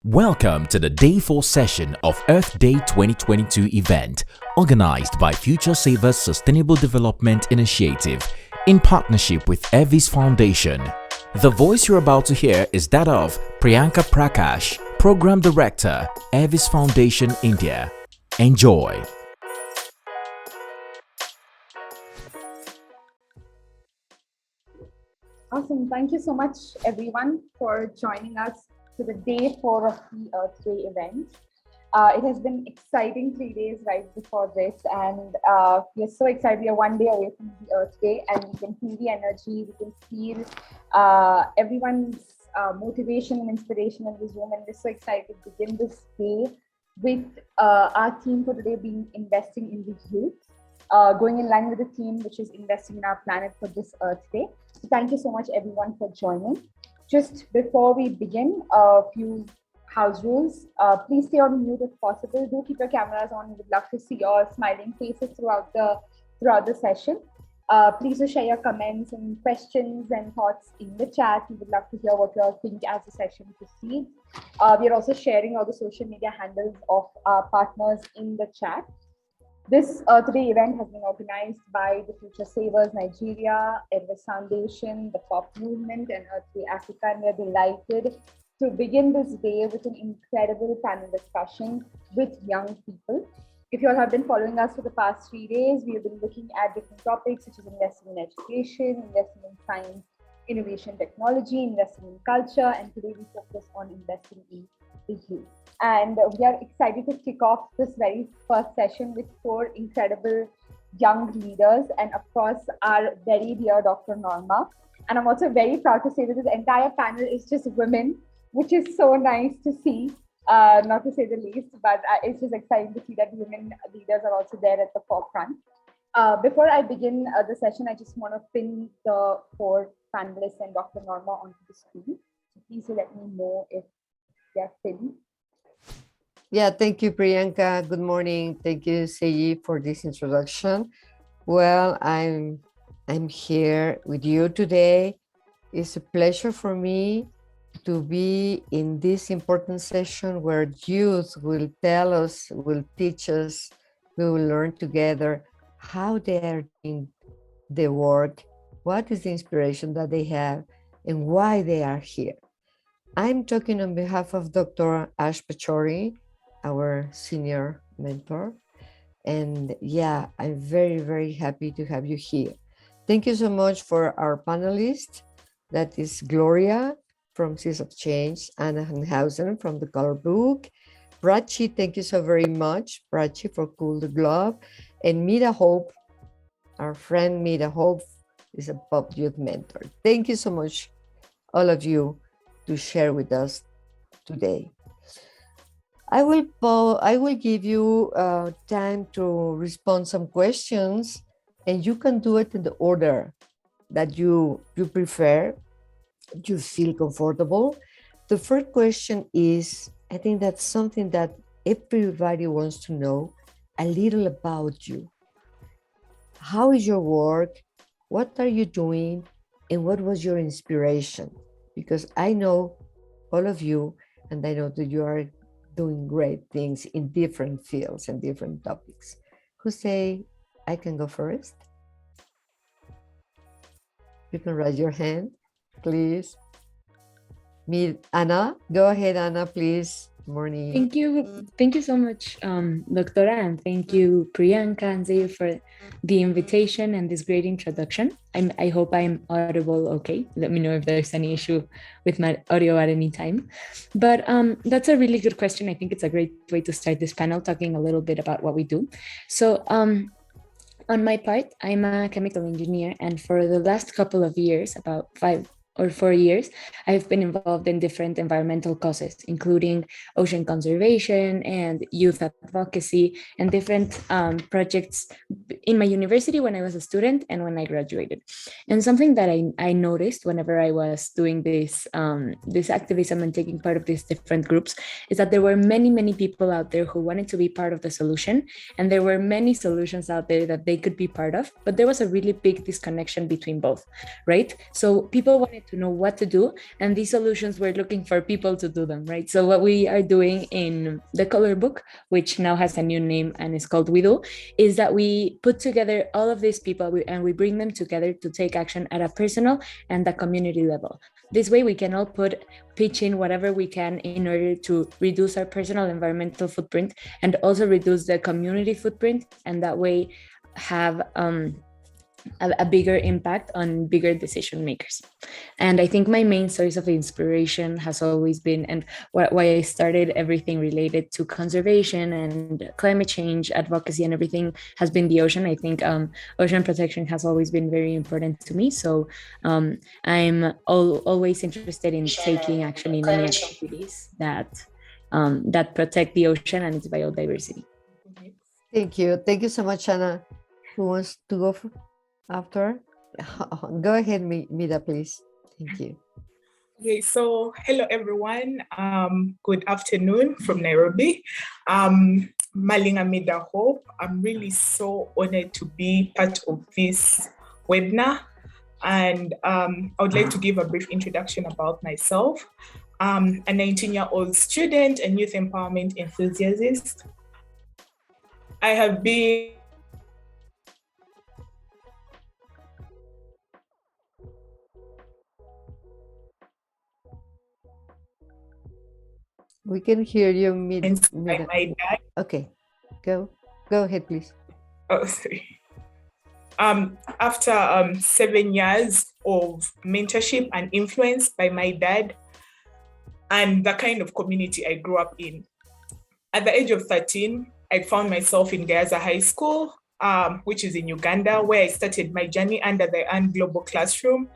Welcome to the Day 4 session of Earth Day 2022 event organized by Futuresavers Sustainable Development Initiative in partnership with Ervis Foundation. The voice you're about to hear is that of Priyanka Prakash, Program Director, Ervis Foundation, India. Enjoy. Awesome. Thank you so much, everyone, for joining us to the Day 4 of the Earth Day event. It has been exciting 3 days right before this, and we're so excited. We are 1 day away from the Earth Day, and we can feel the energy, we can feel everyone's motivation and inspiration in this room, and we're so excited to begin this day with our theme for today being investing in the youth. Going in line with the theme, which is investing in our planet for this Earth Day. So thank you so much, everyone, for joining. Just before we begin, a few house rules. Please stay on mute if possible. Do keep your cameras on. We would love to see your smiling faces throughout the session. Please do share your comments and questions and thoughts in the chat. We would love to hear what you all think as the session proceeds. We are also sharing all the social media handles of our partners in the chat. This today event has been organized by the Futuresavers Nigeria, Ervis Foundation, the POP Movement, and Earth Day Africa. And we're delighted to begin this day with an incredible panel discussion with young people. If you all have been following us for the past 3 days, we have been looking at different topics such as investing in education, investing in science, innovation, technology, investing in culture, and today we focus on investing in the youth. And we are excited to kick off this very first session with 4 incredible young leaders, and of course, our very dear Dr. Norma. And I'm also very proud to say that this entire panel is just women, which is so nice to see, not to say the least, but it's just exciting to see that women leaders are also there at the forefront. Before I begin the session, I just want to pin the 4 panelists and Dr. Norma onto the screen. So please let me know if they're pinned. Yeah, thank you, Priyanka. Good morning. Thank you, Seyi, for this introduction. Well, I'm here with you today. It's a pleasure for me to be in this important session where youth will tell us, will teach us, we will learn together how they are doing the work, what is the inspiration that they have, and why they are here. I'm talking on behalf of Dr. Ash Pachori, our senior mentor. And yeah, I'm very, very happy to have you here. Thank you so much for our panelists. That is Gloria from Seas of Change, Ana from the Color Book, Prachi, thank you so very much, Prachi, for Cool the Glove, and Meda Hope, our friend Meda Hope is a pop youth mentor. Thank you so much, all of you, to share with us today. I will give you time to respond some questions, and you can do it in the order that you prefer, you feel comfortable. The first question is, I think that's something that everybody wants to know a little about you. How is your work? What are you doing? And what was your inspiration? Because I know all of you, and I know that you are doing great things in different fields and different topics. Who say I can go first? You can raise your hand, please. Ana, go ahead, Ana, please. Morning. Thank you so much, Doctora, and thank you, Priyanka and Zay, for the invitation and this great introduction. I hope I'm audible okay. Let me know if there's any issue with my audio at any time. But that's a really good question. I think it's a great way to start this panel, talking a little bit about what we do. So on my part, I'm a chemical engineer, and for the last couple of years, about 5 or 4 years, I've been involved in different environmental causes, including ocean conservation and youth advocacy and different projects in my university when I was a student and when I graduated. And something that I noticed whenever I was doing this activism and taking part of these different groups is that there were many, many people out there who wanted to be part of the solution, and there were many solutions out there that they could be part of, but there was a really big disconnection between both, right? So people wanted to know what to do. And these solutions, we're looking for people to do them, right? So what we are doing in the color book, which now has a new name and is called We Do, is that we put together all of these people and we bring them together to take action at a personal and a community level. This way we can all pitch in whatever we can in order to reduce our personal environmental footprint and also reduce the community footprint, and that way have a bigger impact on bigger decision makers. And I think my main source of inspiration has always been, and why I started everything related to conservation and climate change advocacy and everything, has been the ocean. I think ocean protection has always been very important to me. So I'm always interested in taking action in any activities that protect the ocean and its biodiversity. Thank you. Thank you so much, Anna. Who wants to go after? Go ahead, Meda, please. Thank you. Okay, so hello everyone. Good afternoon from Nairobi. Malinga Meda Hope. I'm really so honored to be part of this webinar, and I would like to give a brief introduction about myself. I'm a 19-year-old student and youth empowerment enthusiast. I have been We can hear you, Meda. by my dad. Okay, go ahead, please. Oh, sorry. After 7 years of mentorship and influence by my dad and the kind of community I grew up in. At the age of 13, I found myself in Gaza High School, which is in Uganda, where I started my journey under the UN Global Classroom.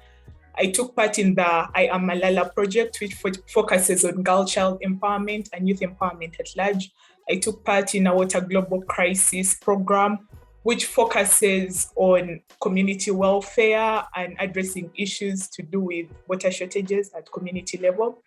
I took part in the I Am Malala project, which focuses on girl child empowerment and youth empowerment at large. I took part in a water global crisis program, which focuses on community welfare and addressing issues to do with water shortages at community level.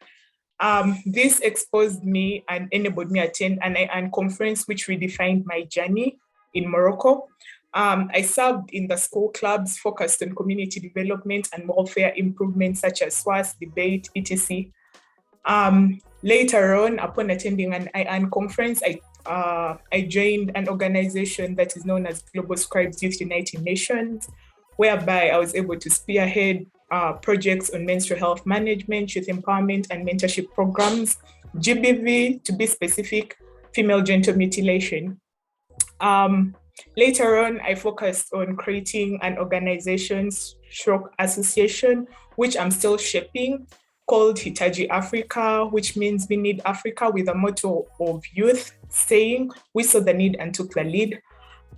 This exposed me and enabled me to attend an IAN conference, which redefined my journey in Morocco. I served in the school clubs focused on community development and welfare improvements such as SWAS, debate, etc. Later on, upon attending an IAN conference, I joined an organization that is known as Global Scribes Youth United Nations, whereby I was able to spearhead projects on menstrual health management, youth empowerment, and mentorship programs, GBV, to be specific, female genital mutilation. Later on, I focused on creating an organization, stroke association, which I'm still shaping, called Hitaji Africa, which means we need Africa, with a motto of youth saying, we saw the need and took the lead.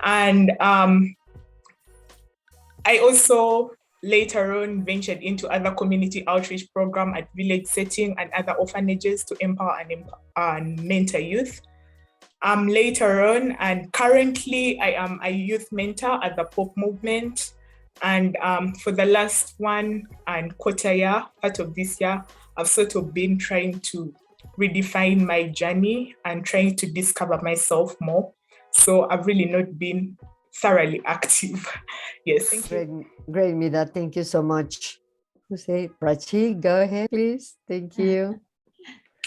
And I also later on ventured into other community outreach programs at village setting and other orphanages to empower and mentor youth. Later on, and currently I am a youth mentor at the Pop Movement. And for the last 1.25 years, part of this year, I've sort of been trying to redefine my journey and trying to discover myself more. So I've really not been thoroughly active. Yes. Great, Meda. Thank you so much. Prachi, go ahead, please. Thank you.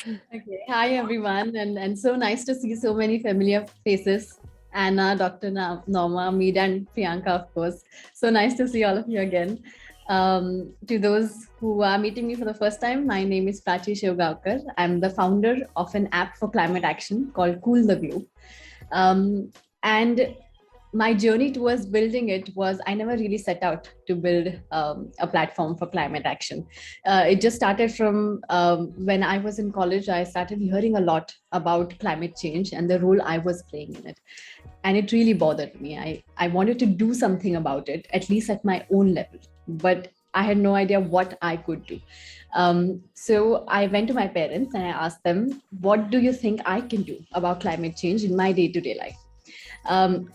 Okay. Hi, everyone. And so nice to see so many familiar faces. Anna, Dr. Norma, Meda, and Priyanka, of course. So nice to see all of you again. To those who are meeting me for the first time, my name is Prachi. I'm the founder of an app for climate action called Cool the Globe. And my journey towards building it was, I never really set out to build a platform for climate action. It just started from when I was in college. I started hearing a lot about climate change and the role I was playing in it. And it really bothered me. I wanted to do something about it, at least at my own level, but I had no idea what I could do. So I went to my parents and I asked them, what do you think I can do about climate change in my day-to-day life?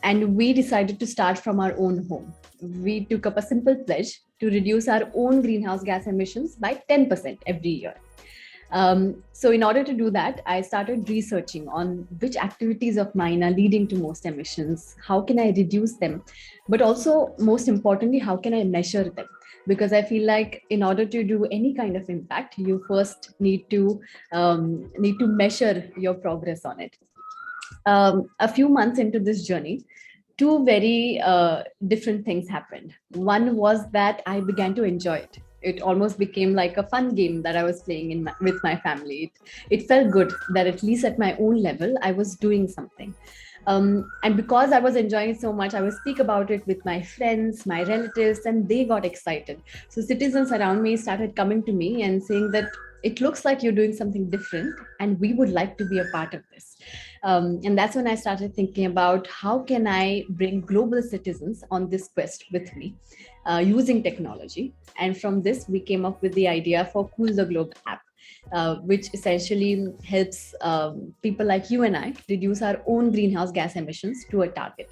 And we decided to start from our own home. We took up a simple pledge to reduce our own greenhouse gas emissions by 10% every year. So in order to do that, I started researching on which activities of mine are leading to most emissions, how can I reduce them, but also most importantly, how can I measure them? because I feel like in order to do any kind of impact, you first need to measure your progress on it. A few months into this journey, two very different things happened. One was that I began to enjoy it. It almost became like a fun game that I was playing with my family. It felt good that at least at my own level, I was doing something. And because I was enjoying it so much, I would speak about it with my friends, my relatives, and they got excited. So citizens around me started coming to me and saying that it looks like you're doing something different, and we would like to be a part of this. And that's when I started thinking about how can I bring global citizens on this quest with me using technology. And from this, we came up with the idea for Cool the Globe app, which essentially helps people like you and I reduce our own greenhouse gas emissions to a target.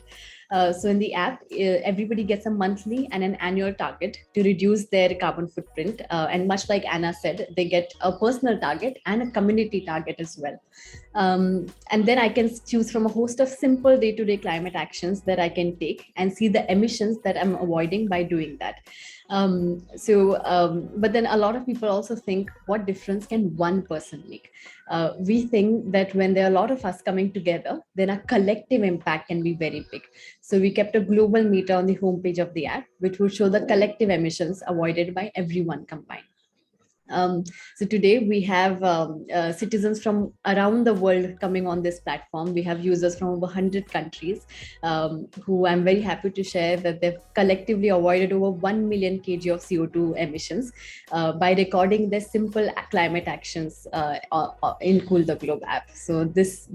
So in the app, everybody gets a monthly and an annual target to reduce their carbon footprint. And much like Anna said, they get a personal target and a community target as well. And then I can choose from a host of simple day-to-day climate actions that I can take and see the emissions that I'm avoiding by doing that. But then a lot of people also think, what difference can one person make? We think that when there are a lot of us coming together, then a collective impact can be very big. So we kept a global meter on the homepage of the app, which would show the collective emissions avoided by everyone combined. So today we have citizens from around the world coming on this platform. We have users from over 100 countries who I'm very happy to share that they've collectively avoided over 1 million kg of CO2 emissions by recording their simple climate actions in Cool the Globe app. So this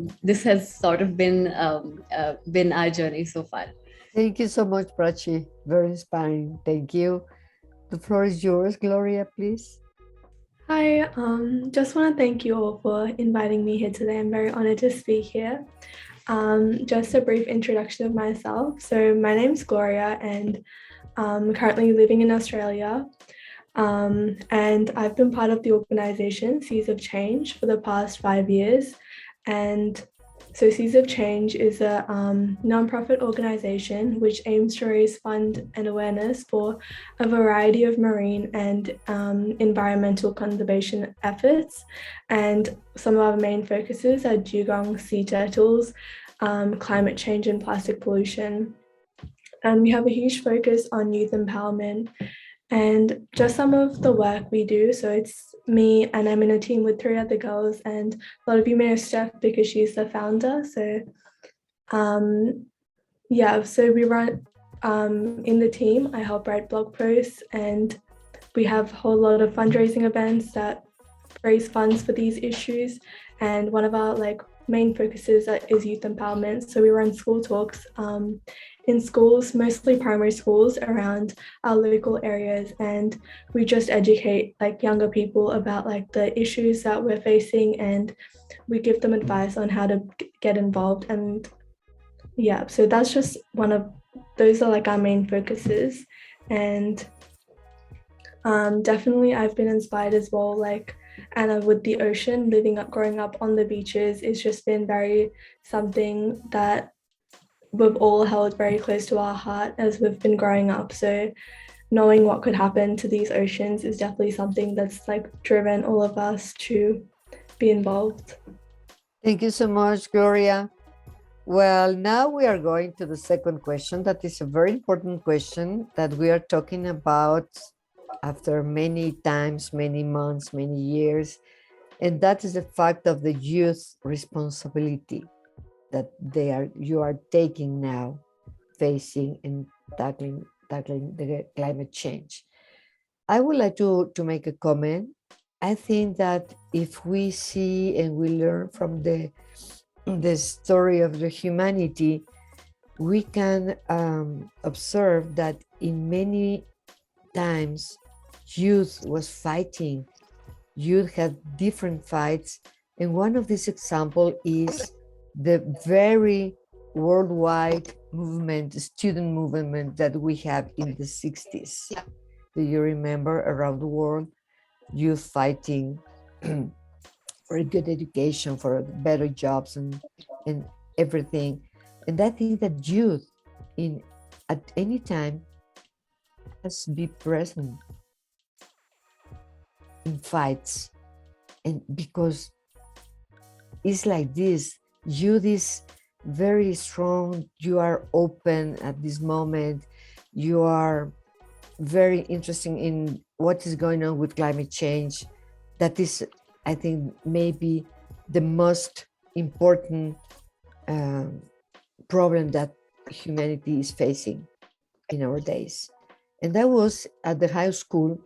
has sort of been our journey so far. Thank you so much, Prachi. Very inspiring. Thank you. The floor is yours, Gloria, please. Hi, just want to thank you all for inviting me here today. I'm very honored to speak here. Just a brief introduction of myself. So my name's Gloria and I'm currently living in Australia. And I've been part of the organization Seeds of Change for the past 5 years. And so Seeds of Change is a nonprofit organization which aims to raise fund and awareness for a variety of marine and environmental conservation efforts. And some of our main focuses are dugong sea turtles, climate change and plastic pollution. And we have a huge focus on youth empowerment and just some of the work we do. So it's me and I'm in a team with 3 other girls, and a lot of you may know Steph because she's the founder. So so we run in the team. I help write blog posts, and we have a whole lot of fundraising events that raise funds for these issues. And one of our main focuses is youth empowerment. So we run school talks in schools, mostly primary schools around our local areas, and we just educate younger people about the issues that we're facing, and we give them advice on how to get involved. And so that's just those are our main focuses. And definitely I've been inspired as well, Anna, with the ocean. Growing up on the beaches, it's just been very something that we've all held very close to our heart as we've been growing up. So knowing what could happen to these oceans is definitely something that's driven all of us to be involved. Thank you so much, Gloria. Well, now we are going to the second question. That is a very important question that we are talking about after many times, many months, many years. And that is the fact of the youth responsibility that you are taking now, facing and tackling the climate change. I would like to make a comment. I think that if we see and we learn from the story of the humanity, we can observe that in many times youth was fighting. Youth had different fights, and one of these examples is the very worldwide movement, student movement that we have in the 60s. Do you remember around the world, youth fighting for a good education, for better jobs and everything? And I think that youth at any time us be present in fights, and because it's like this, this very strong, you are open at this moment, you are very interesting in what is going on with climate change. That is, I think, maybe the most important problem that humanity is facing in our days. And that was at the high school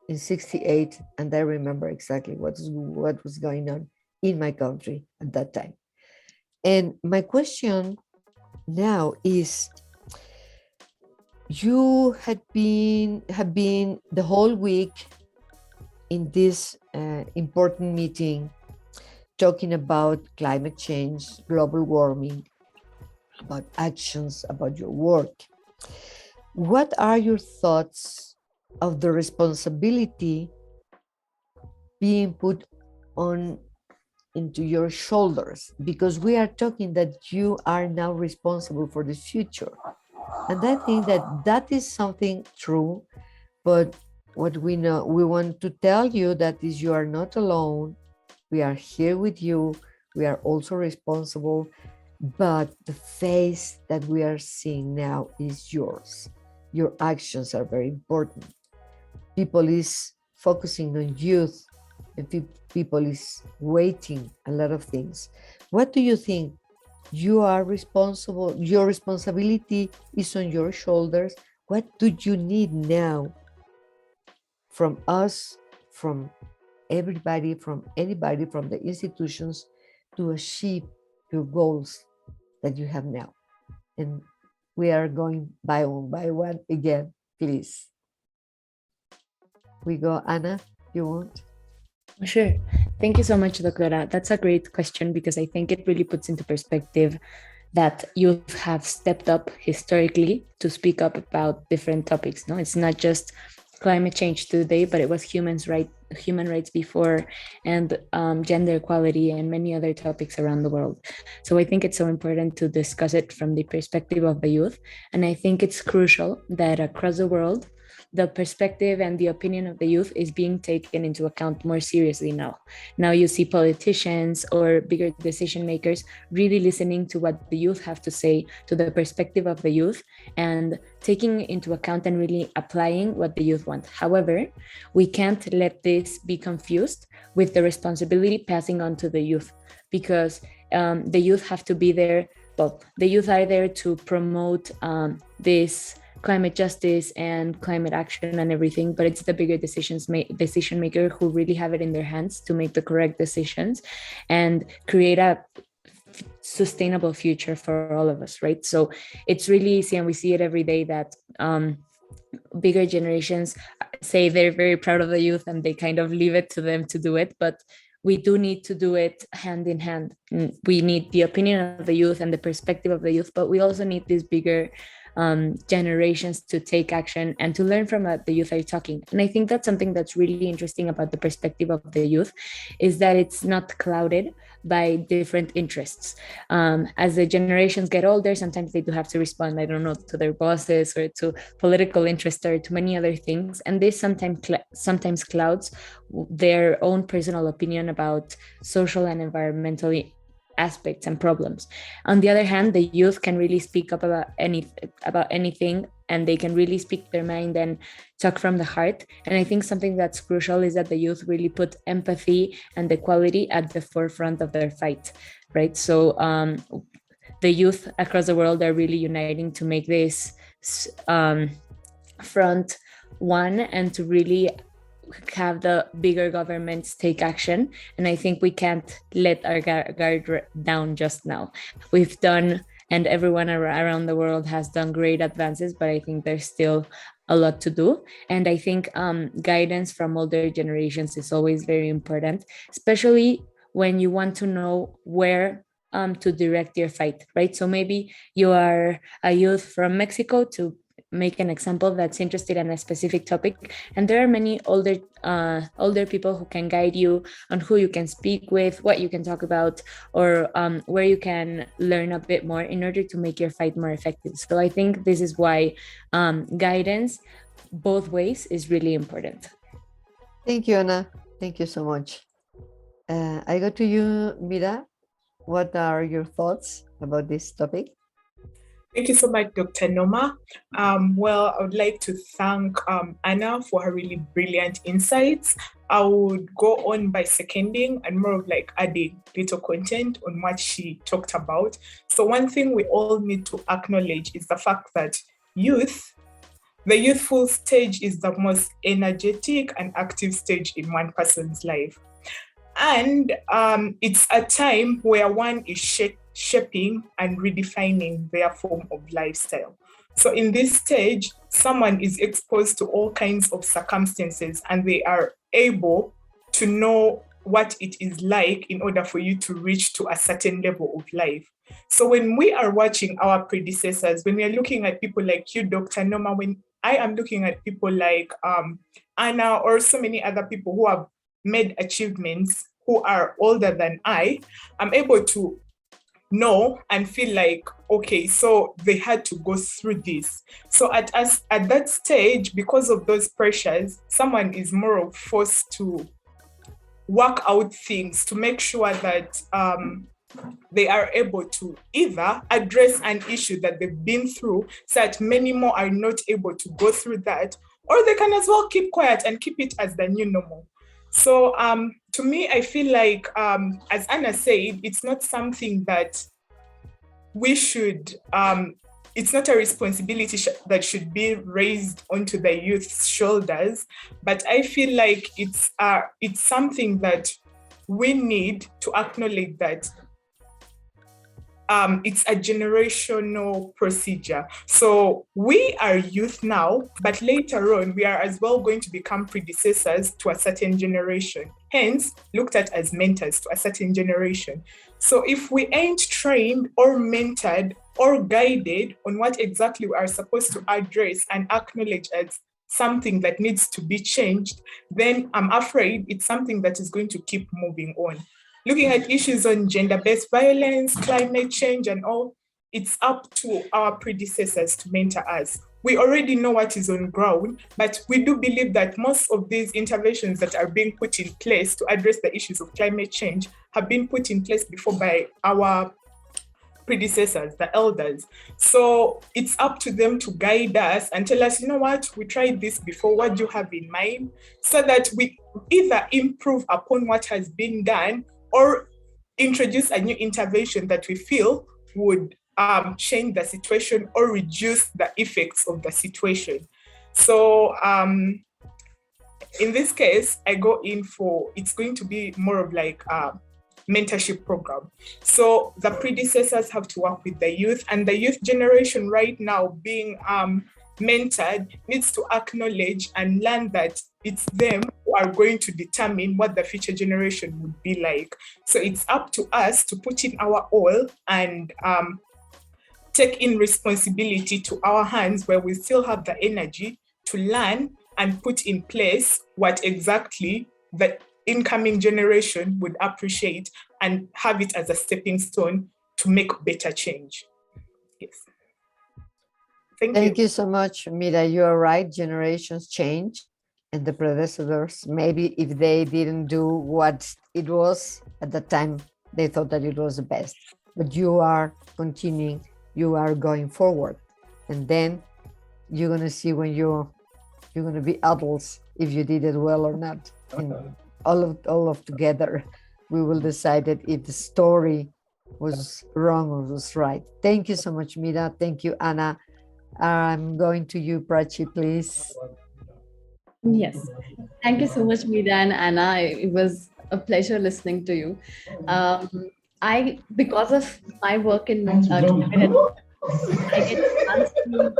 in 68, and I remember exactly what was going on in my country at that time. And my question now is, you have been the whole week in this important meeting talking about climate change, global warming, about actions, about your work. What are your thoughts of the responsibility being put on into your shoulders? Because we are talking that you are now responsible for the future. And I think that is something true, but what we know, we want to tell you that is you are not alone. We are here with you. We are also responsible, but the face that we are seeing now is yours. Your actions are very important. People is focusing on youth, and people is waiting a lot of things. What do you think? You are responsible, your responsibility is on your shoulders. What do you need now from us, from everybody, from anybody, from the institutions to achieve your goals that you have now? And we are going by one again, please. We go, Ana, you want? Sure. Thank you so much, Doctora. That's a great question because I think it really puts into perspective that youth have stepped up historically to speak up about different topics. No, it's not just climate change today, but it was human rights before, and gender equality and many other topics around the world. So I think it's so important to discuss it from the perspective of the youth. And I think it's crucial that across the world, the perspective and the opinion of the youth is being taken into account more seriously now. Now you see politicians or bigger decision makers really listening to what the youth have to say, to the perspective of the youth, and taking into account and really applying what the youth want. However, we can't let this be confused with the responsibility passing on to the youth, because the youth have to be there. Well, the youth are there to promote this climate justice and climate action and everything, but it's the bigger decision maker who really have it in their hands to make the correct decisions and create a sustainable future for all of us, right? So it's really easy, and we see it every day, that bigger generations say they're very proud of the youth and they kind of leave it to them to do it, but we do need to do it hand in hand. We need the opinion of the youth and the perspective of the youth, but we also need these bigger generations to take action and to learn from what the youth are talking. And I think that's something that's really interesting about the perspective of the youth, is that it's not clouded by different interests. As the generations get older, sometimes they do have to respond, I don't know, to their bosses or to political interests or to many other things. And this sometimes clouds their own personal opinion about social and environmental aspects and problems. On the other hand, the youth can really speak up about anything, and they can really speak their mind and talk from the heart. And I think something that's crucial is that the youth really put empathy and equality at the forefront of their fight, right? So the youth across the world are really uniting to make this front one, and to really have the bigger governments take action. And I think we can't let our guard down just now. We've done, and everyone around the world has done great advances, but I think there's still a lot to do. And I think guidance from older generations is always very important, especially when you want to know where to direct your fight, right? So maybe you are a youth from Mexico, to make an example, that's interested in a specific topic, and there are many older people who can guide you on who you can speak with, what you can talk about, or where you can learn a bit more in order to make your fight more effective. So I think this is why guidance both ways is really important. Thank you, Ana. Thank you so much. I go to you, Meda. What are your thoughts about this topic? Thank you so much, Dr. Noma. Well, I would like to thank Ana for her really brilliant insights. I would go on by seconding and more of like adding little content on what she talked about. So one thing we all need to acknowledge is the fact that the youthful stage is the most energetic and active stage in one person's life. And it's a time where one is shaping and redefining their form of lifestyle. So in this stage, someone is exposed to all kinds of circumstances and they are able to know what it is like in order for you to reach to a certain level of life. So when we are watching our predecessors, when we are looking at people like you, Dr. Noma, when I am looking at people like Ana or so many other people who have made achievements, who are older than I'm able to know and feel like, okay, so they had to go through this. So at that stage, because of those pressures, someone is more of forced to work out things to make sure that they are able to either address an issue that they've been through so that many more are not able to go through that, or they can as well keep quiet and keep it as the new normal. So to me, I feel like, as Ana said, it's not something that we should, it's not a responsibility that should be raised onto the youth's shoulders, but I feel like it's something that we need to acknowledge that it's a generational procedure. So we are youth now, but later on, we are as well going to become predecessors to a certain generation, hence looked at as mentors to a certain generation. So if we ain't trained or mentored or guided on what exactly we are supposed to address and acknowledge as something that needs to be changed, then I'm afraid it's something that is going to keep moving on. Looking at issues on gender-based violence, climate change, and all, it's up to our predecessors to mentor us. We already know what is on ground, but we do believe that most of these interventions that are being put in place to address the issues of climate change have been put in place before by our predecessors, the elders. So it's up to them to guide us and tell us, you know what, we tried this before, what do you have in mind? So that we either improve upon what has been done or introduce a new intervention that we feel would change the situation or reduce the effects of the situation. So in this case, I go in for, it's going to be more of like a mentorship program. So the predecessors have to work with the youth, and the youth generation right now being mentored needs to acknowledge and learn that it's them who are going to determine what the future generation would be like. So it's up to us to put in our all and take in responsibility to our hands where we still have the energy to learn and put in place what exactly the incoming generation would appreciate and have it as a stepping stone to make better change. Yes. Thank you so much, Meda. You are right. Generations change, and the predecessors, maybe if they didn't do what it was at the time, they thought that it was the best. But you are continuing, you are going forward, and then you're gonna see when you're gonna be adults if you did it well or not. And all of together, we will decide that if the story was wrong or was right. Thank you so much, Meda. Thank you, Ana. I'm going to you, Prachi, please. Yes. Thank you so much, Meda and Ana. It was a pleasure listening to you. Because of my work in climate, I get a chance to...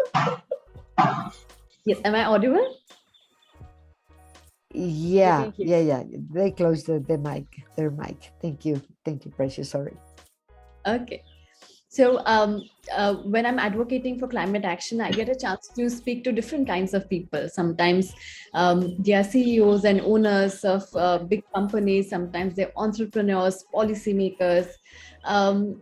Yes, am I audible? Yeah. They closed their mic. Thank you, Precious. Sorry. Okay. So when I'm advocating for climate action, I get a chance to speak to different kinds of people. Sometimes they are CEOs and owners of big companies. Sometimes they're entrepreneurs, policymakers. And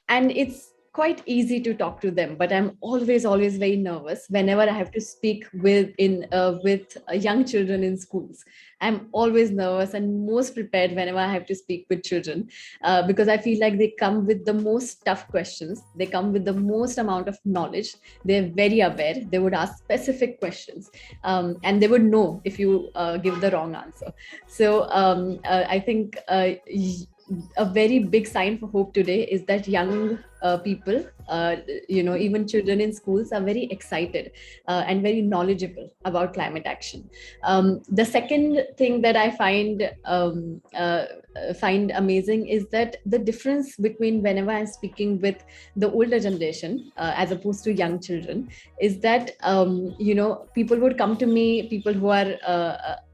it's quite easy to talk to them, but I'm always very nervous whenever I have to speak with young children in schools. I'm always nervous and most prepared whenever I have to speak with children, because I feel like they come with the most tough questions. They come with the most amount of knowledge. They're very aware. They would ask specific questions, and they would know if you give the wrong answer. So I think a very big sign for hope today is that young people, even children in schools, are very excited and very knowledgeable about climate action. The second thing that I find amazing is that the difference between whenever I'm speaking with the older generation as opposed to young children is that people would come to me, people who are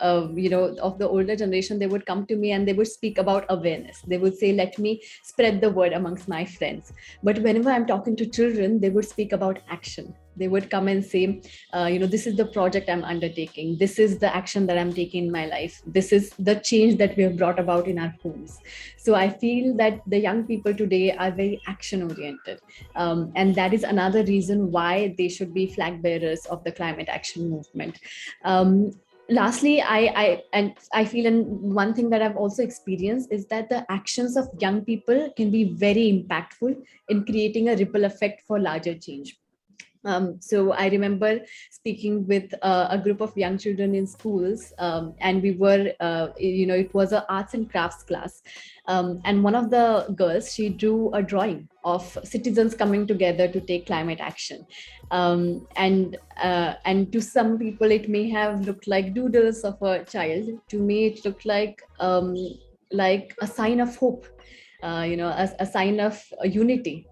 of the older generation, they would come to me and they would speak about awareness. They would say, let me spread the word amongst my friends. But whenever I'm talking to children, they would speak about action. They would come and say, this is the project I'm undertaking. This is the action that I'm taking in my life. This is the change that we have brought about in our homes. So I feel that the young people today are very action oriented. And that is another reason why they should be flag bearers of the climate action movement. Lastly, I feel, and one thing that I've also experienced is that the actions of young people can be very impactful in creating a ripple effect for larger change. So I remember speaking with a group of young children in schools, and we were, it was an arts and crafts class. And one of the girls, she drew a drawing of citizens coming together to take climate action. And to some people, it may have looked like doodles of a child. To me, it looked like a sign of hope, a sign of unity.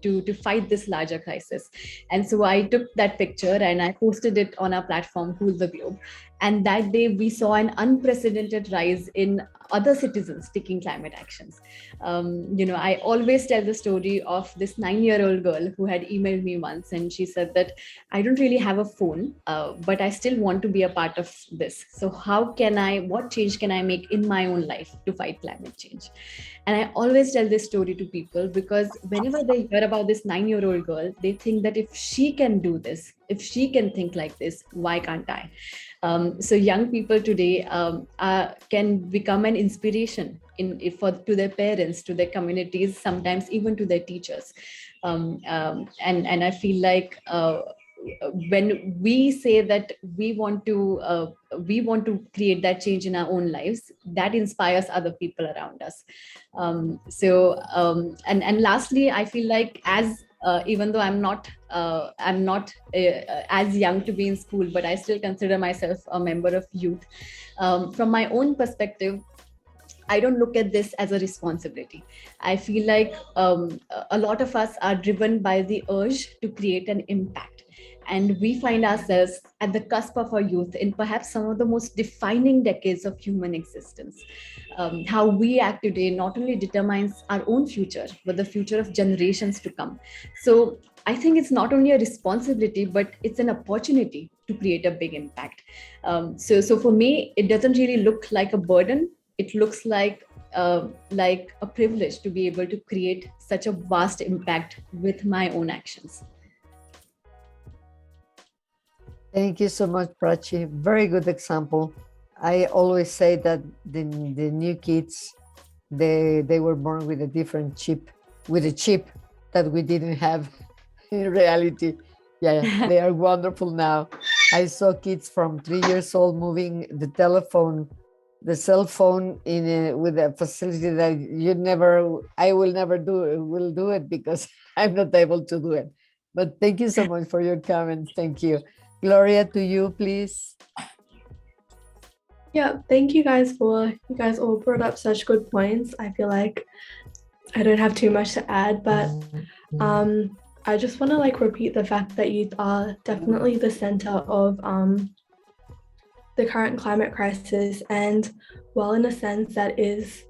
To fight this larger crisis. And so I took that picture and I posted it on our platform, Cool the Globe. And that day we saw an unprecedented rise in other citizens taking climate actions. I always tell the story of this 9-year-old girl who had emailed me once, and she said that I don't really have a phone, but I still want to be a part of this. So what change can I make in my own life to fight climate change? And I always tell this story to people because whenever they hear about this 9-year-old girl, they think that if she can do this, if she can think like this, why can't I? So young people today can become an inspiration to their parents, to their communities, sometimes even to their teachers. And I feel like when we say that we want to create that change in our own lives, that inspires other people around us. And lastly, I feel like even though I'm not as young to be in school, but I still consider myself a member of youth. From my own perspective, I don't look at this as a responsibility. I feel like a lot of us are driven by the urge to create an impact. And we find ourselves at the cusp of our youth in perhaps some of the most defining decades of human existence. How we act today not only determines our own future, but the future of generations to come. So I think it's not only a responsibility, but it's an opportunity to create a big impact. So for me, it doesn't really look like a burden. It looks like a privilege to be able to create such a vast impact with my own actions. Thank you so much, Prachi. Very good example. I always say that the new kids, they were born with a different chip, with a chip that we didn't have in reality. Yeah, they are wonderful now. I saw kids from 3 years old moving the cell phone with a facility that I will never do it because I'm not able to do it. But thank you so much for your comments. Thank you. Gloria, to you, please. Yeah, thank you guys all brought up such good points. I feel like I don't have too much to add, but I just want to repeat the fact that youth are definitely the center of the current climate crisis. And while in a sense that is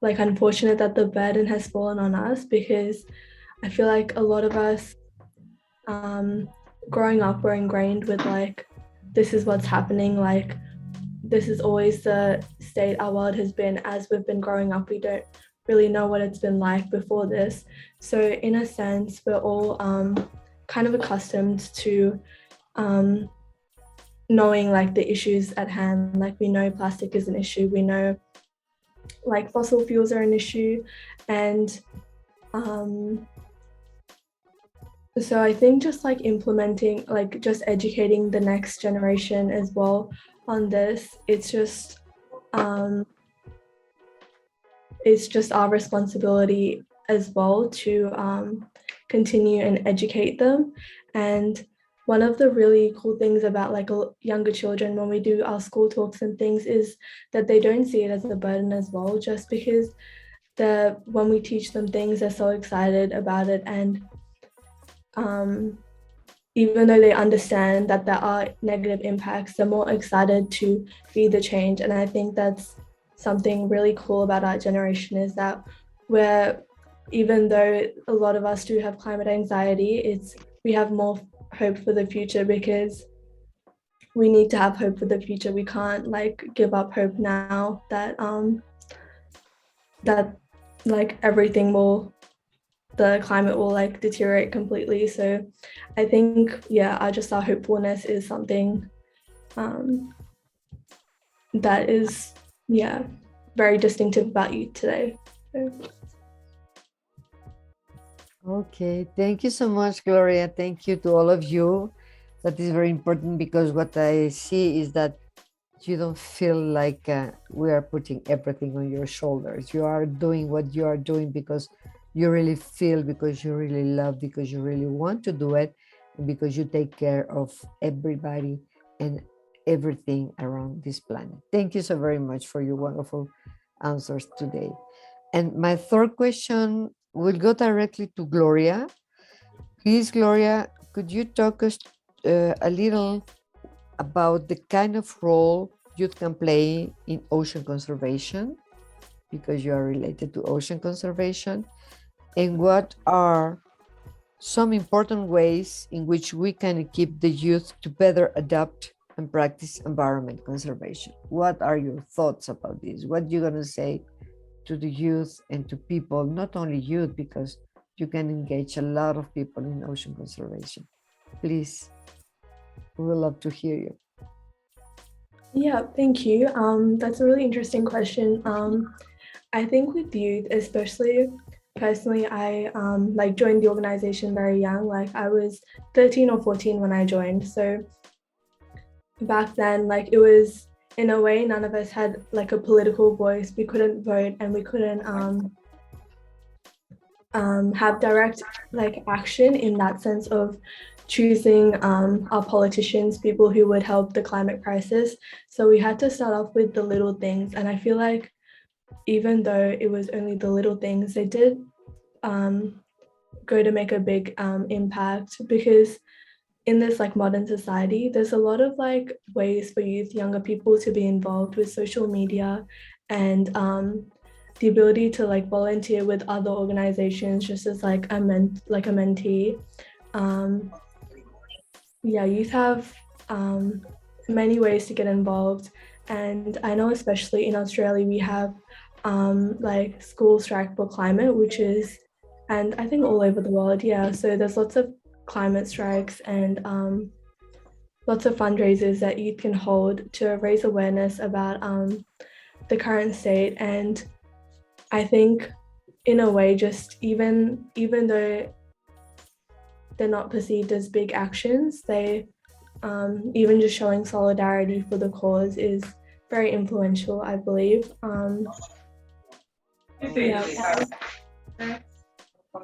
unfortunate that the burden has fallen on us, because I feel like a lot of us growing up were ingrained with this is what's happening, this is always the state our world has been as we've been growing up. We don't really know what it's been like before this. So in a sense, we're all kind of accustomed to knowing like the issues at hand. Like we know plastic is an issue, we know like fossil fuels are an issue, and so I think just like implementing, like just educating the next generation as well on this, it's just our responsibility as well to continue and educate them. And one of the really cool things about like younger children when we do our school talks and things is that they don't see it as a burden as well, just because when we teach them things, they're so excited about it. And even though they understand that there are negative impacts, they're more excited to be the change. And I think that's something really cool about our generation, is that even though a lot of us do have climate anxiety, we have more hope for the future, because we need to have hope for the future. We can't like give up hope now that like the climate will like deteriorate completely. So I think, yeah, our hopefulness is something that is, yeah, very distinctive about you today. So. Okay, thank you so much, Gloria. Thank you to all of you. That is very important, because what I see is that you don't feel like we are putting everything on your shoulders. You are doing what you are doing because you really feel, because you really love, because you really want to do it, and because you take care of everybody and everything around this planet. Thank you so very much for your wonderful answers today. And my third question will go directly to Gloria. Please, Gloria, could you talk us a little about the kind of role youth can play in ocean conservation, because you are related to ocean conservation, and what are some important ways in which we can equip the youth to better adapt and practice environment conservation? What are your thoughts about this? What are you going to say to the youth and to people, not only youth, because you can engage a lot of people in ocean conservation? Please, we would love to hear you. Yeah, thank you. That's a really interesting question. I think with youth, especially personally, I like joined the organization very young. Like I was 13 or 14 when I joined. So back then, like it was, in a way, none of us had like a political voice. We couldn't vote, and we couldn't have direct like action in that sense of choosing our politicians, people who would help the climate crisis. So we had to start off with the little things. And I feel like even though it was only the little things, they did go to make a big impact, because in this like modern society, there's a lot of like ways for younger people to be involved with social media, and the ability to like volunteer with other organizations just as like a mentee. Yeah, youth have many ways to get involved, and I know especially in Australia we have like School Strike for Climate, which is, and I think all over the world, yeah. So there's lots of climate strikes and lots of fundraisers that youth can hold to raise awareness about the current state. And I think in a way, just even though they're not perceived as big actions, they even just showing solidarity for the cause is very influential, I believe.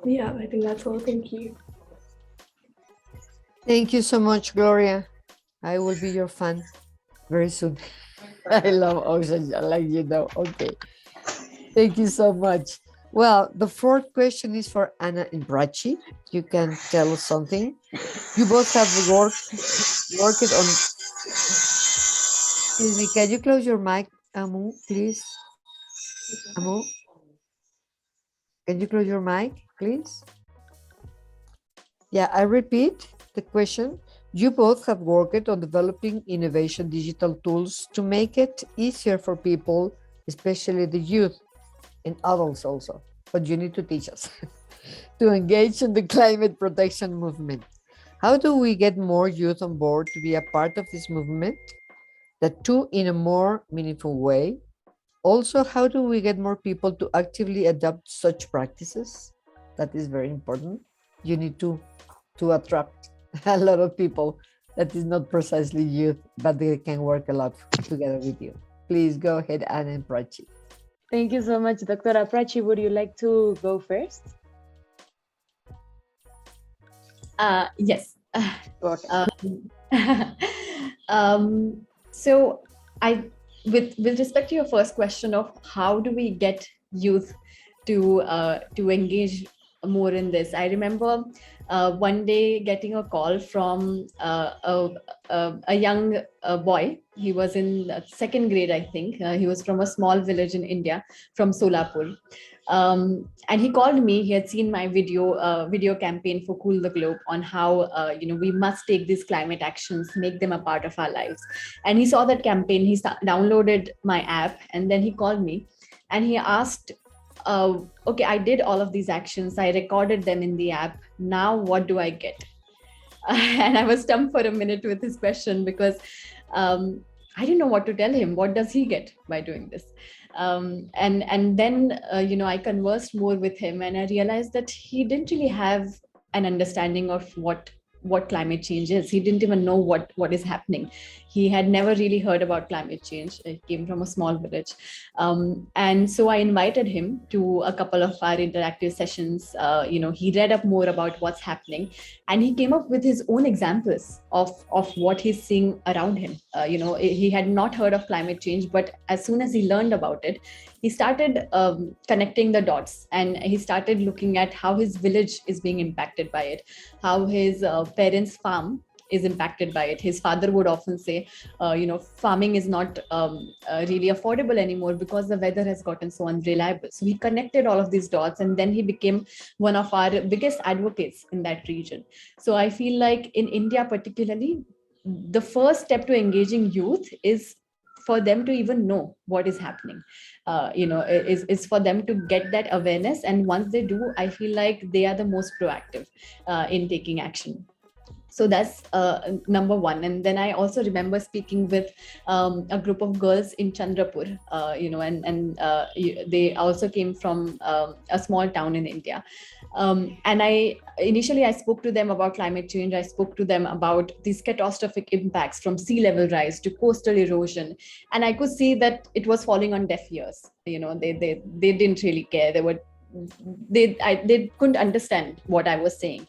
Yeah, I think that's all. Thank you. Thank you so much, Gloria. I will be your fan very soon. I love oceans, like you know. Okay. Thank you so much. Well, the fourth question is for Ana and Prachi. You can tell us something. You both have worked on. Excuse me, can you close your mic, Amu, please? Amu, can you close your mic, please? Yeah, I repeat the question. You both have worked on developing innovation digital tools to make it easier for people, especially the youth, and adults also, but you need to teach us to engage in the climate protection movement. How do we get more youth on board to be a part of this movement? That too in a more meaningful way. Also, how do we get more people to actively adopt such practices? That is very important. You need to attract a lot of people that is not precisely youth, but they can work a lot together with you. Please go ahead, Ana and Prachi. Thank you so much, Dr. Prachi. Would you like to go first? Yes. Okay. So with respect to your first question of how do we get youth to engage more in this, I remember one day getting a call from a young boy. He was in second grade, I think. He was from a small village in India, from Solapur. And he called me. He had seen my video campaign for Cool the Globe on how we must take these climate actions, make them a part of our lives. And he saw that campaign. He downloaded my app, and then he called me, and he asked, "Okay, I did all of these actions. I recorded them in the app. Now, what do I get?" And I was stumped for a minute with his question because I didn't know what to tell him. What does he get by doing this? And then I conversed more with him, and I realized that he didn't really have an understanding of what climate change is. He didn't even know what is happening. He had never really heard about climate change. He came from a small village. And so I invited him to a couple of our interactive sessions. He read up more about what's happening, and he came up with his own examples of what he's seeing around him. He had not heard of climate change, but as soon as he learned about it, he started connecting the dots, and he started looking at how his village is being impacted by it, how his parents' farm is impacted by it. His father would often say, farming is not really affordable anymore because the weather has gotten so unreliable. So he connected all of these dots, and then he became one of our biggest advocates in that region. So I feel like in India particularly, the first step to engaging youth is for them to even know what is happening, is for them to get that awareness. And once they do, I feel like they are the most proactive in taking action. So that's number one. And then I also remember speaking with a group of girls in Chandrapur, they also came from a small town in India. And I spoke to them about climate change. I spoke to them about these catastrophic impacts from sea level rise to coastal erosion. And I could see that it was falling on deaf ears. They didn't really care. They couldn't understand what I was saying.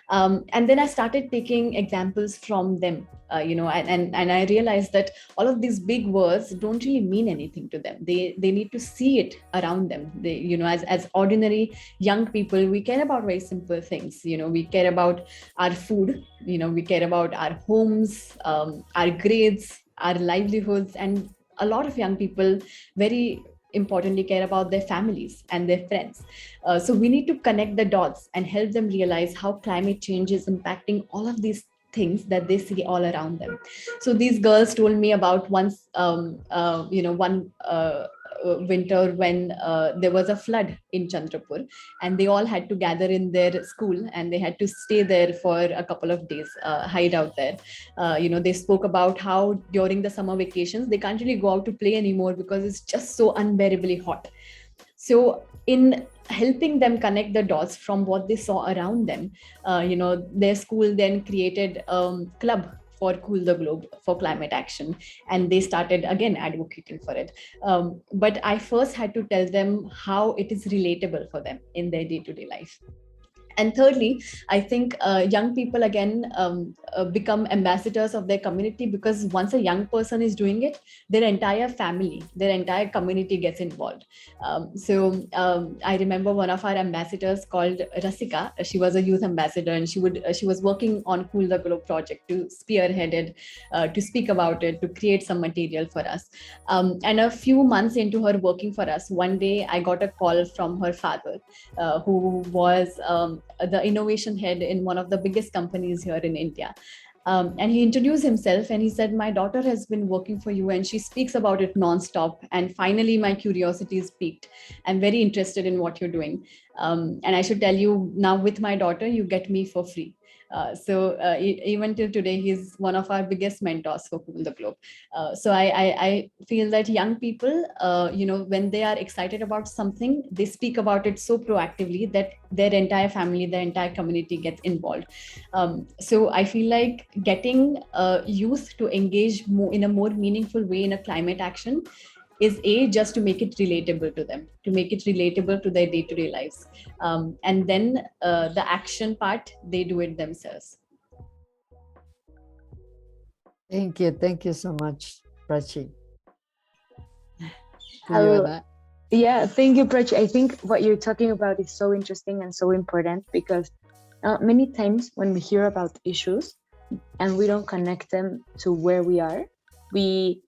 And then I started taking examples from them, and I realized that all of these big words don't really mean anything to them. They need to see it around them. They, as ordinary young people, we care about very simple things. We care about our food, we care about our homes, our grades, our livelihoods, and a lot of young people very importantly care about their families and their friends. So we need to connect the dots and help them realize how climate change is impacting all of these things that they see all around them. So these girls told me about once, one winter when there was a flood in Chandrapur, and they all had to gather in their school, and they had to stay there for a couple of days, hide out there. They spoke about how during the summer vacations, they can't really go out to play anymore because it's just so unbearably hot. So in helping them connect the dots from what they saw around them, their school then created a club for Cool the Globe for climate action, and they started again advocating for it. But I first had to tell them how it is relatable for them in their day-to-day life. And thirdly, I think young people again become ambassadors of their community, because once a young person is doing it, their entire family, their entire community gets involved. I remember one of our ambassadors called Rasika. She was a youth ambassador, and she was working on Cool the Globe project to spearhead it, to speak about it, to create some material for us. And a few months into her working for us, one day I got a call from her father, who was the innovation head in one of the biggest companies here in India. And he introduced himself and he said, my daughter has been working for you and she speaks about it nonstop. And finally, my curiosity is piqued. I'm very interested in what you're doing. And I should tell you now, with my daughter, you get me for free. Even till today, he's one of our biggest mentors for Cool the Globe. I feel that young people, when they are excited about something, they speak about it so proactively that their entire family, their entire community gets involved. So I feel like getting youth to engage more in a more meaningful way in a climate action is just to make it relatable to them, to make it relatable to their day-to-day lives. And then the action part, they do it themselves. Thank you. Thank you so much, Prachi. Yeah, thank you, Prachi. I think what you're talking about is so interesting and so important because many times when we hear about issues and we don't connect them to where we are, we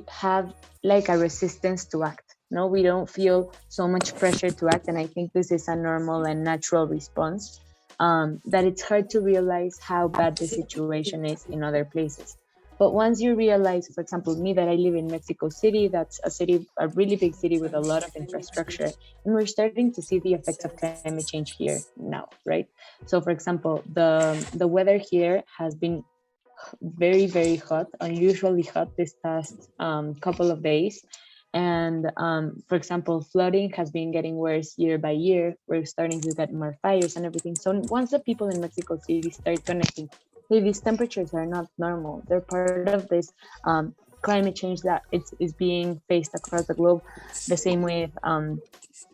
have like a resistance to act. No, we don't feel so much pressure to act, and I think this is a normal and natural response. That it's hard to realize how bad the situation is in other places. But once you realize, for example, me, that I live in Mexico City, that's a really big city with a lot of infrastructure, and we're starting to see the effects of climate change here now, right? So, for example, the weather here has been very, very hot, unusually hot this past couple of days. And for example, flooding has been getting worse year by year. We're starting to get more fires and everything. So once the people in Mexico City start connecting, hey, these temperatures are not normal. They're part of this climate change that is being faced across the globe, the same with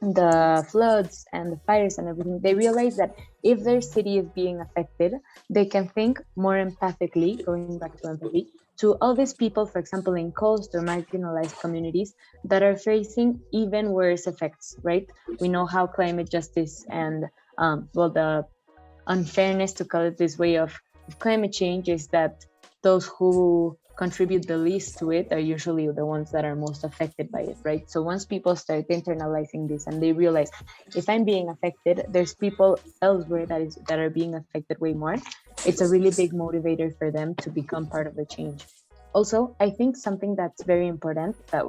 the floods and the fires and everything. They realize that if their city is being affected, they can think more empathically, going back to empathy, to all these people, for example, in coast or marginalized communities that are facing even worse effects, right? We know how climate justice and, the unfairness, to call it this way, of climate change is that those who contribute the least to it are usually the ones that are most affected by it, right? So once people start internalizing this and they realize, if I'm being affected, there's people elsewhere that are being affected way more, it's a really big motivator for them to become part of the change. Also, I think something that's very important that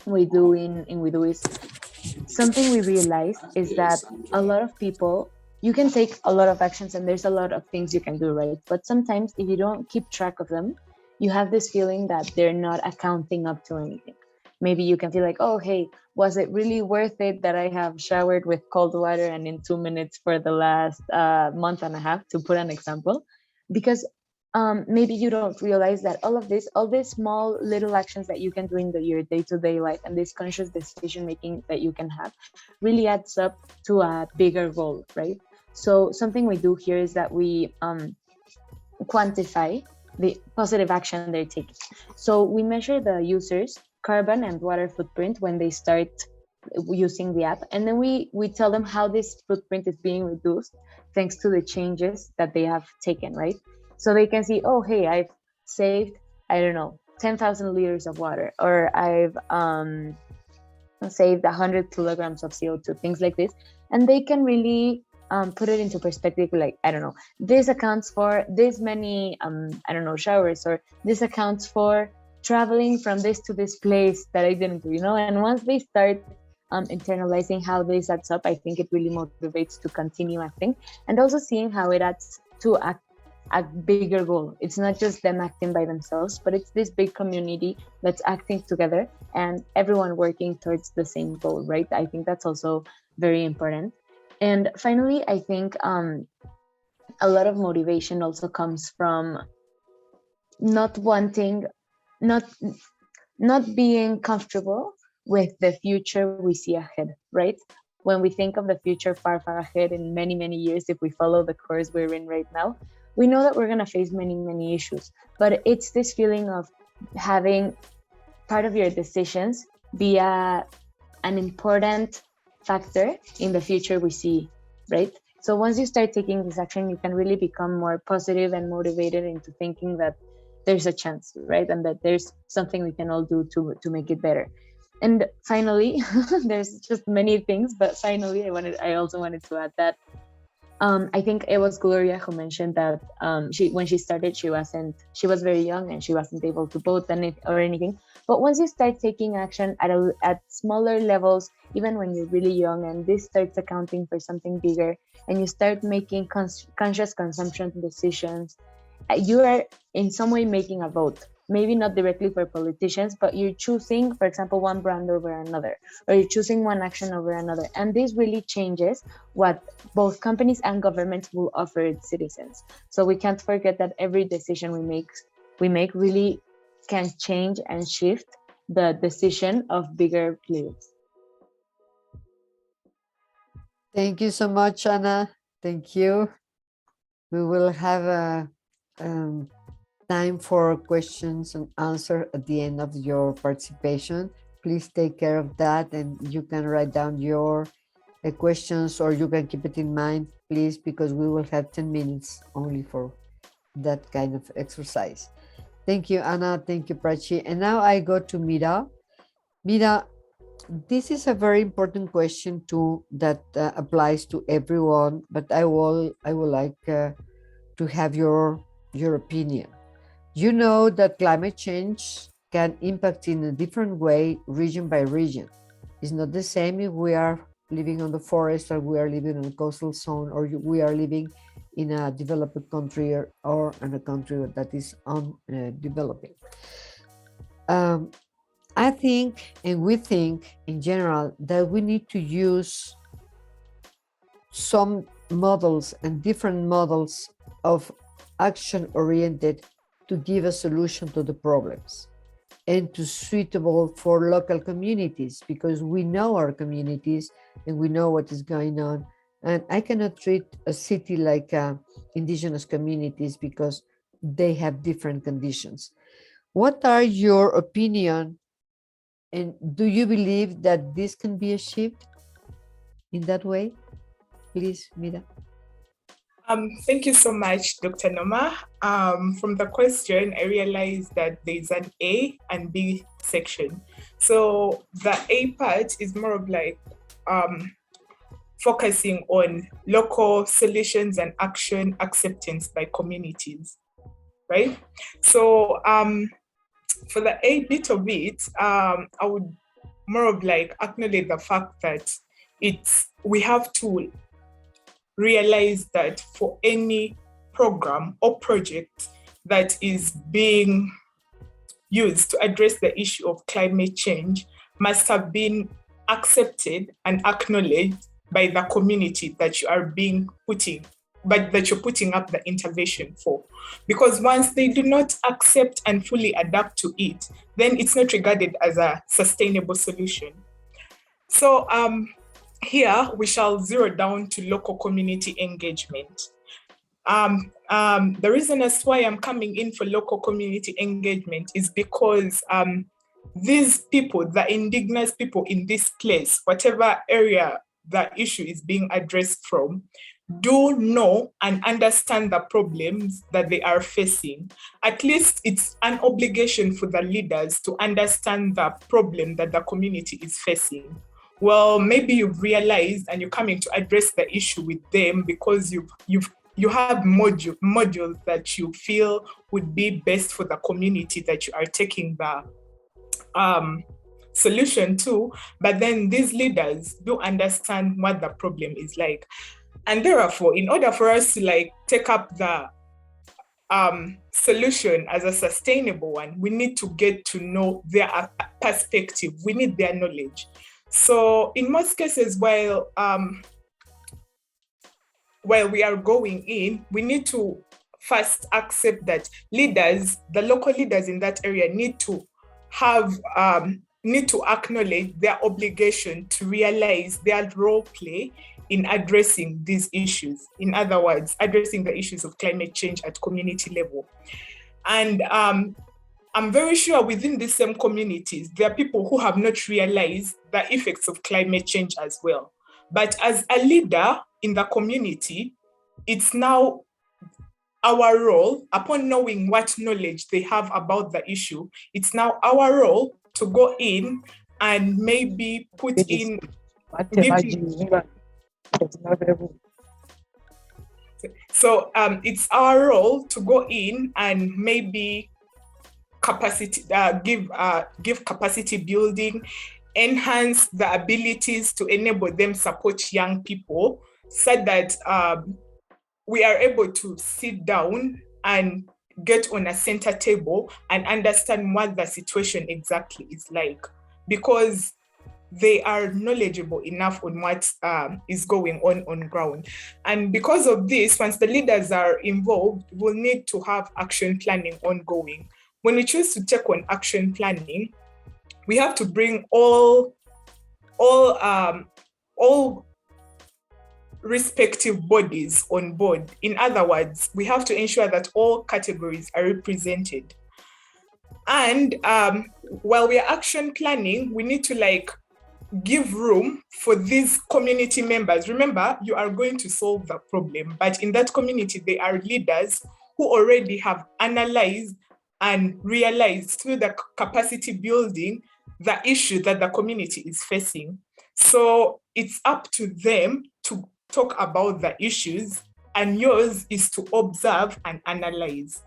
we do in We Do is something we realize is that a lot of people, you can take a lot of actions and there's a lot of things you can do, right? But sometimes if you don't keep track of them, you have this feeling that they're not accounting up to anything. Maybe you can feel like, oh, hey, was it really worth it that I have showered with cold water and in 2 minutes for the last month and a half, to put an example? Because maybe you don't realize that all these small little actions that you can do in your day-to-day life and this conscious decision making that you can have really adds up to a bigger goal, right? So something we do here is that we quantify the positive action they're taking. So we measure the users' carbon and water footprint when they start using the app, and then we tell them how this footprint is being reduced thanks to the changes that they have taken, right? So they can see, oh, hey, I've saved, I don't know, 10,000 liters of water, or I've saved 100 kilograms of CO2, things like this. And they can really put it into perspective, like, I don't know, this accounts for this many, showers, or this accounts for traveling from this to this place that I didn't do, And once they start internalizing how this adds up, I think it really motivates to continue acting, and also seeing how it adds to a bigger goal. It's not just them acting by themselves, but it's this big community that's acting together and everyone working towards the same goal, right? I think that's also very important. And finally, I think a lot of motivation also comes from not being comfortable with the future we see ahead, right? When we think of the future far, far ahead in many, many years, if we follow the course we're in right now, we know that we're going to face many, many issues. But it's this feeling of having part of your decisions be an important factor in the future we see, right? So once you start taking this action, you can really become more positive and motivated into thinking that there's a chance, right? And that there's something we can all do to make it better. And finally, there's just many things, but finally, I also wanted to add that I think it was Gloria who mentioned that when she started, she was very young and she wasn't able to vote or anything. But once you start taking action at smaller levels, even when you're really young, and this starts accounting for something bigger, and you start making conscious consumption decisions, you are in some way making a vote. Maybe not directly for politicians, but you're choosing, for example, one brand over another, or you're choosing one action over another. And this really changes what both companies and governments will offer its citizens. So we can't forget that every decision we make really can change and shift the decision of bigger players. Thank you so much, Ana. Thank you. We will have a time for questions and answer at the end of your participation. Please take care of that, and you can write down your questions, or you can keep it in mind, please, because we will have 10 minutes only for that kind of exercise. Thank you, Ana. Thank you, Prachi. And now I go to Meda. Meda, this is a very important question too that applies to everyone, but I would like to have your opinion. You know that climate change can impact in a different way region by region. It's not the same if we are living on the forest, or we are living in a coastal zone, or we are living in a developed country, or in a country that is undeveloping. I think, and we think in general, that we need to use some models and different models of action oriented to give a solution to the problems and to suitable for local communities, because we know our communities and we know what is going on. And I cannot treat a city like indigenous communities because they have different conditions. What are your opinion, and do you believe that this can be achieved in that way? Please, Meda. Thank you so much, Dr. Noma. From the question, I realized that there's an A and B section. So the A part is more of like focusing on local solutions and action acceptance by communities, right? So for the A bit of it, I would more of like acknowledge the fact that we have to realize that for any program or project that is being used to address the issue of climate change must have been accepted and acknowledged by the community that you're putting up the intervention for. Because once they do not accept and fully adapt to it, then it's not regarded as a sustainable solution. So here we shall zero down to local community engagement. The reason as why I'm coming in for local community engagement is because these people, the indigenous people in this place, whatever area the issue is being addressed from, do know and understand the problems that they are facing. At least it's an obligation for the leaders to understand the problem that the community is facing. Well, maybe you've realized and you're coming to address the issue with them because you have modules that you feel would be best for the community that you are taking the solution to. But then these leaders do understand what the problem is like. And therefore, in order for us to like take up the solution as a sustainable one, we need to get to know their perspective. We need their knowledge. So in most cases, while we are going in, we need to first accept that leaders, the local leaders in that area, need to acknowledge their obligation to realize their role play in addressing these issues. In other words, addressing the issues of climate change at community level. And I'm very sure within the same communities, there are people who have not realized the effects of climate change as well. But as a leader in the community, it's now our role, upon knowing what knowledge they have about the issue, it's now our role to go in and maybe put in... So it's our role to go in and maybe give capacity building, enhance the abilities to enable them support young people so that we are able to sit down and get on a center table and understand what the situation exactly is like, because they are knowledgeable enough on what is going on ground. And because of this, once the leaders are involved, we'll need to have action planning ongoing. When we choose to take on action planning, we have to bring all respective bodies on board. In other words, we have to ensure that all categories are represented. And while we are action planning, we need to give room for these community members. Remember, you are going to solve the problem, but in that community, there are leaders who already have analyzed and realized through the capacity building the issue that the community is facing. So it's up to them to talk about the issues, and yours is to observe and analyze.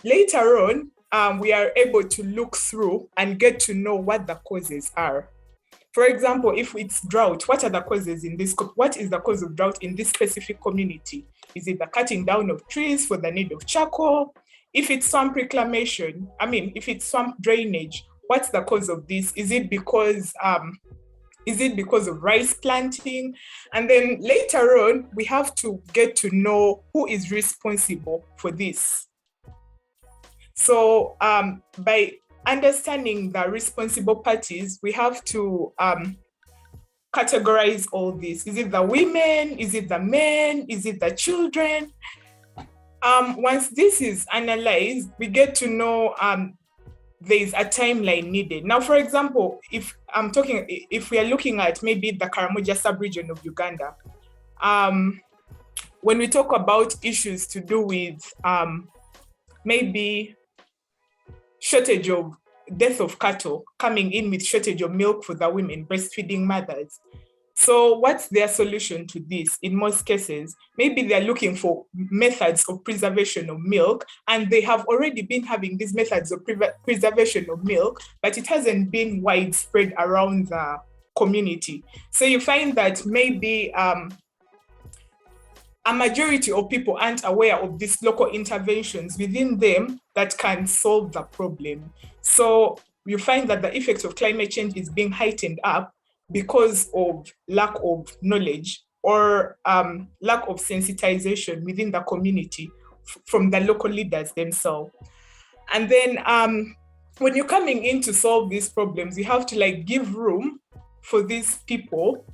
Later on, we are able to look through and get to know what the causes are. For example, if it's drought, what are the causes what is the cause of drought in this specific community? Is it the cutting down of trees for the need of charcoal? If it's swamp reclamation, if it's swamp drainage, what's the cause of this? Is it because of rice planting? And then later on, we have to get to know who is responsible for this. So by understanding the responsible parties, we have to categorize all this. Is it the women? Is it the men? Is it the children? Once this is analyzed, we get to know there is a timeline needed. Now, for example, if we are looking at maybe the Karamoja sub-region of Uganda, when we talk about issues to do with maybe shortage of death of cattle, coming in with shortage of milk for the women, breastfeeding mothers. So what's their solution to this? In most cases, maybe they're looking for methods of preservation of milk, and they have already been having these methods of preservation of milk, but it hasn't been widespread around the community. So you find that maybe a majority of people aren't aware of these local interventions within them that can solve the problem. So you find that the effect of climate change is being heightened up because of lack of knowledge or lack of sensitization within the community from the local leaders themselves. And then when you're coming in to solve these problems, you have to give room for these people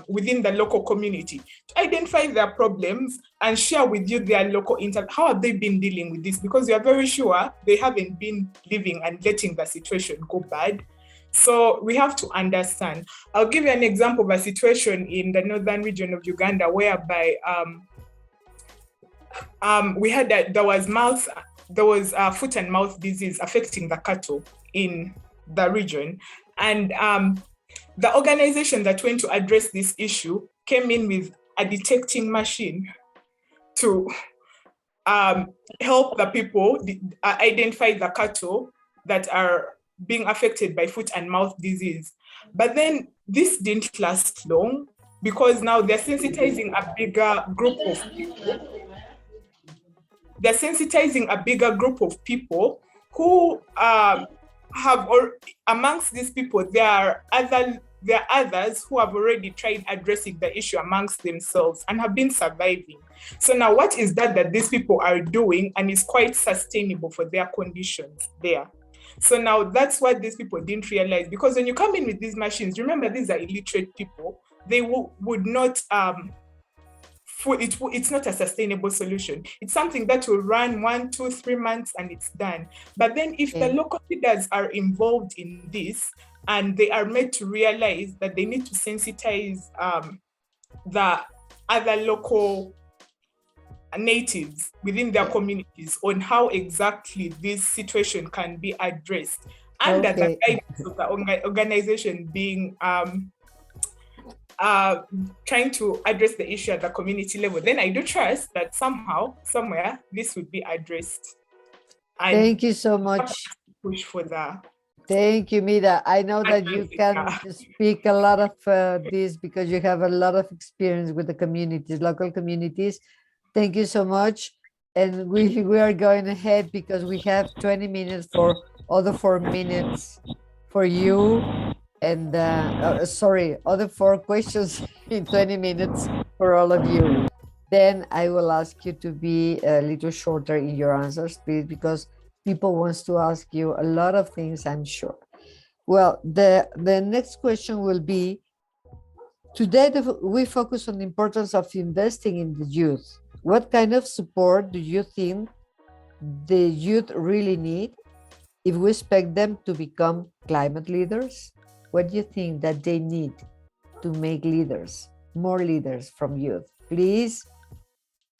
within the local community to identify their problems and share with you their local how have they been dealing with this, because you are very sure they haven't been living and letting the situation go bad. So we have to understand. I'll give you an example of a situation in the northern region of Uganda whereby we had there was foot and mouth disease affecting the cattle in the region, and the organization that went to address this issue came in with a detecting machine to help the people identify the cattle that are being affected by foot and mouth disease. But then this didn't last long, because now they're sensitizing a bigger group of people. They're sensitizing a bigger group of people who amongst these people, there are others who have already tried addressing the issue amongst themselves and have been surviving. So now what is that these people are doing and is quite sustainable for their conditions there? So now that's what these people didn't realize, because when you come in with these machines, remember, these are illiterate people. They would not, it's not a sustainable solution. It's something that will run 1, 2, 3 months and it's done. But then if the local leaders are involved in this and they are made to realize that they need to sensitize the other local natives within their communities on how exactly this situation can be addressed under the guidance of the organization being trying to address the issue at the community level, then I do trust that somehow, somewhere, this would be addressed. And thank you so much. push for that. Thank you, Meda. I know that you can speak a lot of this because you have a lot of experience with the communities, local communities. Thank you so much. And we are going ahead because we have 20 minutes for other 4 minutes for you. And sorry, other 4 questions in 20 minutes for all of you. Then I will ask you to be a little shorter in your answers, please, because people wants to ask you a lot of things, I'm sure. Well, the next question will be, today we focus on the importance of investing in the youth. What kind of support do you think the youth really need if we expect them to become climate leaders? What do you think that they need to make leaders, more leaders from youth? Please,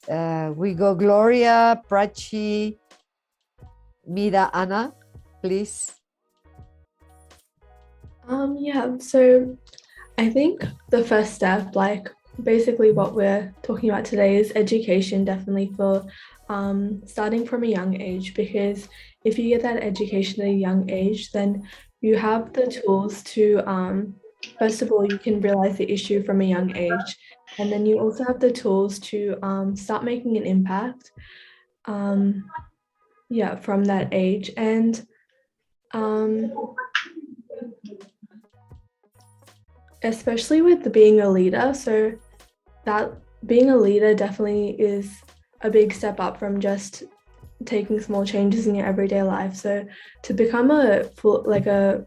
we go Gloria, Prachi, Meda, Ana, please. Yeah, so I think the first step, like basically what we're talking about today, is education, definitely for starting from a young age, because if you get that education at a young age, then you have the tools to, first of all, you can realize the issue from a young age, and then you also have the tools to start making an impact, yeah, from that age. And especially with being a leader, so that being a leader definitely is a big step up from just taking small changes in your everyday life. So to become a full, like a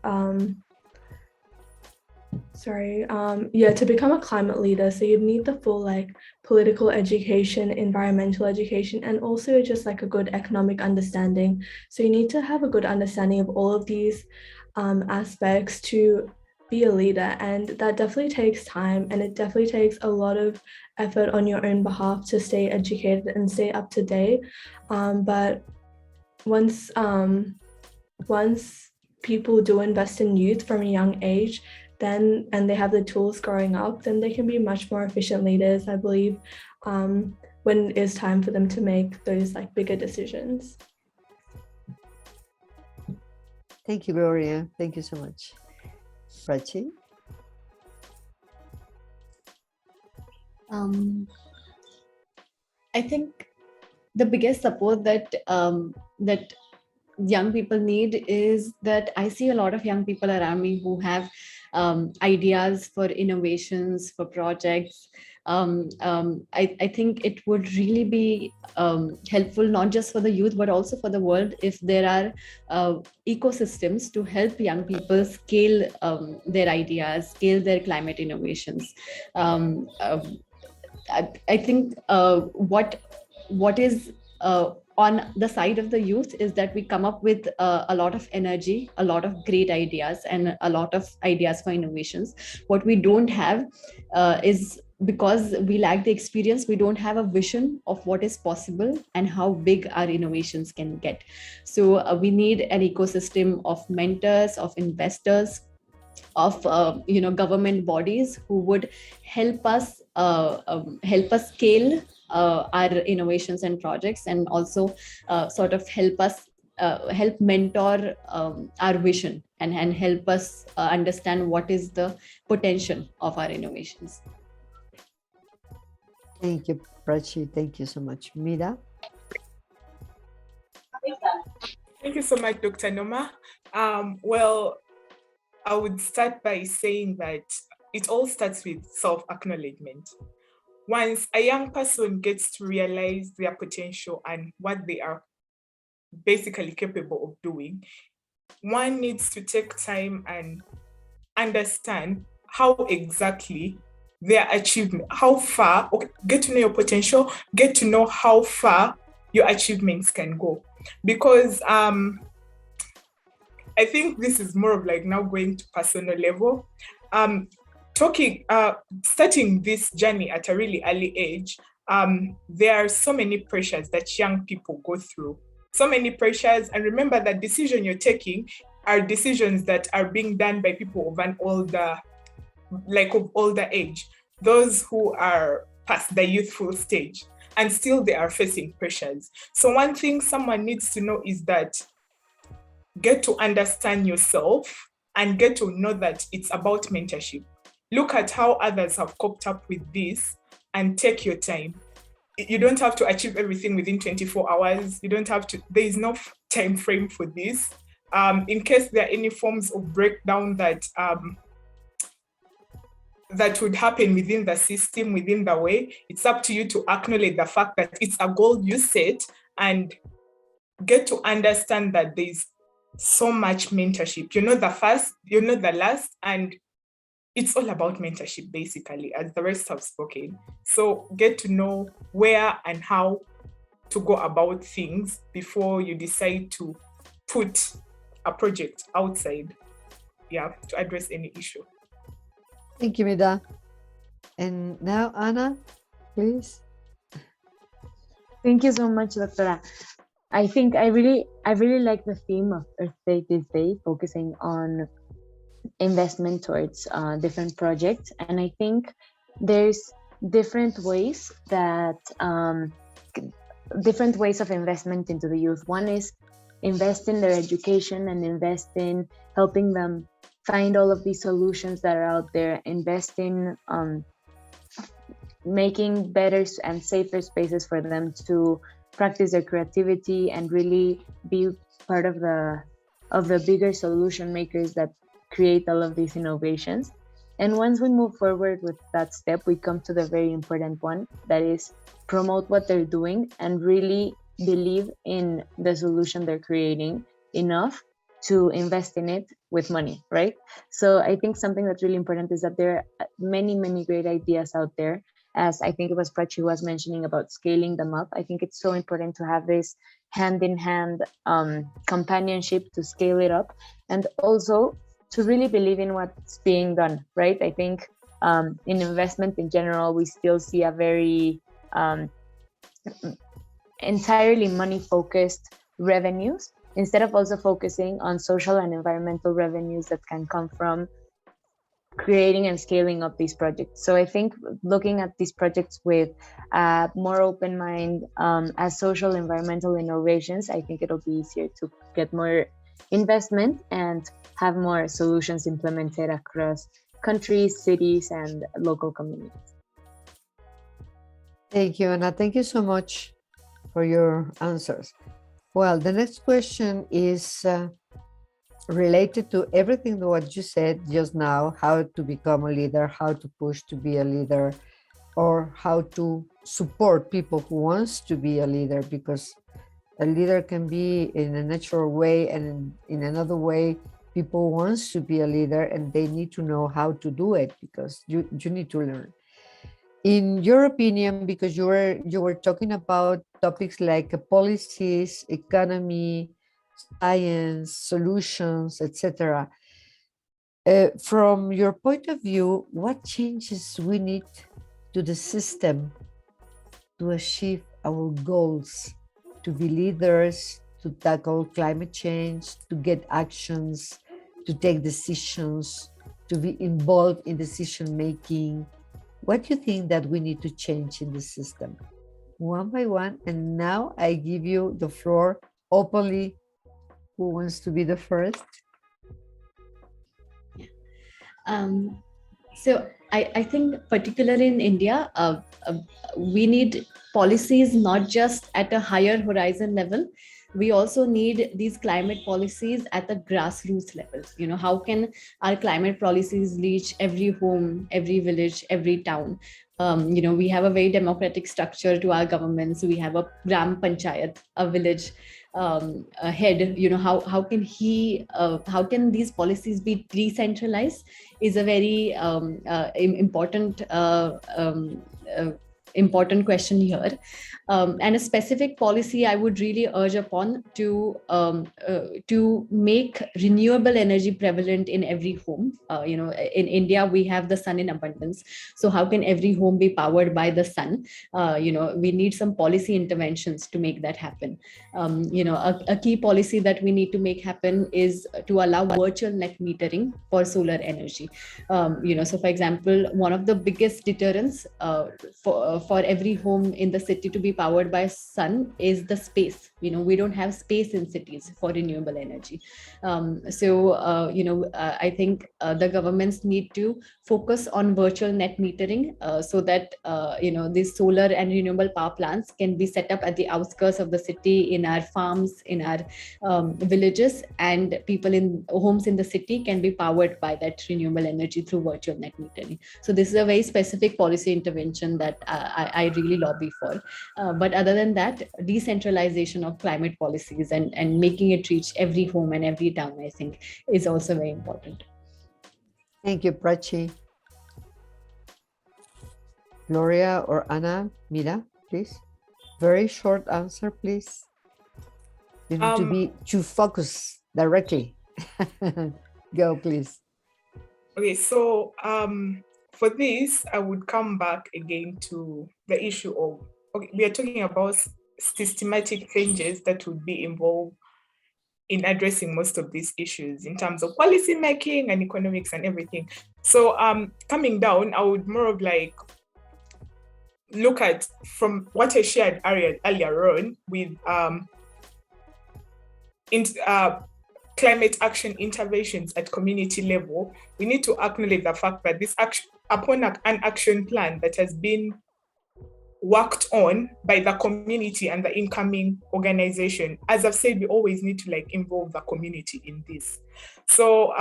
to become a climate leader, so you'd need the full like political education, environmental education, and also just like a good economic understanding. So you need to have a good understanding of all of these aspects to be a leader, and that definitely takes time, and it definitely takes a lot of effort on your own behalf to stay educated and stay up to date. But once people do invest in youth from a young age, then and they have the tools growing up, then they can be much more efficient leaders, I believe, when it's time for them to make those like bigger decisions. Thank you, Gloria. Thank you so much. Prachi? I think the biggest support that that young people need is that I see a lot of young people around me who have ideas for innovations, for projects. I think it would really be helpful, not just for the youth, but also for the world, if there are ecosystems to help young people scale their ideas, scale their climate innovations. I think what is on the side of the youth is that we come up with a lot of energy, a lot of great ideas, and a lot of ideas for innovations. What we don't have is, because we lack the experience, we don't have a vision of what is possible and how big our innovations can get. So we need an ecosystem of mentors, of investors, of government bodies who would help us scale our innovations and projects, and also sort of help mentor our vision, and help us understand what is the potential of our innovations. Thank you, Prachi. Thank you so much. Meda? Thank you so much, Dr. Noma. Well, I would start by saying that it all starts with self-acknowledgement. Once a young person gets to realize their potential and what they are basically capable of doing, one needs to take time and understand how exactly their achievement, how far, get to know your potential, get to know how far your achievements can go. Because I think this is more of like now going to personal level. Starting this journey at a really early age, there are so many pressures that young people go through. So many pressures, and remember that decisions you're taking are decisions that are being done by people of an older like of older age, those who are past the youthful stage, and still they are facing pressures. So one thing someone needs to know is that get to understand yourself and get to know that it's about mentorship. Look at how others have coped up with this and take your time. You don't have to achieve everything within 24 hours. You don't have to, there is no time frame for this. In case there are any forms of breakdown that that would happen within the system, within the way, it's up to you to acknowledge the fact that it's a goal you set and get to understand that there's so much mentorship. You're not the first, you're not the last, and it's all about mentorship, basically, as the rest have spoken. So get to know where and how to go about things before you decide to put a project outside, to address any issue. Thank you, Meda. And now, Ana, please. Thank you so much, Doctora. I think I really like the theme of Earth Day this day, focusing on investment towards different projects. And I think there's different ways that different ways of investment into the youth. One is invest in their education and invest in helping them find all of these solutions that are out there, invest in making better and safer spaces for them to practice their creativity and really be part of the bigger solution makers that create all of these innovations. And once we move forward with that step, we come to the very important one, that is promote what they're doing and really believe in the solution they're creating enough to invest in it with money, right? So I think something that's really important is that there are many, many great ideas out there. As I think it was Prachi who was mentioning about scaling them up. I think it's so important to have this hand-in-hand companionship to scale it up, and also to really believe in what's being done, right? I think in investment in general, we still see a very entirely money-focused revenues, instead of also focusing on social and environmental revenues that can come from creating and scaling up these projects. So I think looking at these projects with a more open mind as social environmental innovations, I think it'll be easier to get more investment and have more solutions implemented across countries, cities, and local communities. Thank you, Ana. Thank you so much for your answers. Well, the next question is related to everything what you said just now, how to become a leader, how to push to be a leader, or how to support people who wants to be a leader, because a leader can be in a natural way, and in another way people wants to be a leader and they need to know how to do it, because you need to learn. In your opinion, because you were talking about topics like policies, economy, science, solutions, etc. From your point of view, what changes we need to the system to achieve our goals, to be leaders, to tackle climate change, to get actions, to take decisions, to be involved in decision making? What do you think that we need to change in the system? One by one, and now I give you the floor openly. Who wants to be the first? So I think particularly in India, we need policies not just at a higher horizon level. We also need these climate policies at the grassroots level. You know, how can our climate policies reach every home, every village, every town? You know, we have a very democratic structure to our governments. We have a gram panchayat, a village head. You know, how can these policies be decentralized is a very important important question here. And a specific policy I would really urge upon to make renewable energy prevalent in every home. In India, we have the sun in abundance. So how can every home be powered by the sun? We need some policy interventions to make that happen. A key policy that we need to make happen is to allow virtual net metering for solar energy. So for example, one of the biggest deterrents for every home in the city to be powered by sun is the space. We don't have space in cities for renewable energy. I think the governments need to focus on virtual net metering so that these solar and renewable power plants can be set up at the outskirts of the city, in our farms, in our villages, and people in homes in the city can be powered by that renewable energy through virtual net metering. So this is a very specific policy intervention that I really lobby for. But other than that, decentralization of climate policies and making it reach every home and every town, I think, is also very important. Thank you, Prachi. Gloria or Ana, Meda, please. Very short answer, please. You need to focus directly. Go, please. Okay, so for this, I would come back again to the issue of, we are talking about systematic changes that would be involved in addressing most of these issues in terms of policy making and economics and everything. So coming down, I would more of like look at from what I shared earlier on with climate action interventions at community level. We need to acknowledge the fact that this action, upon an action plan that has been worked on by the community and the incoming organization, as I've said, we always need to involve the community in this. So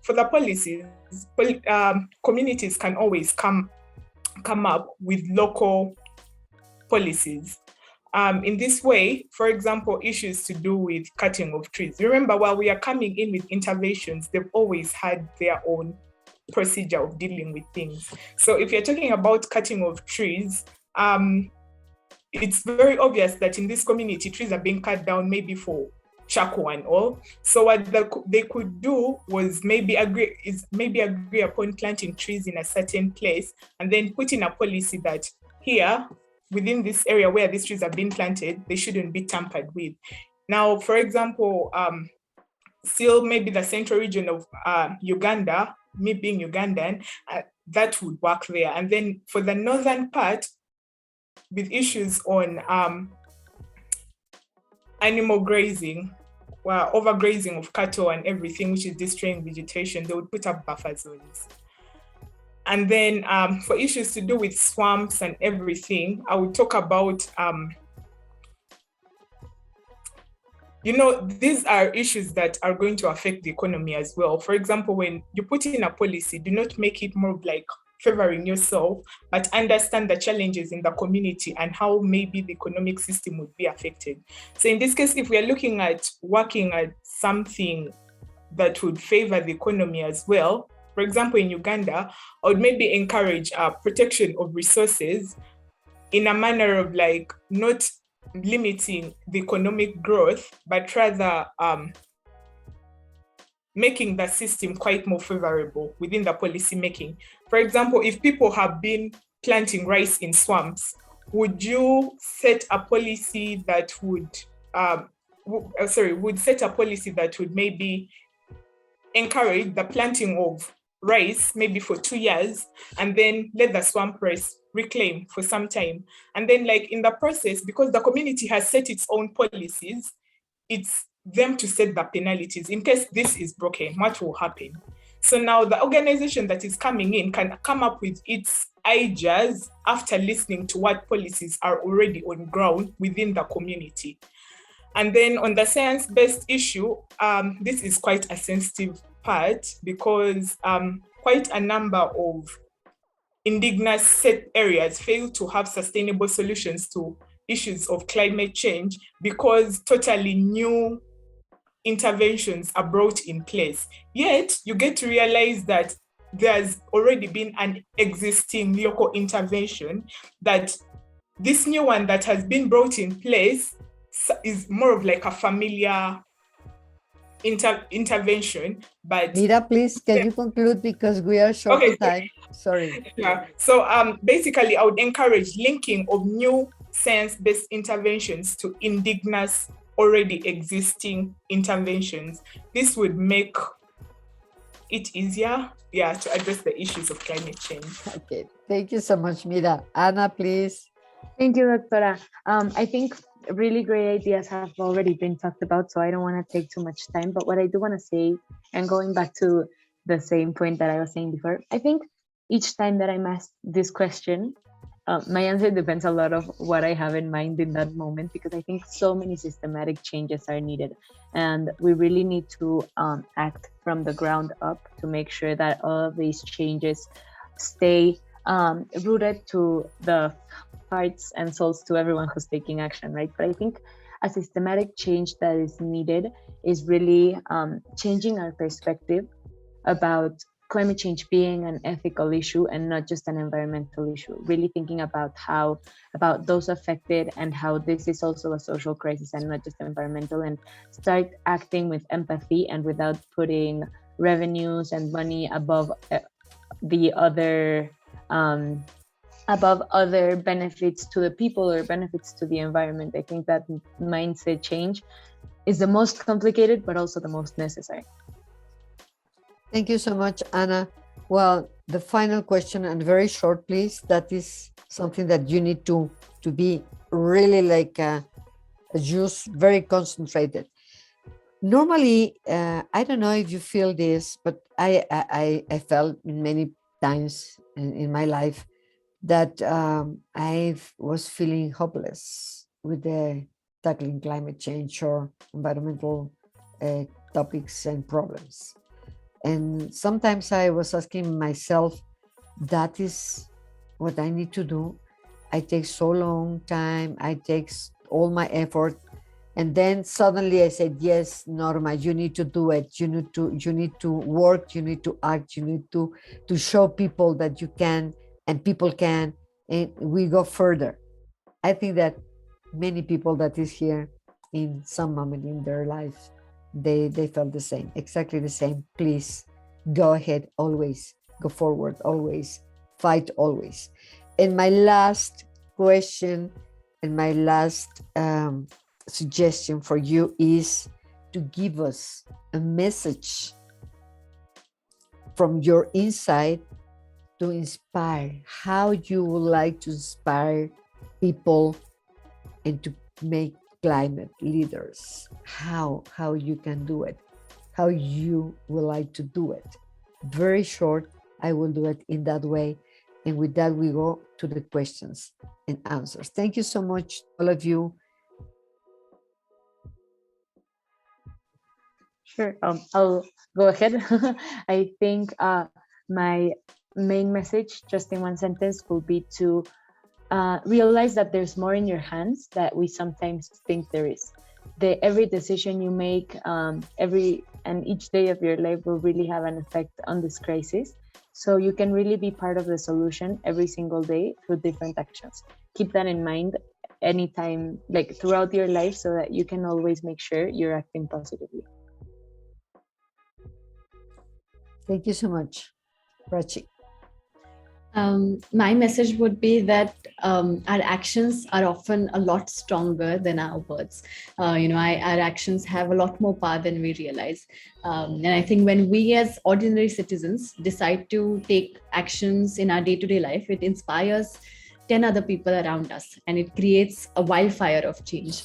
for the policies, communities can always come up with local policies. In this way, for example, issues to do with cutting of trees. Remember, while we are coming in with interventions, they've always had their own procedure of dealing with things. So if you're talking about cutting of trees, it's very obvious that in this community, trees are being cut down maybe for charcoal and all. So what they could do was maybe agree upon planting trees in a certain place and then put in a policy that here, within this area where these trees have been planted, they shouldn't be tampered with. Now, for example, still maybe the central region of Uganda, me being Ugandan, that would work there. And then for the northern part, with issues on animal grazing, overgrazing of cattle and everything, which is destroying vegetation, they would put up buffer zones. And then for issues to do with swamps and everything, I would talk about, these are issues that are going to affect the economy as well. For example, when you put in a policy, do not make it more like favoring yourself, but understand the challenges in the community and how maybe the economic system would be affected. So in this case, if we are looking at working at something that would favor the economy as well, for example, in Uganda, I would maybe encourage protection of resources in a manner of not limiting the economic growth, but rather making the system quite more favorable within the policy making. For example, if people have been planting rice in swamps, would you set a policy that would maybe encourage the planting of rice maybe for 2 years and then let the swamp rice reclaim for some time? And then in the process, because the community has set its own policies, it's them to set the penalties. In case this is broken, what will happen? So now the organization that is coming in can come up with its ideas after listening to what policies are already on ground within the community. And then on the science-based issue, this is quite a sensitive part because quite a number of indigenous set areas fail to have sustainable solutions to issues of climate change because totally new interventions are brought in place. Yet you get to realize that there's already been an existing local intervention that this new one that has been brought in place is more of like a familiar intervention. But Nirav, please, can you conclude because we are short on time? Sorry. Yeah. So basically, I would encourage linking of new science-based interventions to indigenous already existing interventions. This would make it easier, to address the issues of climate change. Okay, thank you so much, Meda. Ana, please. Thank you, Doctora. I think really great ideas have already been talked about, so I don't want to take too much time. But what I do want to say, and going back to the same point that I was saying before, I think each time that I'm asked this question, my answer depends a lot of what I have in mind in that moment, because I think so many systematic changes are needed. And we really need to act from the ground up to make sure that all of these changes stay rooted to the hearts and souls to everyone who's taking action, right? But I think a systematic change that is needed is really changing our perspective about climate change being an ethical issue and not just an environmental issue. Really thinking about those affected and how this is also a social crisis and not just environmental, and start acting with empathy and without putting revenues and money above the other above other benefits to the people or benefits to the environment. I think that mindset change is the most complicated, but also the most necessary. Thank you so much, Ana. Well, the final question, and very short, please. That is something that you need to be really like just very concentrated. Normally, I don't know if you feel this, but I felt many times in my life that I was feeling hopeless with the tackling climate change or environmental topics and problems. And sometimes I was asking myself, that is what I need to do. I take so long time, I take all my effort. And then suddenly I said, yes, Norma, you need to do it. You need to work, you need to act, you need to show people that you can and people can, and we go further. I think that many people that is here in some moment in their life, they felt the same, exactly the same. Please go ahead, always go forward, always fight, always. And my last question and my last suggestion for you is to give us a message from your inside to inspire how you would like to inspire people and to make climate leaders, how you can do it, how you would like to do it. Very short, I will do it in that way. And with that, we go to the questions and answers. Thank you so much, all of you. Sure, I'll go ahead. I think my main message, just in one sentence, will be to realize that there's more in your hands that we sometimes think there is. Every decision you make, each day of your life will really have an effect on this crisis. So you can really be part of the solution every single day through different actions. Keep that in mind anytime, like throughout your life, so that you can always make sure you're acting positively. Thank you so much, Prachi. My message would be that our actions are often a lot stronger than our words. Our actions have a lot more power than we realize. And I think when we as ordinary citizens decide to take actions in our day-to-day life, it inspires 10 other people around us, and it creates a wildfire of change.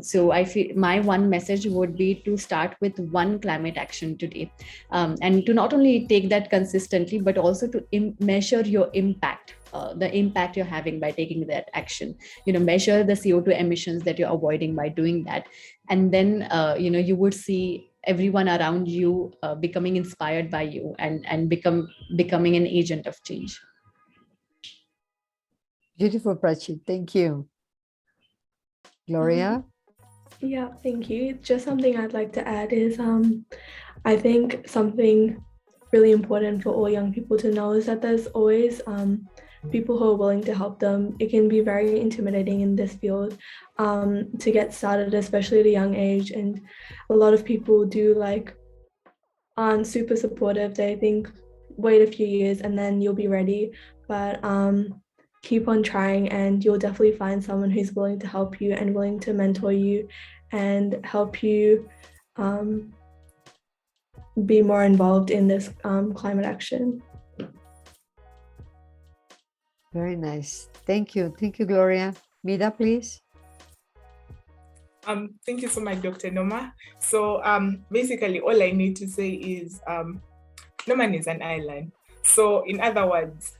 So I feel my one message would be to start with one climate action today, and to not only take that consistently, but also to measure your impact, the impact you're having by taking that action. Measure the CO2 emissions that you're avoiding by doing that. And then, you would see everyone around you becoming inspired by you and becoming an agent of change. Beautiful, Prachi. Thank you. Gloria? Yeah, thank you. Just something I'd like to add is I think something really important for all young people to know is that there's always people who are willing to help them. It can be very intimidating in this field to get started, especially at a young age. And a lot of people aren't super supportive. They think, wait a few years and then you'll be ready. But keep on trying and you'll definitely find someone who's willing to help you and willing to mentor you and help you be more involved in this climate action. Very nice. Thank you. Thank you, Gloria. Meda, please. Thank you so much, Dr. Noma. So basically all I need to say is no man is an island. So in other words,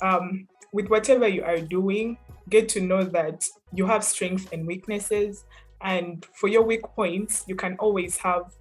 with whatever you are doing, get to know that you have strengths and weaknesses. And for your weak points, you can always have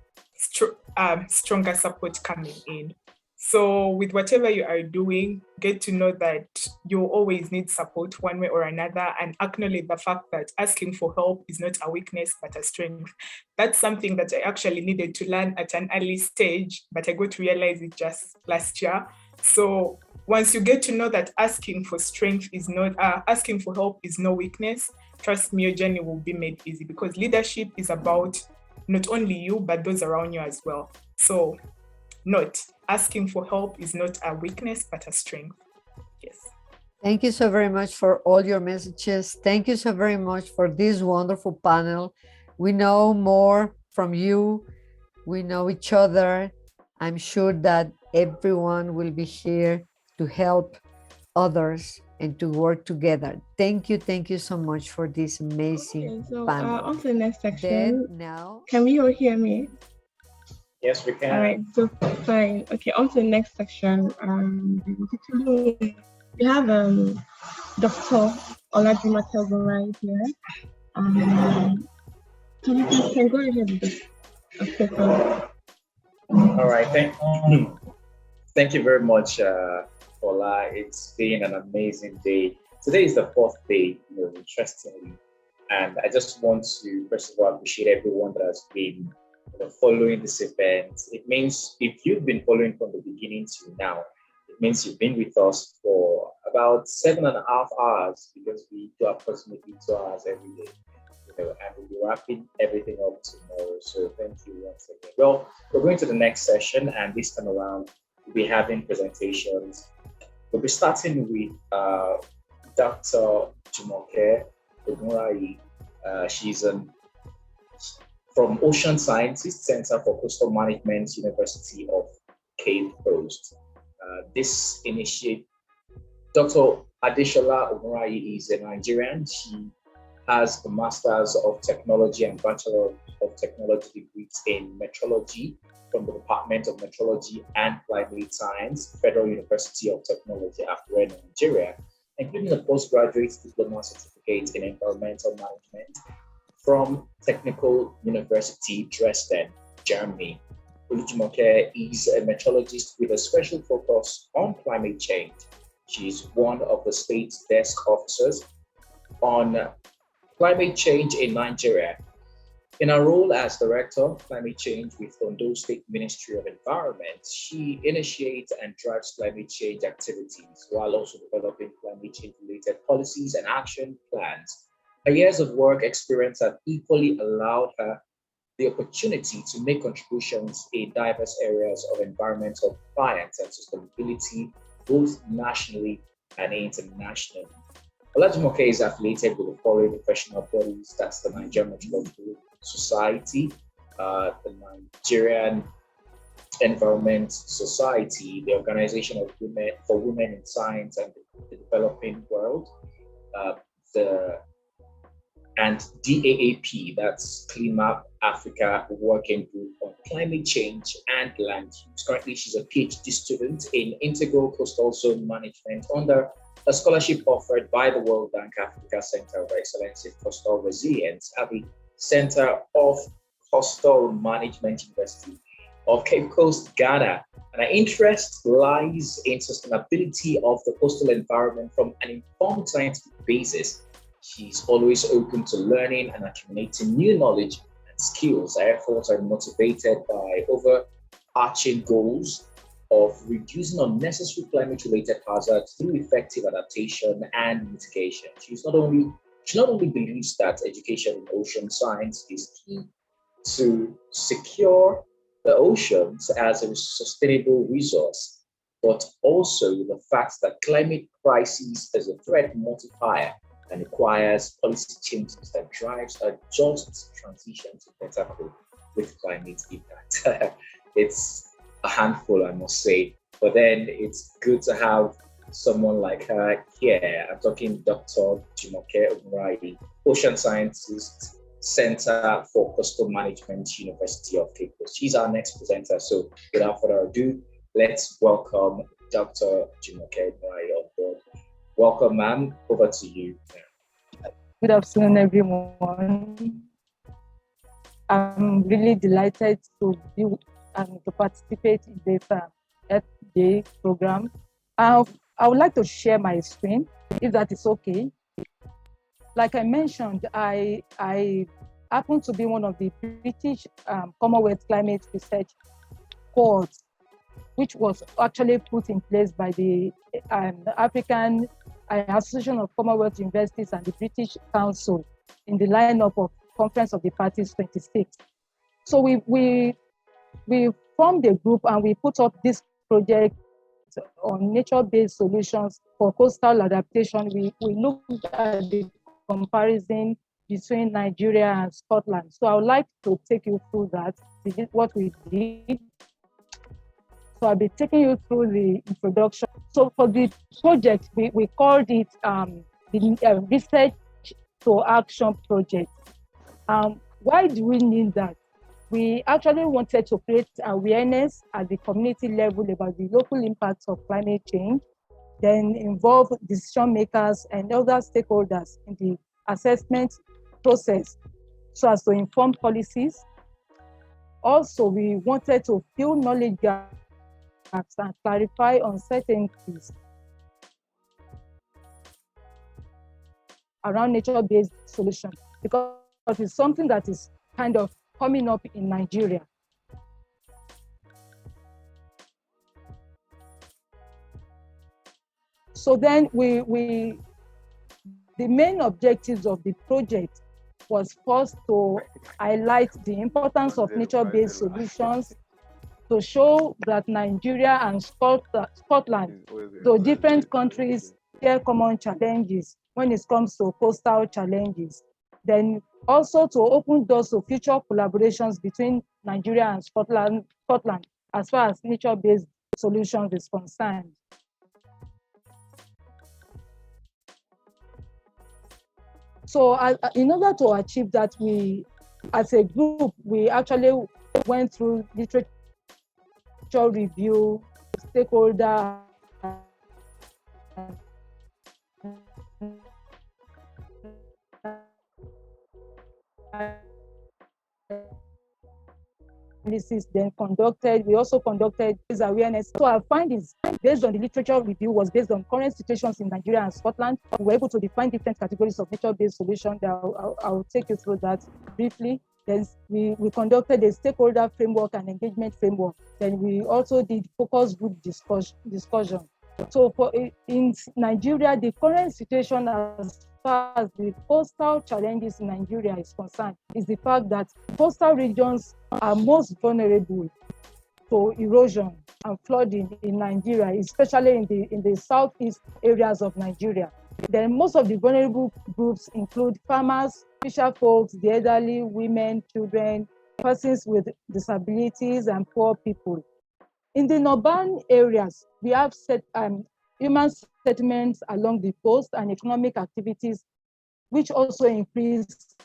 stronger support coming in. So with whatever you are doing, get to know that you always need support one way or another, and acknowledge the fact that asking for help is not a weakness, but a strength. That's something that I actually needed to learn at an early stage, but I got to realize it just last year. So once you get to know that asking for help is no weakness, trust me, your journey will be made easy, because leadership is about not only you, but those around you as well. So asking for help is not a weakness, but a strength. Yes. Thank you so very much for all your messages. Thank you so very much for this wonderful panel. We know more from you. We know each other. I'm sure that everyone will be here to help others and to work together. Thank you so much for this amazing panel. On to the next section. Then now, can we all hear me? Yes, we can. All right, so fine. Okay, on to the next section. We have Dr. Jumoke Ogunrayi here. Can go ahead with the paper. All right, thank you very much, Ola. It's been an amazing day. Today is the fourth day, interestingly, and I just want to first of all appreciate everyone that has been following this event. It means if you've been following from the beginning to now, it means you've been with us for about 7.5 hours, because we do approximately 2 hours every day. And we'll be wrapping everything up tomorrow. So thank you once again. Well, we're going to the next session, and this time around we'll be having presentations. We'll be starting with Dr. Jumoke Ogunrayi. She's from Ocean Sciences Center for Coastal Management, University of Cape Coast. This initiative, Dr. Adeshola Ogunrayi is a Nigerian. She has a Master's of Technology and Bachelor of Technology degrees in Metrology from the Department of Metrology and Climate Science, Federal University of Technology, Akure, Nigeria, including a postgraduate diploma certificate in Environmental Management from Technical University Dresden, Germany. Jumoke is a metrologist with a special focus on climate change. She is one of the state's desk officers on climate change in Nigeria. In her role as Director of Climate Change with Ondo State Ministry of Environment, she initiates and drives climate change activities while also developing climate change-related policies and action plans. Her years of work experience have equally allowed her the opportunity to make contributions in diverse areas of environmental compliance and sustainability, both nationally and internationally. Jumoke is affiliated with the following professional bodies: that's the Nigerian Meteorological Society, the Nigerian Environment Society, the Organization of Women for Women in Science and the Developing World, and DAAP, that's CleanMap Africa Working Group on Climate Change and Land Use. Currently, she's a PhD student in Integral Coastal Zone Management under a scholarship offered by the World Bank Africa Center of Excellence in Coastal Resilience at the Center of Coastal Management, University of Cape Coast, Ghana. And her interest lies in sustainability of the coastal environment from an informed scientific basis. She's always open to learning and accumulating new knowledge and skills. Her efforts are motivated by overarching goals of reducing unnecessary climate-related hazards through effective adaptation and mitigation. She not only believes that education in ocean science is key to secure the oceans as a sustainable resource, but also the fact that climate crisis is a threat multiplier and requires policy changes that drives a just transition to better cope with climate impact. It's a handful, I must say, but then it's good to have someone like her here. I'm talking Dr. Jumoke Ogunrayi, ocean scientist, Center for Coastal Management, University of Cape Coast. She's our next presenter. So without further ado, let's welcome Dr. Jumoke Ogunrayi on board. Welcome, ma'am. Over to you. Good afternoon, everyone. I'm really delighted to be and to participate in this Earth Day program. I would like to share my screen, if that is okay. Like I mentioned, I happen to be one of the British Commonwealth Climate Research Cohorts, which was actually put in place by the African Association of Commonwealth Universities and the British Council in the lineup of Conference of the Parties 26. So we formed a group and we put up this project on nature-based solutions for coastal adaptation. We looked at the comparison between Nigeria and Scotland. So I would like to take you through that, what we did. So I'll be taking you through the introduction. So for the project, we called it the Research to Action Project. Why do we need that? We actually wanted to create awareness at the community level about the local impacts of climate change, then involve decision makers and other stakeholders in the assessment process so as to inform policies. Also, we wanted to fill knowledge gaps and clarify uncertainties around nature-based solutions, because it's something that is kind of coming up in Nigeria. So then the main objectives of the project was first to highlight the importance of nature-based solutions, to show that Nigeria and Scotland, though different countries, share common challenges when it comes to coastal challenges. Then also to open doors to future collaborations between Nigeria and Scotland as far as nature-based solutions is concerned. So in order to achieve that, we, as a group, we actually went through literature review, stakeholder analysis, then we also conducted this awareness. So our findings based on the literature review was based on current situations in Nigeria and Scotland. We were able to define different categories of nature-based solutions. I'll take you through that briefly. Then we conducted a stakeholder framework and engagement framework. Then we also did focus group discussion. So in Nigeria, the current situation as far as the coastal challenges in Nigeria is concerned is the fact that coastal regions are most vulnerable to erosion and flooding in Nigeria, especially in the southeast areas of Nigeria. Then most of the vulnerable groups include farmers, fisher folks, the elderly, women, children, persons with disabilities, and poor people. In the urban areas, we have human settlements along the coast and economic activities, which also increase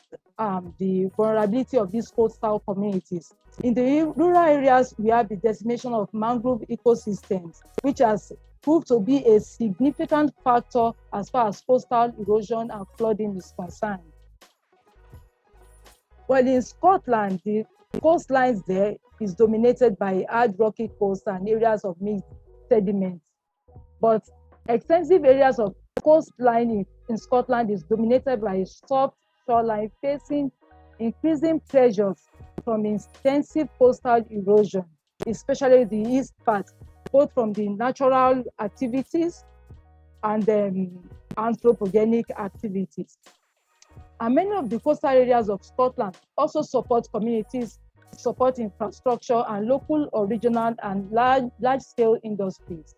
the vulnerability of these coastal communities. In the rural areas, we have the decimation of mangrove ecosystems, which has proved to be a significant factor as far as coastal erosion and flooding is concerned. Well, in Scotland, the coastlines there is dominated by hard rocky coast and areas of mixed sediments. But extensive areas of coastline in Scotland is dominated by a soft shoreline facing increasing pressures from intensive coastal erosion, especially the east part, both from the natural activities and anthropogenic activities. And many of the coastal areas of Scotland also support communities, support infrastructure and local or regional and large-scale industries.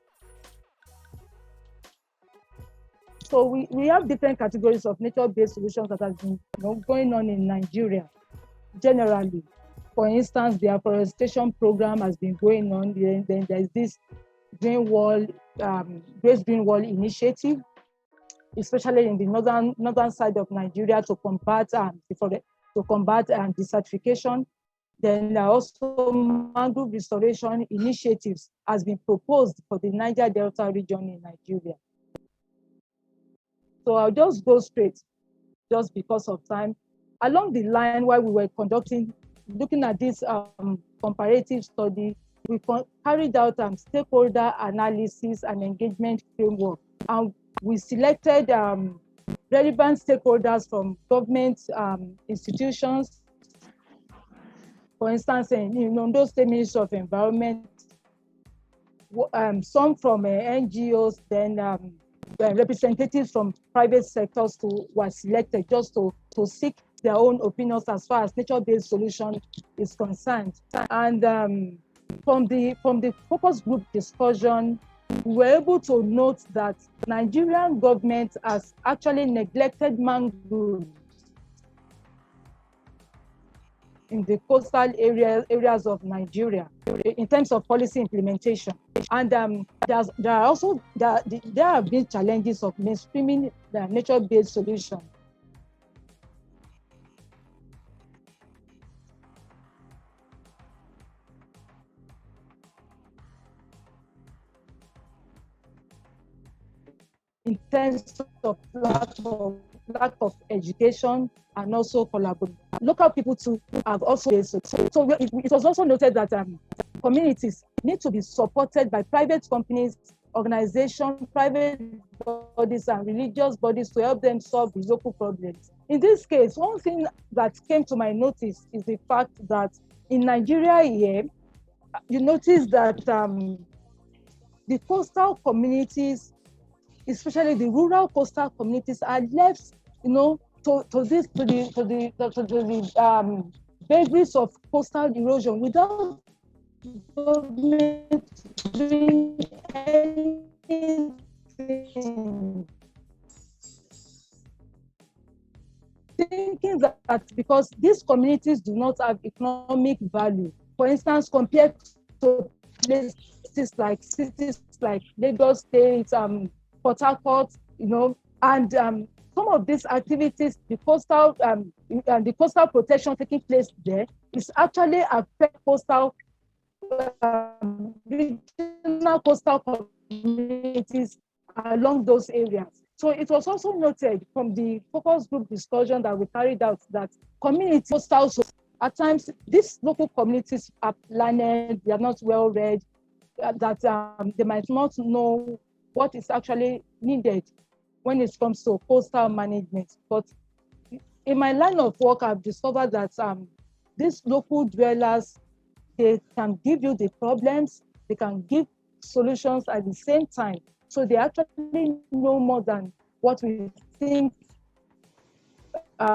So we have different categories of nature-based solutions that have been going on in Nigeria generally. For instance, the afforestation program has been going on. Then there's this Great Green Wall initiative, especially in the northern side of Nigeria to combat desertification. Then also mangrove restoration initiatives has been proposed for the Niger Delta region in Nigeria. So I'll just go straight, just because of time. Along the line, while we were looking at this comparative study, we carried out stakeholder analysis and engagement framework. And we selected relevant stakeholders from government institutions, for instance, in Ondo State Ministry of Environment, some from NGOs, then representatives from private sectors were selected just to seek their own opinions as far as nature-based solution is concerned. And from the focus group discussion, we were able to note that Nigerian government has actually neglected mangroves in the coastal areas of Nigeria in terms of policy implementation. And there have been challenges of mainstreaming the nature-based solution. In terms of lack of education and also collaboration. Local people too have also, so it was also noted that communities need to be supported by private companies, organizations, private bodies and religious bodies to help them solve the local problems. In this case, one thing that came to my notice is the fact that in Nigeria here, you notice that the coastal communities, especially the rural coastal communities, are left, to the vagaries of coastal erosion without government doing anything. Thinking that because these communities do not have economic value, for instance, compared to cities like Lagos State, Port Harcourt, and some of these activities, the coastal protection taking place there is actually affect regional coastal communities along those areas. So it was also noted from the focus group discussion that we carried out that community coastal, at times these local communities are learned, they are not well read, that they might not know what is actually needed when it comes to coastal management. But in my line of work, I've discovered that these local dwellers, they can give you the problems, they can give solutions at the same time. So they actually know more than what we think. They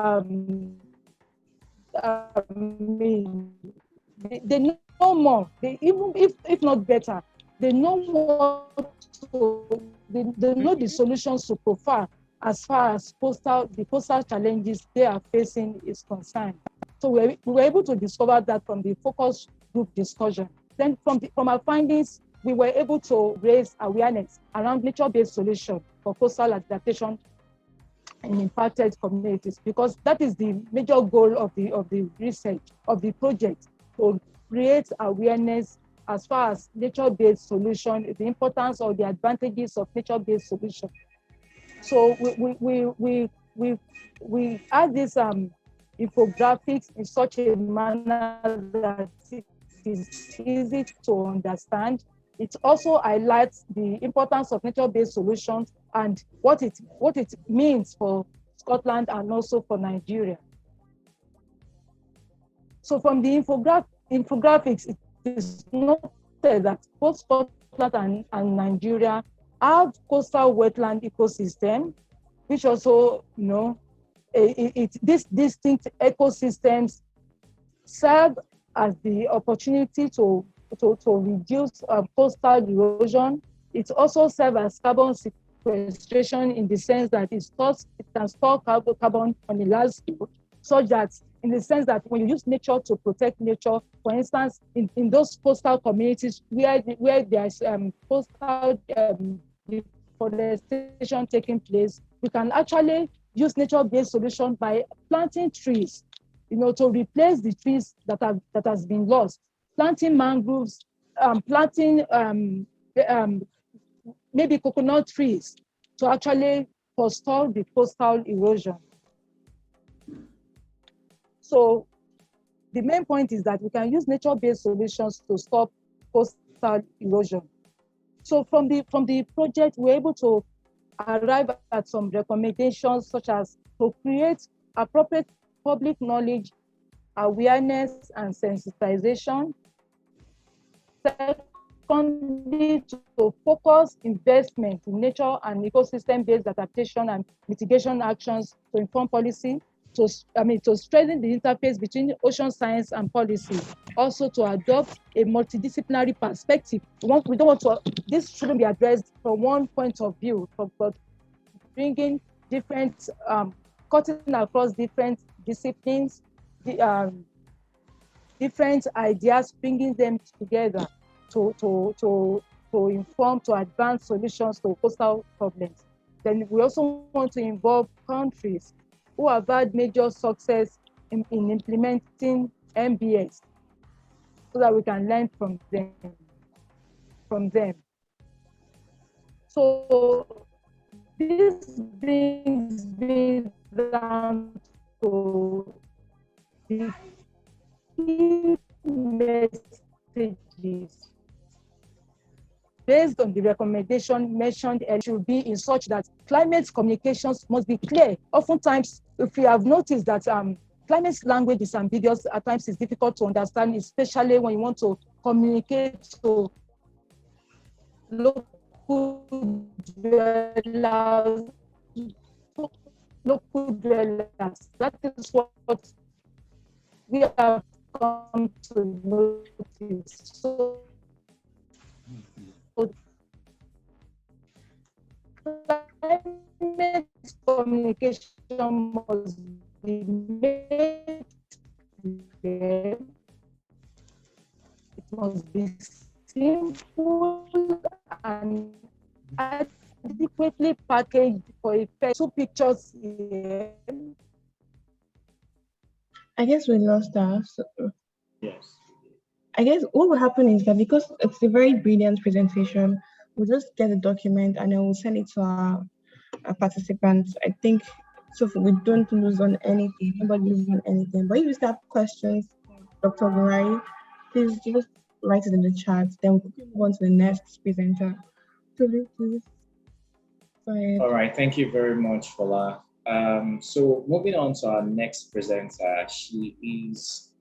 know more. They, even if not better, they know they know the solutions to profile as far as the coastal challenges they are facing is concerned. So we were able to discover that from the focus group discussion. Then from our findings, we were able to raise awareness around nature-based solutions for coastal adaptation in impacted communities, because that is the major goal of the research, of the project, to create awareness as far as nature-based solution, the importance or the advantages of nature-based solution. So we add this infographics in such a manner that it is easy to understand. It also highlights the importance of nature-based solutions and what it means for Scotland and also for Nigeria. So from the infographics, it is noted that both Scotland Scotland and Nigeria have coastal wetland ecosystem, which also, these distinct ecosystems serve as the opportunity to reduce coastal erosion. It also serves as carbon sequestration in the sense that it can store carbon on a large scale, such that in the sense that when you use nature to protect nature, for instance, in those coastal communities where there's coastal deforestation taking place, we can actually use nature-based solution by planting trees, to replace the trees that has been lost, planting mangroves, planting maybe coconut trees to actually forestall the coastal erosion. So the main point is that we can use nature-based solutions to stop coastal erosion. So from the project, we're able to arrive at some recommendations, such as to create appropriate public knowledge, awareness, and sensitization. Secondly, to focus investment in nature and ecosystem-based adaptation and mitigation actions to inform policy, to strengthen the interface between ocean science and policy. Also, to adopt a multidisciplinary perspective. This shouldn't be addressed from one point of view, but bringing different, cutting across different disciplines, different ideas, bringing them together to inform, to advance solutions to coastal problems. Then we also want to involve countries who have had major success in implementing MBS, so that we can learn from them. So this brings me down to the key messages. Based on the recommendation mentioned, it should be in such that climate communications must be clear. Oftentimes, if you have noticed that climate language is ambiguous, at times it's difficult to understand, especially when you want to communicate to local dwellers. That is what we have come to notice. So climate communication must be made clear. It must be simple and adequately packaged for effect. Two pictures here. I guess we lost that. Yes. I guess what will happen is that because it's a very brilliant presentation, we'll just get the document and then we'll send it to our participants. I think so we don't lose on anything, nobody loses on anything. But if you still have questions, Dr. Ogunrayi, please just write it in the chat. Then we'll move on to the next presenter. Please. Go ahead. All right, thank you very much, Fola. So moving on to our next presenter, she is,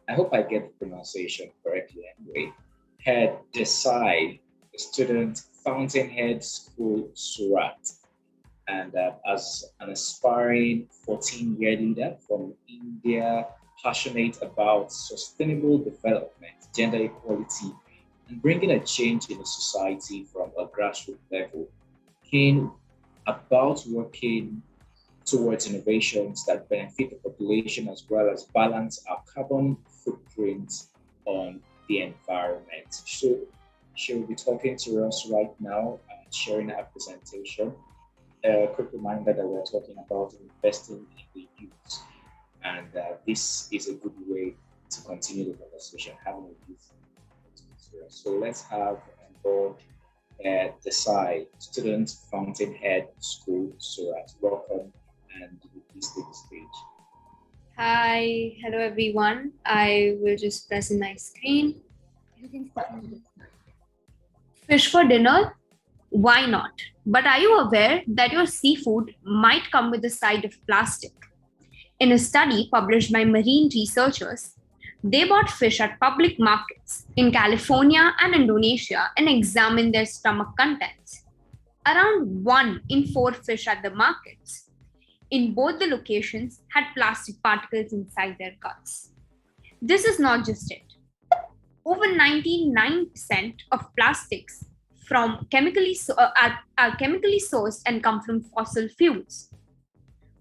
I hope I get the pronunciation correctly anyway, Heer Desai, a student, Fountainhead School, Surat. And as an aspiring 14-year leader from India, passionate about sustainable development, gender equality, and bringing a change in the society from a grassroots level, keen about working towards innovations that benefit the population as well as balance our carbon footprint on the environment. So she will be talking to us right now and sharing her presentation. A quick reminder that we're talking about investing in the youth, and this is a good way to continue the conversation, having a youth. So let's have on board Desai, student, Fountainhead School, Surat. Welcome, and please take the stage. Hi, hello everyone. I will just present my screen. Fish for dinner? Why not? But are you aware that your seafood might come with a side of plastic? In a study published by marine researchers, They bought fish at public markets in California and Indonesia and examined their stomach contents. Around 1 in 4 fish at the markets in both the locations had plastic particles inside their guts. This is not just it. Over 99% of plastics are chemically sourced and come from fossil fuels.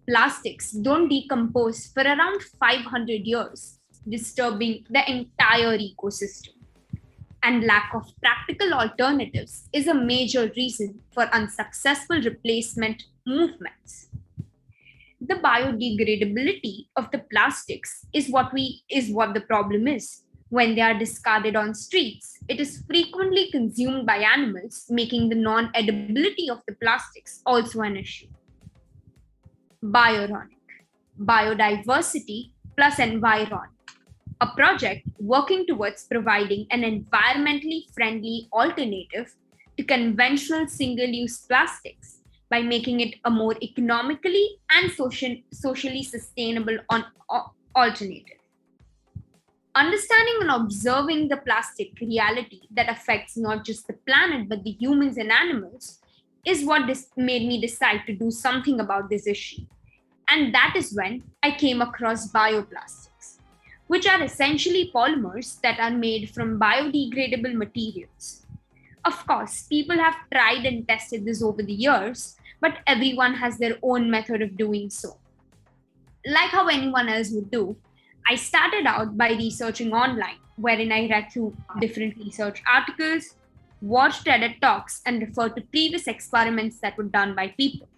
Plastics don't decompose for around 500 years, disturbing the entire ecosystem. And lack of practical alternatives is a major reason for unsuccessful replacement movements. The biodegradability of the plastics is what the problem is. When they are discarded on streets, it is frequently consumed by animals, making the non-edibility of the plastics also an issue. Bioronic, biodiversity plus environ, a project working towards providing an environmentally friendly alternative to conventional single-use plastics by making it a more economically and socially sustainable alternative. Understanding and observing the plastic reality that affects not just the planet but the humans and animals is what made me decide to do something about this issue. And that is when I came across bioplastics, which are essentially polymers that are made from biodegradable materials. Of course, people have tried and tested this over the years, but everyone has their own method of doing so. Like how anyone else would do, I started out by researching online, wherein I read through different research articles, watched TED Talks, and referred to previous experiments that were done by people.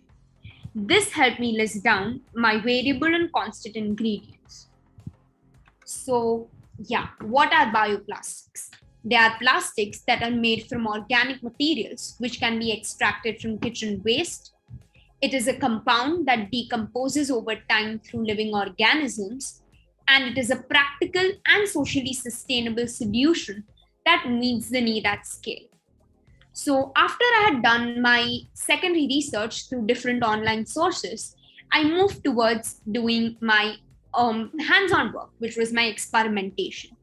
This helped me list down my variable and constant ingredients. So, what are bioplastics? They are plastics that are made from organic materials, which can be extracted from kitchen waste. It is a compound that decomposes over time through living organisms, and it is a practical and socially sustainable solution that meets the need at scale. So after I had done my secondary research through different online sources, I moved towards doing my hands-on work, which was my experimentation.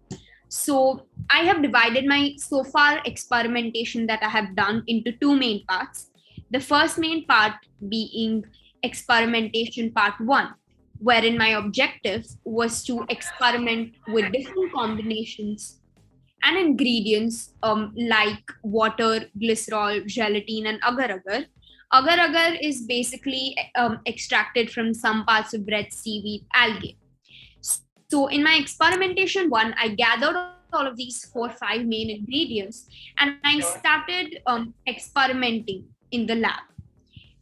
So I have divided my so far experimentation that I have done into 2 main parts. The first main part being experimentation part 1, wherein my objective was to experiment with different combinations and ingredients like water, glycerol, gelatin, and agar-agar. Agar-agar is basically extracted from some parts of red seaweed algae. So in my experimentation 1, I gathered all of these 4 or 5 main ingredients and I started experimenting in the lab.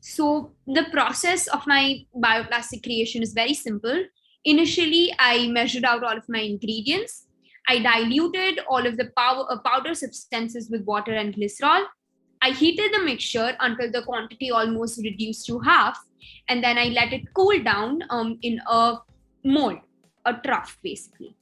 So the process of my bioplastic creation is very simple. Initially, I measured out all of my ingredients. I diluted all of the powder substances with water and glycerol. I heated the mixture until the quantity almost reduced to half, and then I let it cool down in a mold, a trough basically.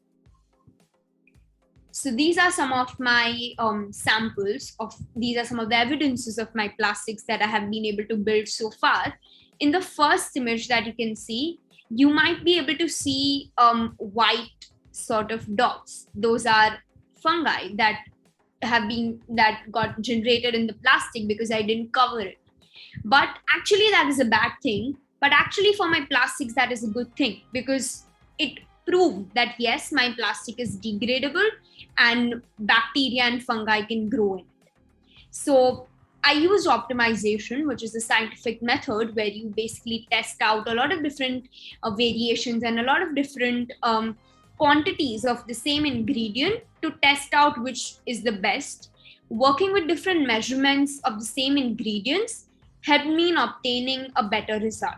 So these are some of my samples these are some of the evidences of my plastics that I have been able to build so far. In the first image that you can see, you might be able to see white sort of dots. Those are fungi that got generated in the plastic because I didn't cover it. But actually that is a bad thing. But actually for my plastics, that is a good thing because it proved that yes, my plastic is degradable and bacteria and fungi can grow in it. So I used optimization, which is a scientific method where you basically test out a lot of different variations and a lot of different quantities of the same ingredient to test out which is the best. Working with different measurements of the same ingredients helped me in obtaining a better result.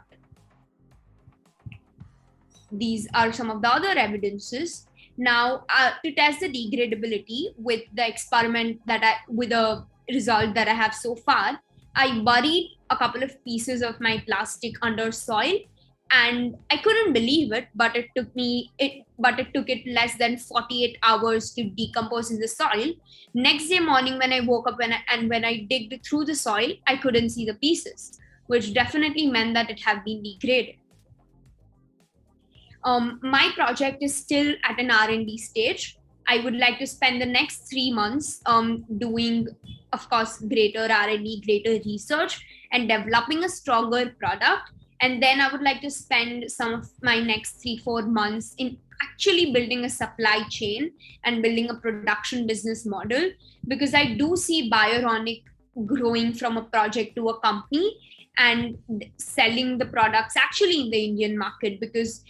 These are some of the other evidences. Now, to test the degradability with the experiment with a result that I have so far, I buried a couple of pieces of my plastic under soil, and I couldn't believe it, but it took it less than 48 hours to decompose in the soil. Next day morning, when I woke up when I digged through the soil, I couldn't see the pieces, which definitely meant that it had been degraded. My project is still at an R&D stage. I would like to spend the next 3 months doing, of course, greater R&D, greater research, and developing a stronger product. And then I would like to spend some of my next 3-4 months in actually building a supply chain and building a production business model, because I do see Bioronic growing from a project to a company and selling the products actually in the Indian market, because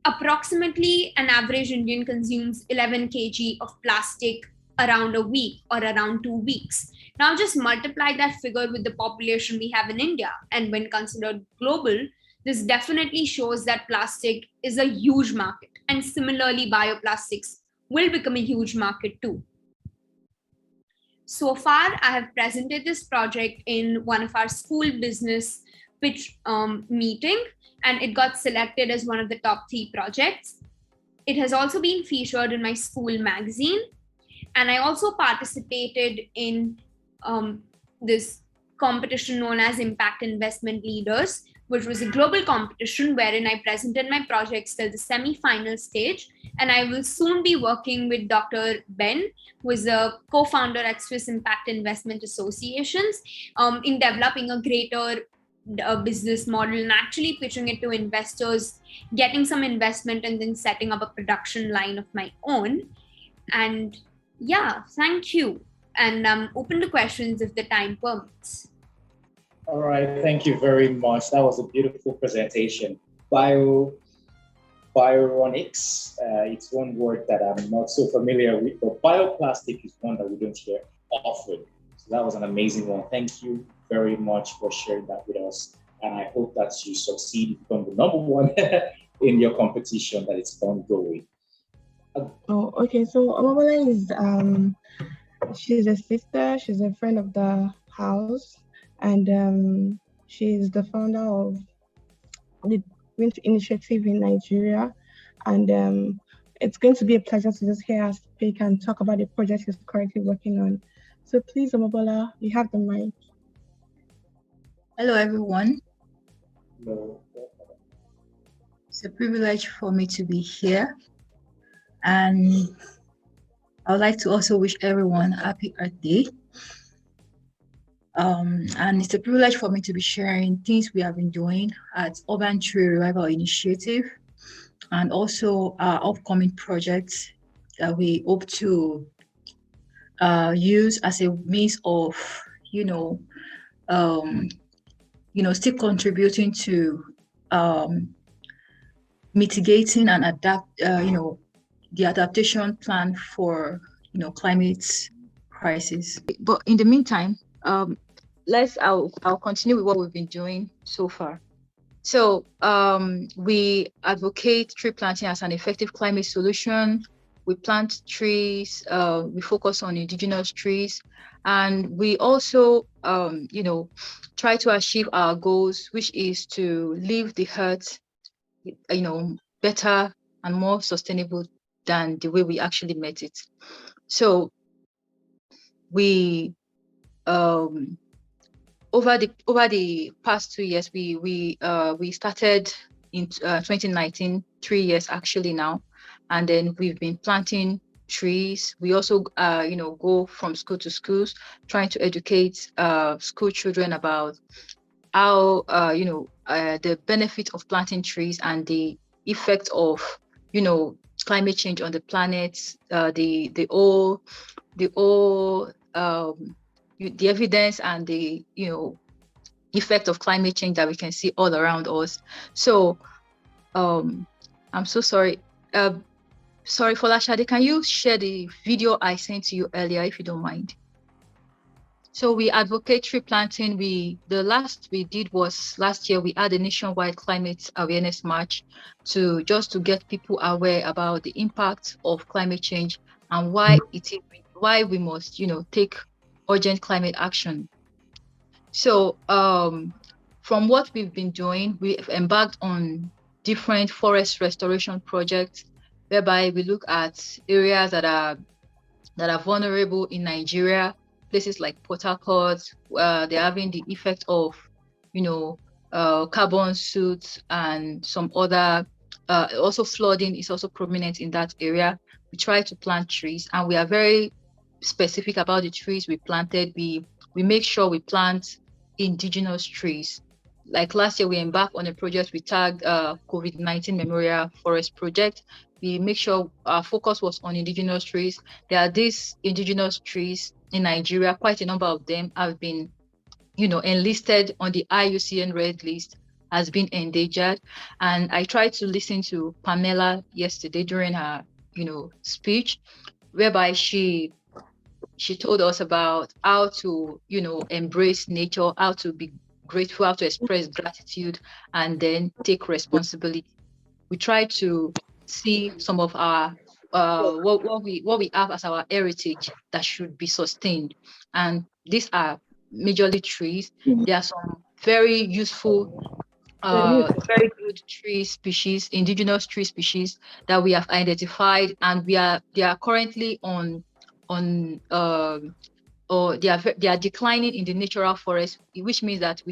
approximately an average Indian consumes 11 kg of plastic around a week or around 2 weeks. Now just multiply that figure with the population we have in India, and when considered global, this definitely shows that plastic is a huge market, and similarly bioplastics will become a huge market too. So far, I have presented this project in one of our school business pitch meeting, and it got selected as one of the top 3 projects. It has also been featured in my school magazine, and I also participated in this competition known as Impact Investment Leaders, which was a global competition wherein I presented my projects till the semi-final stage. And I will soon be working with Dr. Ben, who is a co-founder at Swiss Impact Investment Associations, in developing a greater business model and actually pitching it to investors, getting some investment, and then setting up a production line of my own. And yeah, thank you. And I'm open to questions if the time permits. All right, thank you very much. That was a beautiful presentation. Bioronics, it's one word that I'm not so familiar with, but bioplastic is one that we don't hear often. So that was an amazing one. Thank you very much for sharing that with us. And I hope that you succeed, become the number one in your competition that it's ongoing. Oh, okay. So Omobola is she's a sister, she's a friend of the house, and she's the founder of the Wind Initiative in Nigeria. And it's going to be a pleasure to just hear her speak and talk about the project she's currently working on. So please, Omobola, you have the mic. Hello, everyone. Hello. It's a privilege for me to be here. And I would like to also wish everyone a happy Earth Day. And it's a privilege for me to be sharing things we have been doing at Urban Tree Revival Initiative, and also our upcoming projects that we hope to use as a means of, still contributing to mitigating and adapt, the adaptation plan for, climate crisis. But in the meantime, I'll continue with what we've been doing so far. So we advocate tree planting as an effective climate solution. We plant trees, we focus on indigenous trees, and we also, try to achieve our goals, which is to leave the earth, better and more sustainable than the way we actually met it. So we, over the past 2 years, we started in 2019, 3 years actually now, and then we've been planting trees. We also go from school to schools, trying to educate school children about how the benefit of planting trees and the effect of climate change on the planet, the evidence and the effect of climate change that we can see all around us. So I'm so sorry. Sorry, Folashade, can you share the video I sent to you earlier, if you don't mind? So we advocate tree planting. The last we did was last year. We had a nationwide climate awareness march to get people aware about the impact of climate change and why we must take urgent climate action. So from what we've been doing, we've embarked on different forest restoration projects, whereby we look at areas that are vulnerable in Nigeria, places like Port Harcourt, they're having the effect of carbon soot and some other also flooding is also prominent in that area. We try to plant trees, and we are very specific about the trees we planted. We make sure we plant indigenous trees. Like last year, we embarked on a project we tagged COVID-19 Memorial Forest Project. We make sure our focus was on indigenous trees. There are these indigenous trees in Nigeria. Quite a number of them have been, enlisted on the IUCN Red List, has been endangered. And I tried to listen to Pamela yesterday during her, speech, whereby she told us about how to, embrace nature, how to be grateful, how to express gratitude, and then take responsibility. We try to see some of our what we have as our heritage that should be sustained, and these are majorly trees. There are some very useful, very good tree species, indigenous tree species that we have identified, and they are currently or they are declining in the natural forest, which means that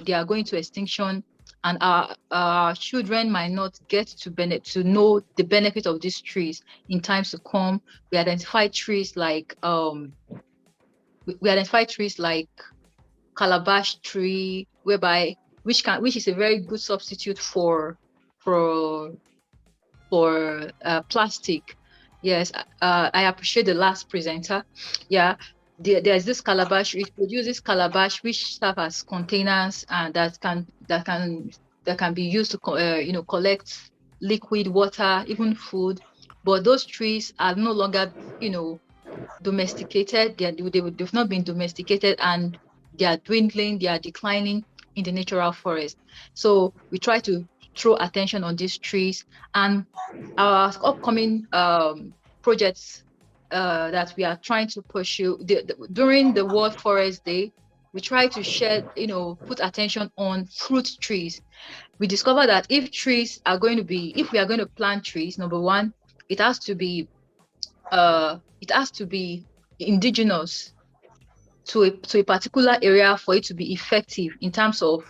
they are going to extinction, and our children might not get to know the benefit of these trees in times to come. We identify trees like calabash tree, which is a very good substitute for plastic. Yes, I appreciate the last presenter. Yeah, there's this calabash. It produces calabash which serve as containers, and that can be used to collect liquid water, even food. But those trees are no longer domesticated. They've not been domesticated, and they are dwindling. They are declining in the natural forest. So we try to throw attention on these trees, and our upcoming projects that we are trying to pursue during the World Forest Day. We try to put attention on fruit trees. We discover that if we are going to plant trees, number one, it has to be indigenous to a particular area for it to be effective in terms of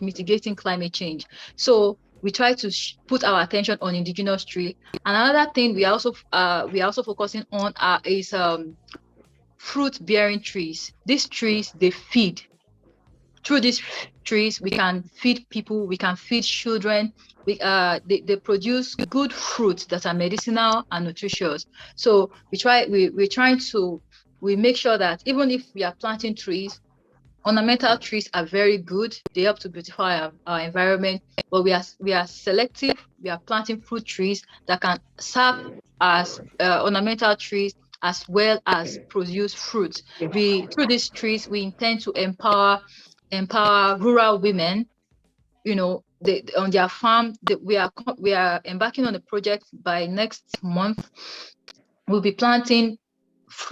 mitigating climate change. So we try to put our attention on indigenous tree. Another thing we are also focusing on is fruit-bearing trees. These trees, they feed. Through these trees, we can feed people, we can feed children. They produce good fruits that are medicinal and nutritious. So we make sure that even if we are planting trees, ornamental trees are very good. They help to beautify our environment, but we are selective. We are planting fruit trees that can serve as ornamental trees as well as produce fruits. Through these trees, we intend to empower rural women, on their farm. We are embarking on a project. By next month, we'll be planting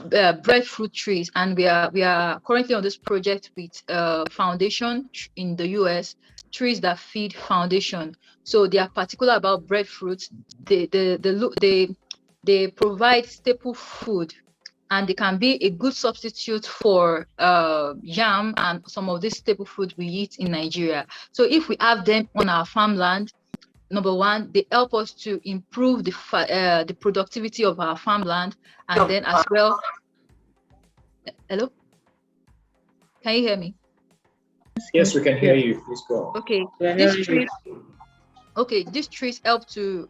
breadfruit trees, and we are currently on this project with Foundation in the US, Trees That Feed Foundation. So they are particular about breadfruits. They provide staple food, and they can be a good substitute for yam and some of these staple food we eat in Nigeria. So if we have them on our farmland, number one, they help us to improve the productivity of our farmland, and then as well. Hello? Can you hear me? Yes, we can hear you. Please go. Okay. These trees help to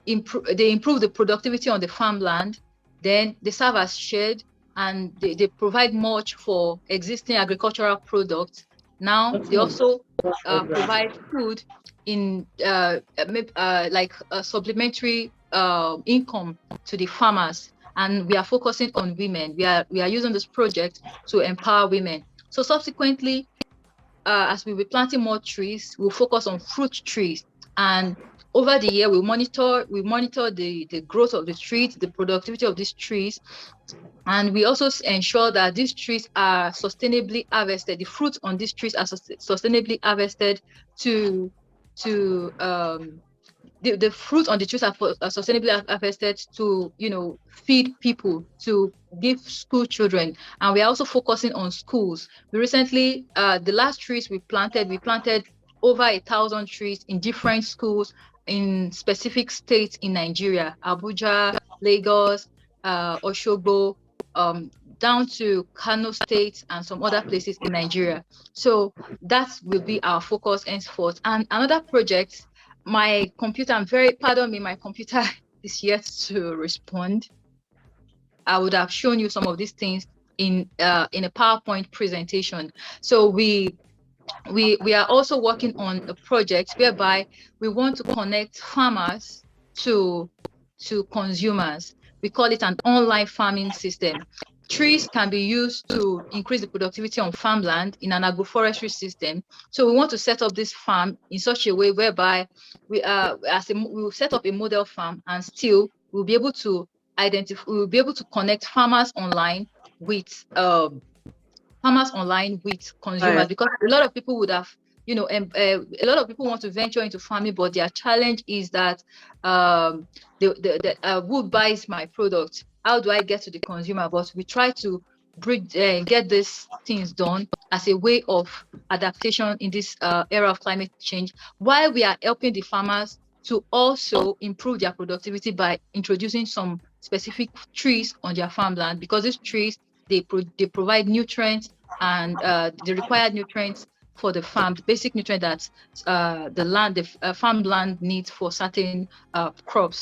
improve the productivity on the farmland. Then they serve as shade, and they provide mulch for existing agricultural products. Now they also provide food in like a supplementary income to the farmers, and we are focusing on women. We are using this project to empower women. So subsequently, as we be planting more trees, we'll focus on fruit trees, and over the year we monitor the growth of the trees, the productivity of these trees, and we also ensure that these trees are sustainably harvested. The fruits on these trees are sustainably harvested the fruit on the trees are sustainably harvested to feed people, to give school children. And we are also focusing on schools. We recently, the last trees we planted over 1,000 trees in different schools in specific states in Nigeria, Abuja, Lagos, Oshogbo, down to Kano State and some other places in Nigeria. So that will be our focus henceforth. And another project, my computer is yet to respond. I would have shown you some of these things in a PowerPoint presentation. So we are also working on a project whereby we want to connect farmers to consumers. We call it an online farming system. Trees can be used to increase the productivity on farmland in an agroforestry system. So we want to set up this farm in such a way whereby we will set up a model farm, and still we'll be able to connect farmers online with consumers, because a lot of people would have, a lot of people want to venture into farming, but their challenge is that who buys my product? How do I get to the consumer? But we try to get these things done as a way of adaptation in this era of climate change, while we are helping the farmers to also improve their productivity by introducing some specific trees on their farmland, because these trees, they provide nutrients and the required nutrients for the farm, the basic nutrient that the farmland needs for certain crop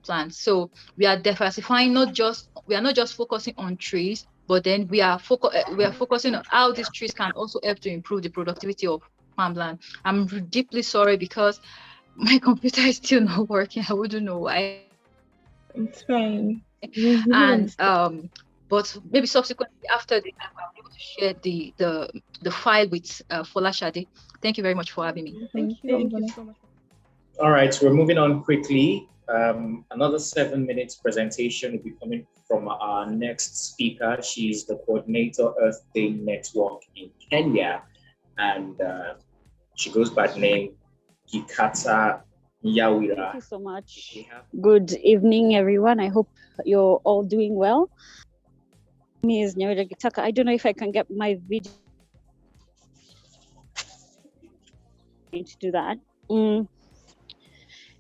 plants. So we are diversifying. We are not just focusing on trees, but then we are focusing on how these trees can also help to improve the productivity of farmland. I'm deeply sorry because my computer is still not working. I wouldn't know why. It's fine. And but maybe subsequently after this, I'll be able to share the file with Folashade. Thank you very much for having me. Thank you so much. All right, we're moving on quickly. Another 7 minutes presentation will be coming from our next speaker. She's the coordinator Earth Day Network in Kenya, and she goes by the name Gitaka Nyawira. Thank you so much. Good evening, everyone. I hope you're all doing well. My name is Nyawira Gitaka. I don't know if I can get my video to do that.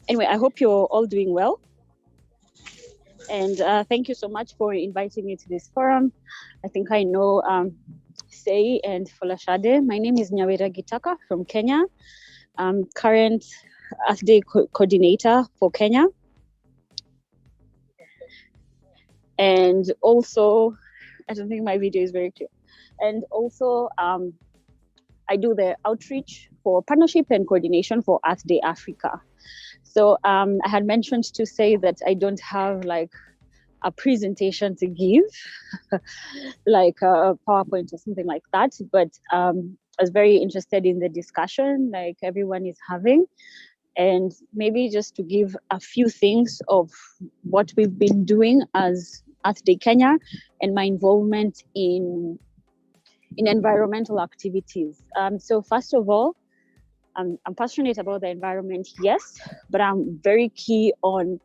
Anyway, I hope you're all doing well. And thank you so much for inviting me to this forum. I think I know Sei and Folashade. My name is Nyawira Gitaka from Kenya. I'm current Earth Day coordinator for Kenya. And also, I don't think my video is very clear. And also, I do the outreach for partnership and coordination for Earth Day Africa. So I had mentioned to say that I don't have like a presentation to give, like a PowerPoint or something like that, but I was very interested in the discussion like everyone is having, and maybe just to give a few things of what we've been doing as Earth Day Kenya and my involvement in environmental activities. So first of all, I'm passionate about the environment, yes, but I'm very key on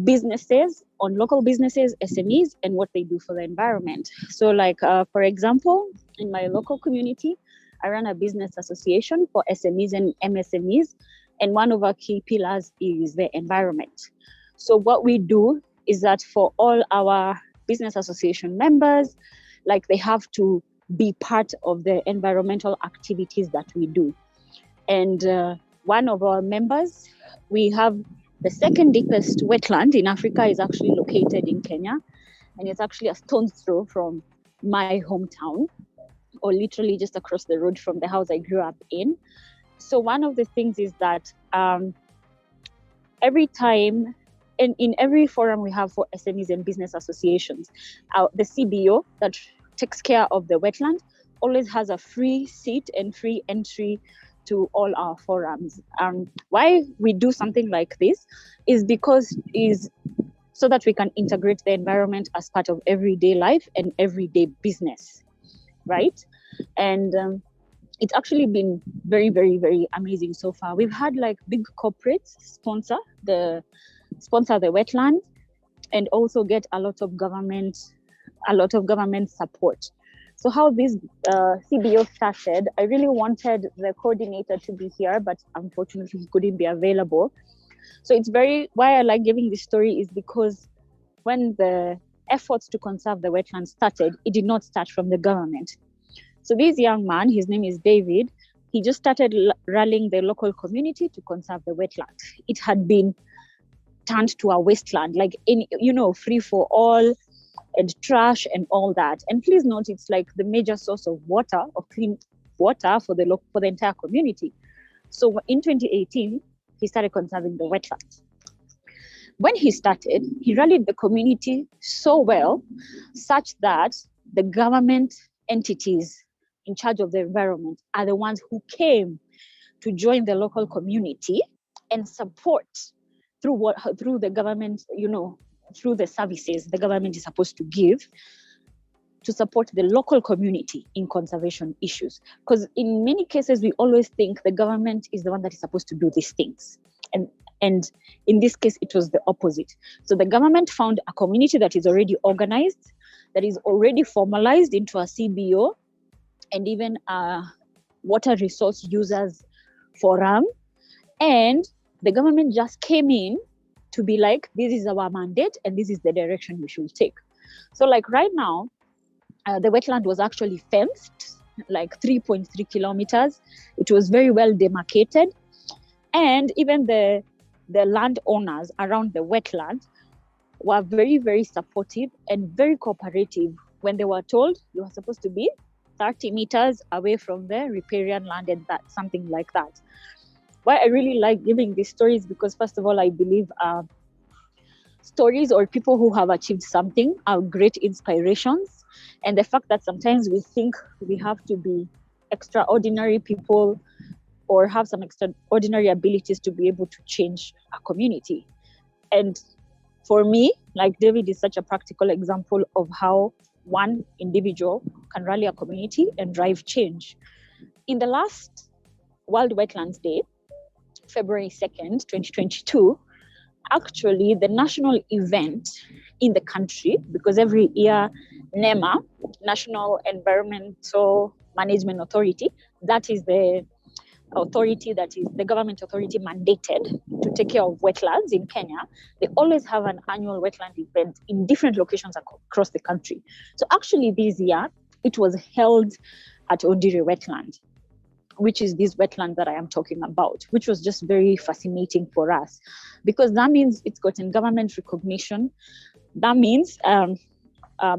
businesses, on local businesses, SMEs, and what they do for the environment. So like, for example, in my local community, I run a business association for SMEs and MSMEs, and one of our key pillars is the environment. So what we do is that for all our business association members, like they have to be part of the environmental activities that we do. And one of our members, we have the second deepest wetland in Africa is actually located in Kenya. And it's actually a stone's throw from my hometown, or literally just across the road from the house I grew up in. So one of the things is that every time, in every forum we have for SMEs and business associations, the CBO that takes care of the wetland always has a free seat and free entry to all our forums. Why we do something like this is so that we can integrate the environment as part of everyday life and everyday business, right? And it's actually been very, very, very amazing so far. We've had like big corporates sponsor the wetland, and also get a lot of government support. So how this CBO started, I really wanted the coordinator to be here, but unfortunately he couldn't be available. So it's why I like giving this story is because when the efforts to conserve the wetlands started, it did not start from the government. So this young man, his name is David, he just started rallying the local community to conserve the wetland. It had been turned to a wasteland, like free for all and trash and all that. And please note, it's like the major source of water, of clean water for the entire community. So in 2018, he started conserving the wetlands. When he started, he rallied the community so well, such that the government entities in charge of the environment are the ones who came to join the local community and support through the government, through the services the government is supposed to give to support the local community in conservation issues. Because in many cases, we always think the government is the one that is supposed to do these things. And in this case, it was the opposite. So the government found a community that is already organized, that is already formalized into a CBO, and even a water resource users forum. And the government just came in to be like, this is our mandate and this is the direction we should take. So like right now, the wetland was actually fenced, like 3.3 kilometers. It was very well demarcated. And even the landowners around the wetland were very, very supportive and very cooperative when they were told you are supposed to be 30 meters away from the riparian land and that, something like that. Why I really like giving these stories, because first of all, I believe stories or people who have achieved something are great inspirations. And the fact that sometimes we think we have to be extraordinary people or have some extraordinary abilities to be able to change a community. And for me, like David is such a practical example of how one individual can rally a community and drive change. In the last World Wetlands Day, February 2nd, 2022, actually the national event in the country, because every year NEMA, National Environmental Management Authority, that is the authority that is the government authority mandated to take care of wetlands in Kenya. They always have an annual wetland event in different locations across the country. So actually this year, it was held at Ondiri Wetland, which is this wetland that I am talking about, which was just very fascinating for us, because that means it's gotten government recognition. That means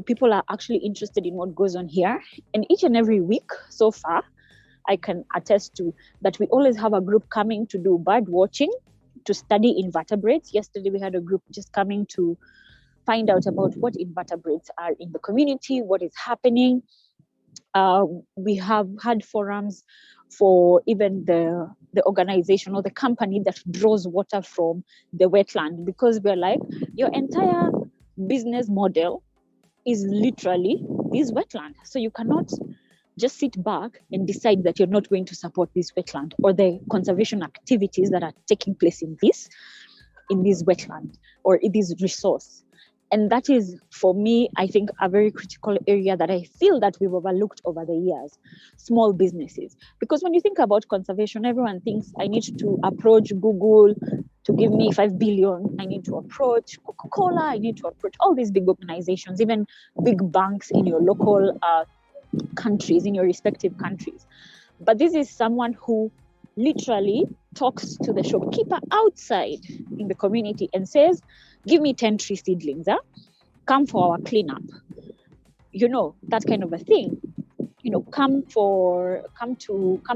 people are actually interested in what goes on here. And each and every week so far, I can attest to that we always have a group coming to do bird watching, to study invertebrates. Yesterday, we had a group just coming to find out about what invertebrates are in the community, what is happening. We have had forums for even the organization or the company that draws water from the wetland, because we're like, your entire business model is literally this wetland. So you cannot just sit back and decide that you're not going to support this wetland or the conservation activities that are taking place in this wetland or in this resource. And that is, for me, I think, a very critical area that I feel that we've overlooked over the years, small businesses. Because when you think about conservation, everyone thinks I need to approach Google to give me 5 billion. I need to approach Coca-Cola. I need to approach all these big organizations, even big banks in your local countries, in your respective countries. But this is someone who literally talks to the shopkeeper outside in the community and says, give me 10 tree seedlings, come for our cleanup. That kind of a thing. Come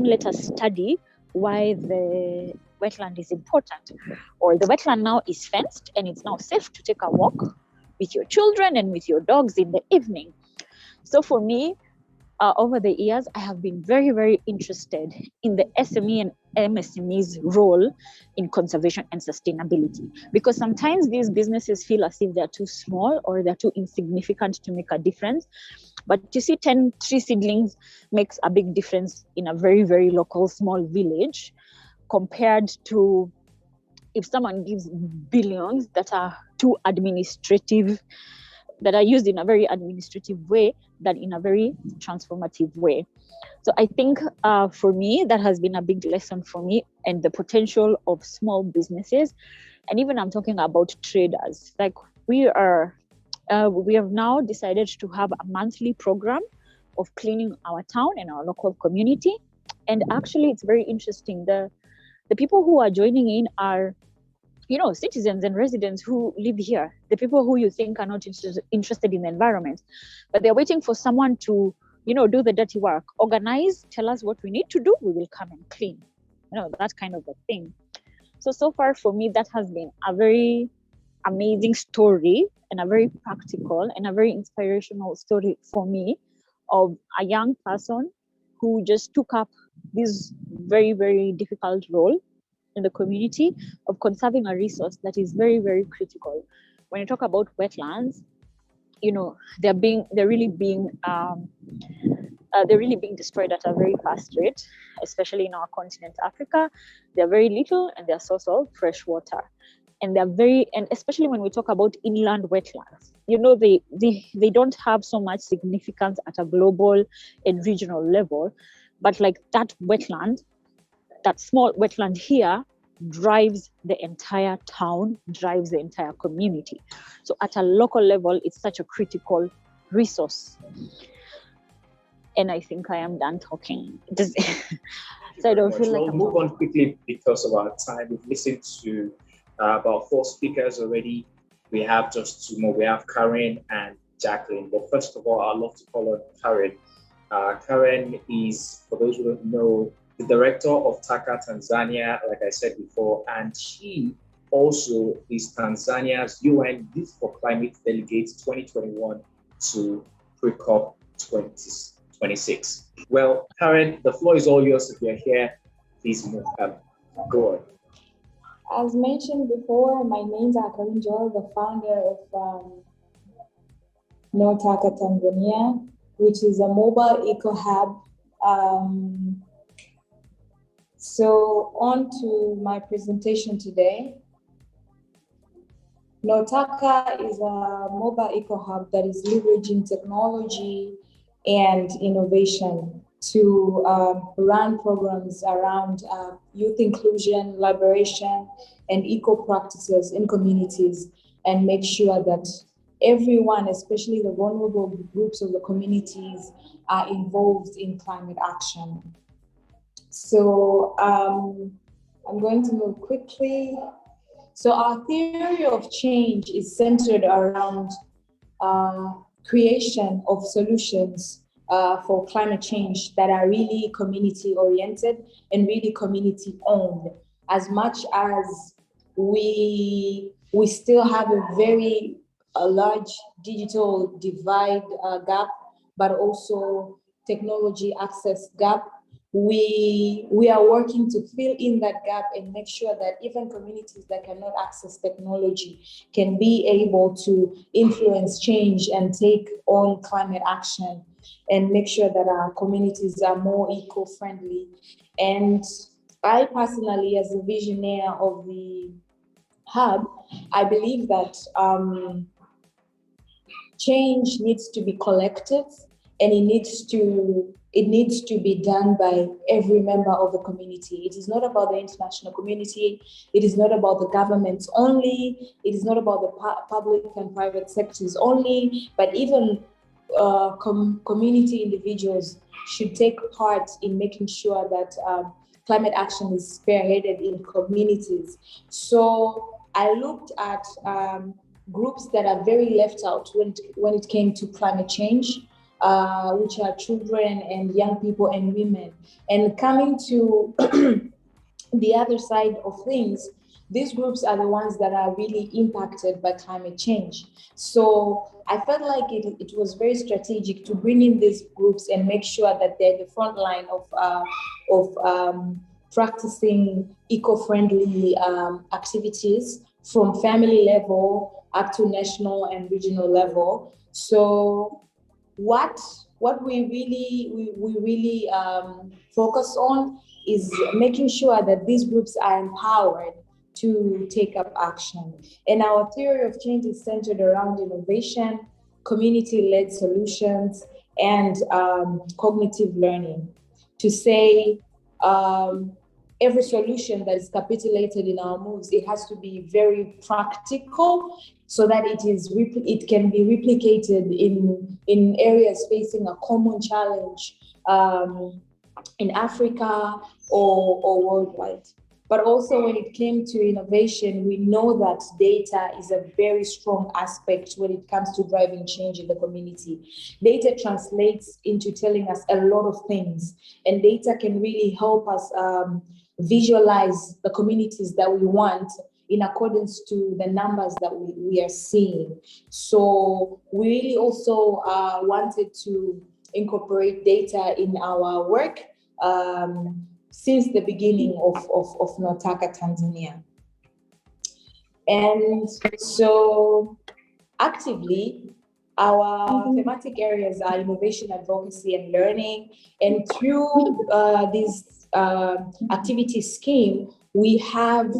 let us study why the wetland is important. Or the wetland now is fenced and it's now safe to take a walk with your children and with your dogs in the evening. So for me, over the years, I have been very, very interested in the SME and MSME's role in conservation and sustainability. Because sometimes these businesses feel as if they're too small or they're too insignificant to make a difference. But you see, 10 tree seedlings makes a big difference in a very, very local, small village, compared to if someone gives billions that are too administrative that are used in a very administrative way than in a very transformative way. So I think for me, that has been a big lesson for me, and the potential of small businesses. And even I'm talking about traders. Like we have now decided to have a monthly program of cleaning our town and our local community. And actually, it's very interesting. The people who are joining in are, citizens and residents who live here, the people who you think are not interested in the environment, but they're waiting for someone to, do the dirty work, organize, tell us what we need to do, we will come and clean, that kind of a thing. So far for me, that has been a very amazing story and a very practical and a very inspirational story for me of a young person who just took up this very, very difficult role in the community of conserving a resource that is very, very critical. When you talk about wetlands, they're really being destroyed at a very fast rate, especially in our continent, Africa. They're very little and they're source of fresh water. And and especially when we talk about inland wetlands, they don't have so much significance at a global and regional level, but like that small wetland here drives the entire town, drives the entire community. So at a local level, it's such a critical resource. And I think I am done talking. So I don't feel like we'll move on quickly because of our time. We've listened to about 4 speakers already. We have just 2 more. We have Careen and Jackylne. But first of all, I'd love to call on Careen. Careen is, for those who don't know, the director of TACA Tanzania, like I said before, and she also is Tanzania's UN Youth for Climate Delegate 2021 to pre-COP 2026. Well, Careen, the floor is all yours. If you're here, please go on. As mentioned before, my name is Careen Joel, the founder of TACA Tanzania, which is a mobile eco hub. So on to my presentation today. TACA is a mobile eco hub that is leveraging technology and innovation to run programs around youth inclusion, liberation, and eco practices in communities, and make sure that everyone, especially the vulnerable groups of the communities, are involved in climate action. So I'm going to move quickly. So our theory of change is centered around creation of solutions for climate change that are really community-oriented and really community-owned. As much as we still have a large digital divide gap, but also technology access gap, we are working to fill in that gap and make sure that even communities that cannot access technology can be able to influence change and take on climate action and make sure that our communities are more eco-friendly. And I personally, as a visionary of the hub, I believe that change needs to be collective, and it needs to be done by every member of the community. It is not about the international community. It is not about the governments only. It is not about the public and private sectors only, but even community individuals should take part in making sure that climate action is spearheaded in communities. So I looked at groups that are very left out when it came to climate change, which are children and young people and women. And coming to the other side of things, these groups are the ones that are really impacted by climate change. So I felt like it was very strategic to bring in these groups and make sure that they're the front line of practicing eco-friendly activities from family level up to national and regional level. So what we really focus on is making sure that these groups are empowered to take up action. And our theory of change is centered around innovation, community-led solutions, and cognitive learning. To say every solution that is capitulated in our moves, it has to be very practical so that it can be replicated in areas facing a common challenge in Africa or worldwide. But also when it came to innovation, we know that data is a very strong aspect when it comes to driving change in the community. Data translates into telling us a lot of things, and data can really help us visualize the communities that we want in accordance to the numbers that we are seeing. So we really also wanted to incorporate data in our work since the beginning of Notaka, Tanzania. And so actively, our thematic areas are innovation, advocacy, and learning. And through this activity scheme, we have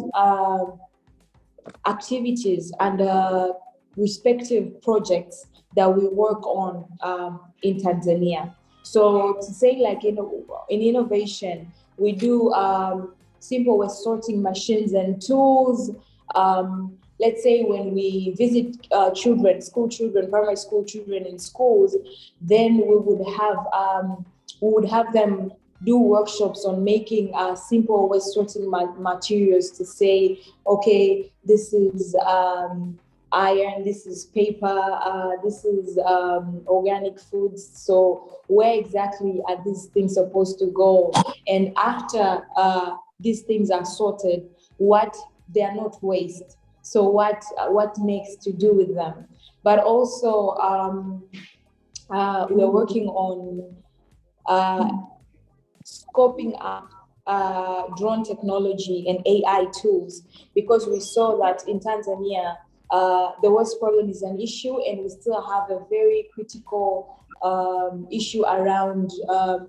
activities and respective projects that we work on in Tanzania. So to say, like in innovation, we do simple waste sorting machines and tools. Let's say when we visit children, school children, primary school children in schools, then we would have them do workshops on making simple waste sorting materials to say, okay, this is iron, this is paper, this is organic foods. So where exactly are these things supposed to go? And after these things are sorted, they are not waste. So what next to do with them? But also we're working on scoping up drone technology and AI tools, because we saw that in Tanzania, the waste problem is an issue, and we still have a very critical issue around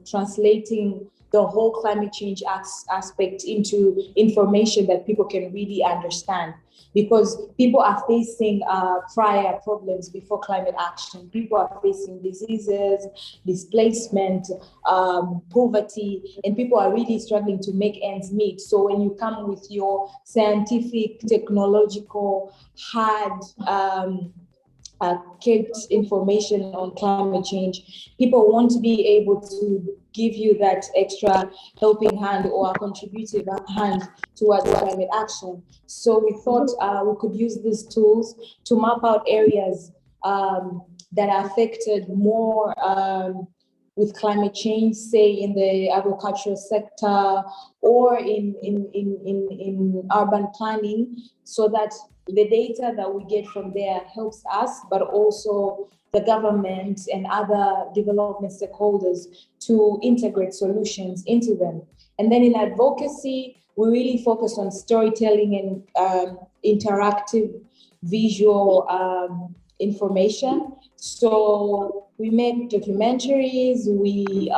translating the whole climate change aspect into information that people can really understand. Because people are facing prior problems before climate action. People are facing diseases, displacement, poverty, and people are really struggling to make ends meet. So when you come with your scientific, technological, hard kept information on climate change, people want to be able to give you that extra helping hand or a contributive hand towards climate action. So we thought we could use these tools to map out areas that are affected more with climate change, say in the agricultural sector or in urban planning, so that the data that we get from there helps us, but also the government and other development stakeholders to integrate solutions into them. And then in advocacy, we really focus on storytelling and interactive visual information. So we make documentaries, we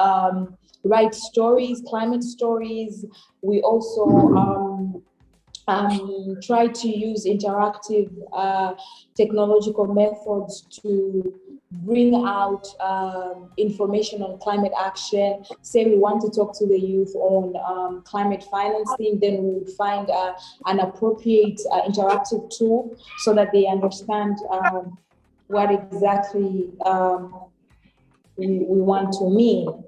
write stories, climate stories. We also try to use interactive technological methods to bring out information on climate action. Say we want to talk to the youth on climate financing, then we would find an appropriate interactive tool so that they understand what exactly we want to mean.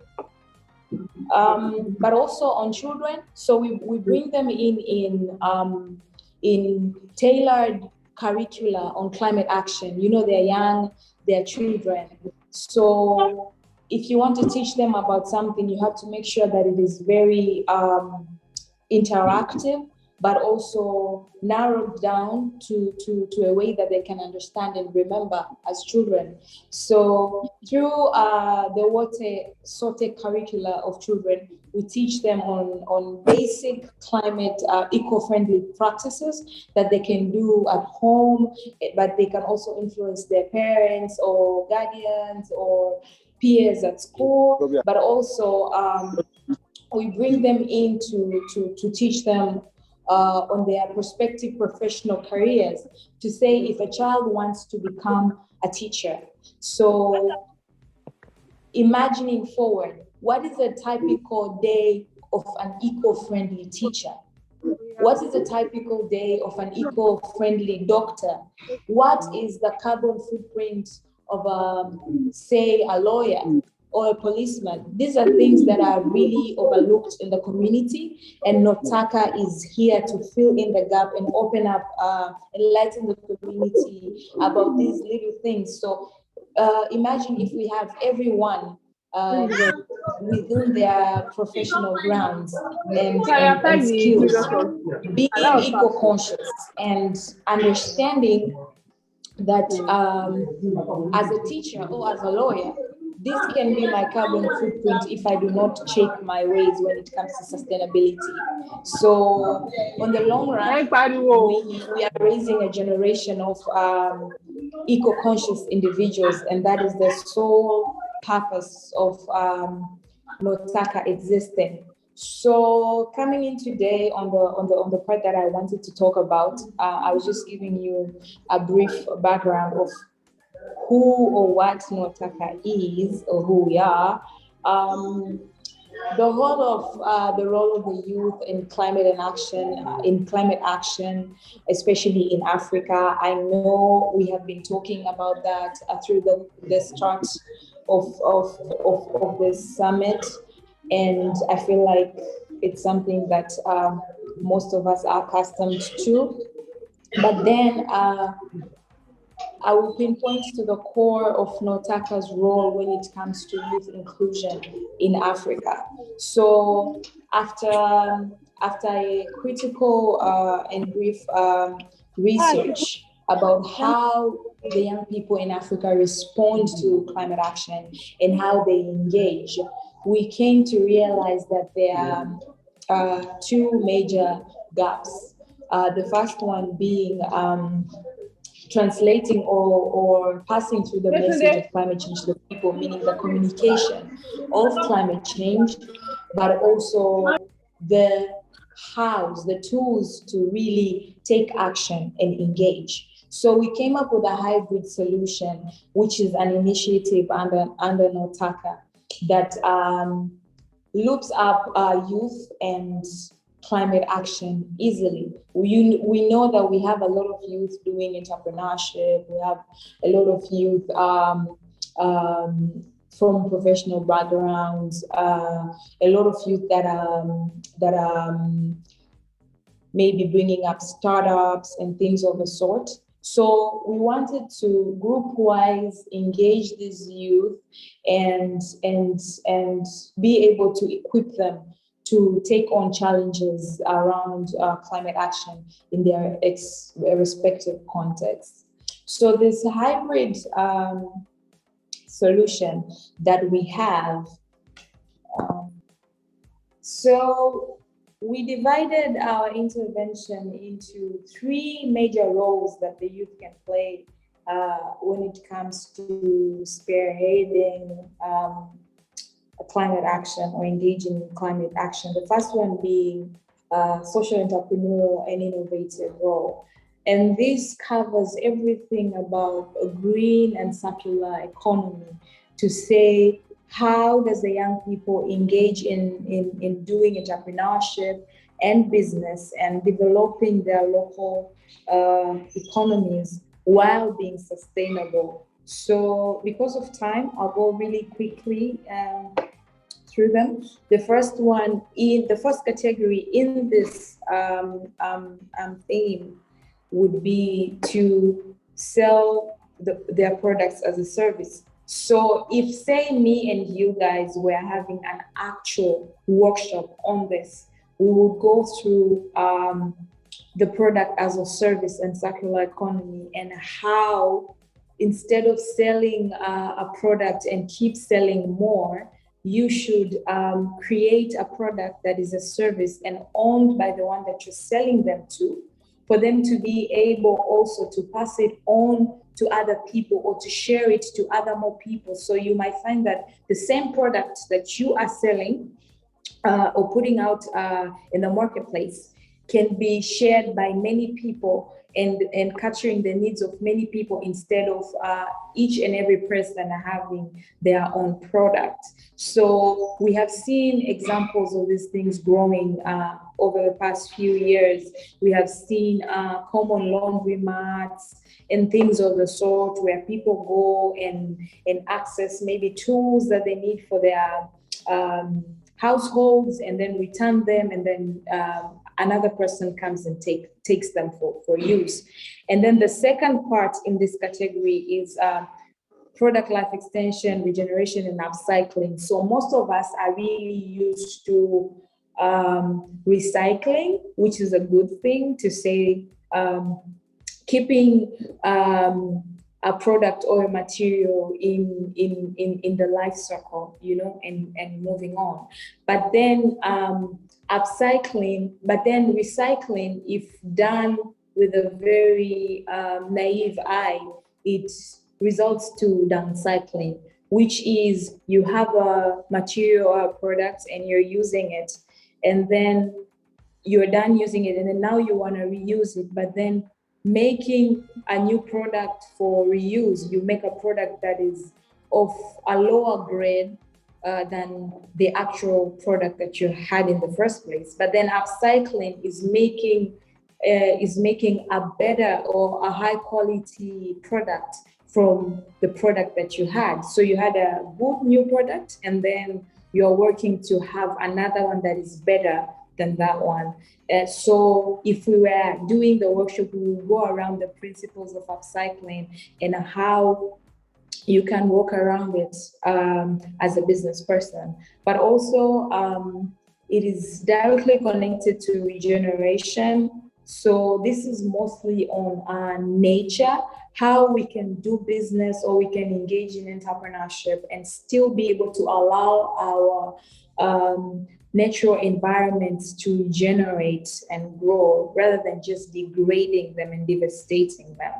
But also on children, so we bring them in tailored curricula on climate action. You know, they're young, they're children. So if you want to teach them about something, you have to make sure that it is very interactive, but also narrowed down to a way that they can understand and remember as children. So through the Wote Sote curricula of children, we teach them on basic climate eco-friendly practices that they can do at home, but they can also influence their parents or guardians or peers at school, but also we bring them in to teach them on their prospective professional careers to say if a child wants to become a teacher. So imagining forward, what is a typical day of an eco-friendly teacher? What is a typical day of an eco-friendly doctor? What is the carbon footprint of, say, a lawyer or a policeman? These are things that are really overlooked in the community, and Notaka is here to fill in the gap and open up, enlighten the community about these little things. So imagine if we have everyone within their professional grounds and skills, being eco-conscious and understanding that as a teacher or as a lawyer, this can be my carbon footprint if I do not check my ways when it comes to sustainability. So on the long run, we are raising a generation of eco-conscious individuals, and that is the sole purpose of Notaka existing. So coming in today on the part that I wanted to talk about, I was just giving you a brief background of who or what Notaka is or who we are. The role of the youth in climate action, especially in Africa. I know we have been talking about that through the start of this summit, and I feel like it's something that most of us are accustomed to. But then I will pinpoint to the core of Notaka's role when it comes to youth inclusion in Africa. So after a critical and brief research about how the young people in Africa respond to climate action and how they engage, we came to realize that there are two major gaps. The first one being translating or passing through the message of climate change to the people, meaning the communication of climate change, but also the hows, the tools to really take action and engage. So we came up with a hybrid solution, which is an initiative under Notaka that loops up youth and climate action easily. We know that we have a lot of youth doing entrepreneurship. We have a lot of youth from professional backgrounds, a lot of youth that are maybe bringing up startups and things of the sort. So we wanted to group-wise engage these youth and be able to equip them to take on challenges around climate action in their respective contexts. So this hybrid solution that we have, so we divided our intervention into three major roles that the youth can play when it comes to spearheading climate action or engaging in climate action. The first one being social entrepreneurial and innovative role. And this covers everything about a green and circular economy, to say, how does the young people engage in doing entrepreneurship and business and developing their local economies while being sustainable? So because of time, I'll go really quickly through them. The first category in this theme would be to sell their products as a service. So if, say, me and you guys were having an actual workshop on this, we would go through the product as a service and circular economy, and how instead of selling a product and keep selling more, you should create a product that is a service and owned by the one that you're selling them to, for them to be able also to pass it on to other people or to share it to other more people. So you might find that the same product that you are selling or putting out in the marketplace can be shared by many people and capturing the needs of many people instead of each and every person having their own product. So we have seen examples of these things growing over the past few years. We have seen common laundry mats and things of the sort where people go and access maybe tools that they need for their households and then return them, and then another person comes and takes them for use. And then the second part in this category is product life extension, regeneration, and upcycling. So most of us are really used to recycling, which is a good thing to say, keeping a product or a material in the life cycle, you know, and moving on. But then upcycling, but then recycling, if done with a very naive eye, it results to downcycling, which is you have a material or a product and you're using it, and then you're done using it, and then now you want to reuse it, but then making a new product for reuse, you make a product that is of a lower grade than the actual product that you had in the first place. But then upcycling is making a better or a high quality product from the product that you had. So you had a good new product, and then you're working to have another one that is better than that one. So if we were doing the workshop, we will go around the principles of upcycling and how you can work around it as a business person. But also it is directly connected to regeneration. So this is mostly on nature, how we can do business or we can engage in entrepreneurship and still be able to allow our natural environments to regenerate and grow rather than just degrading them and devastating them.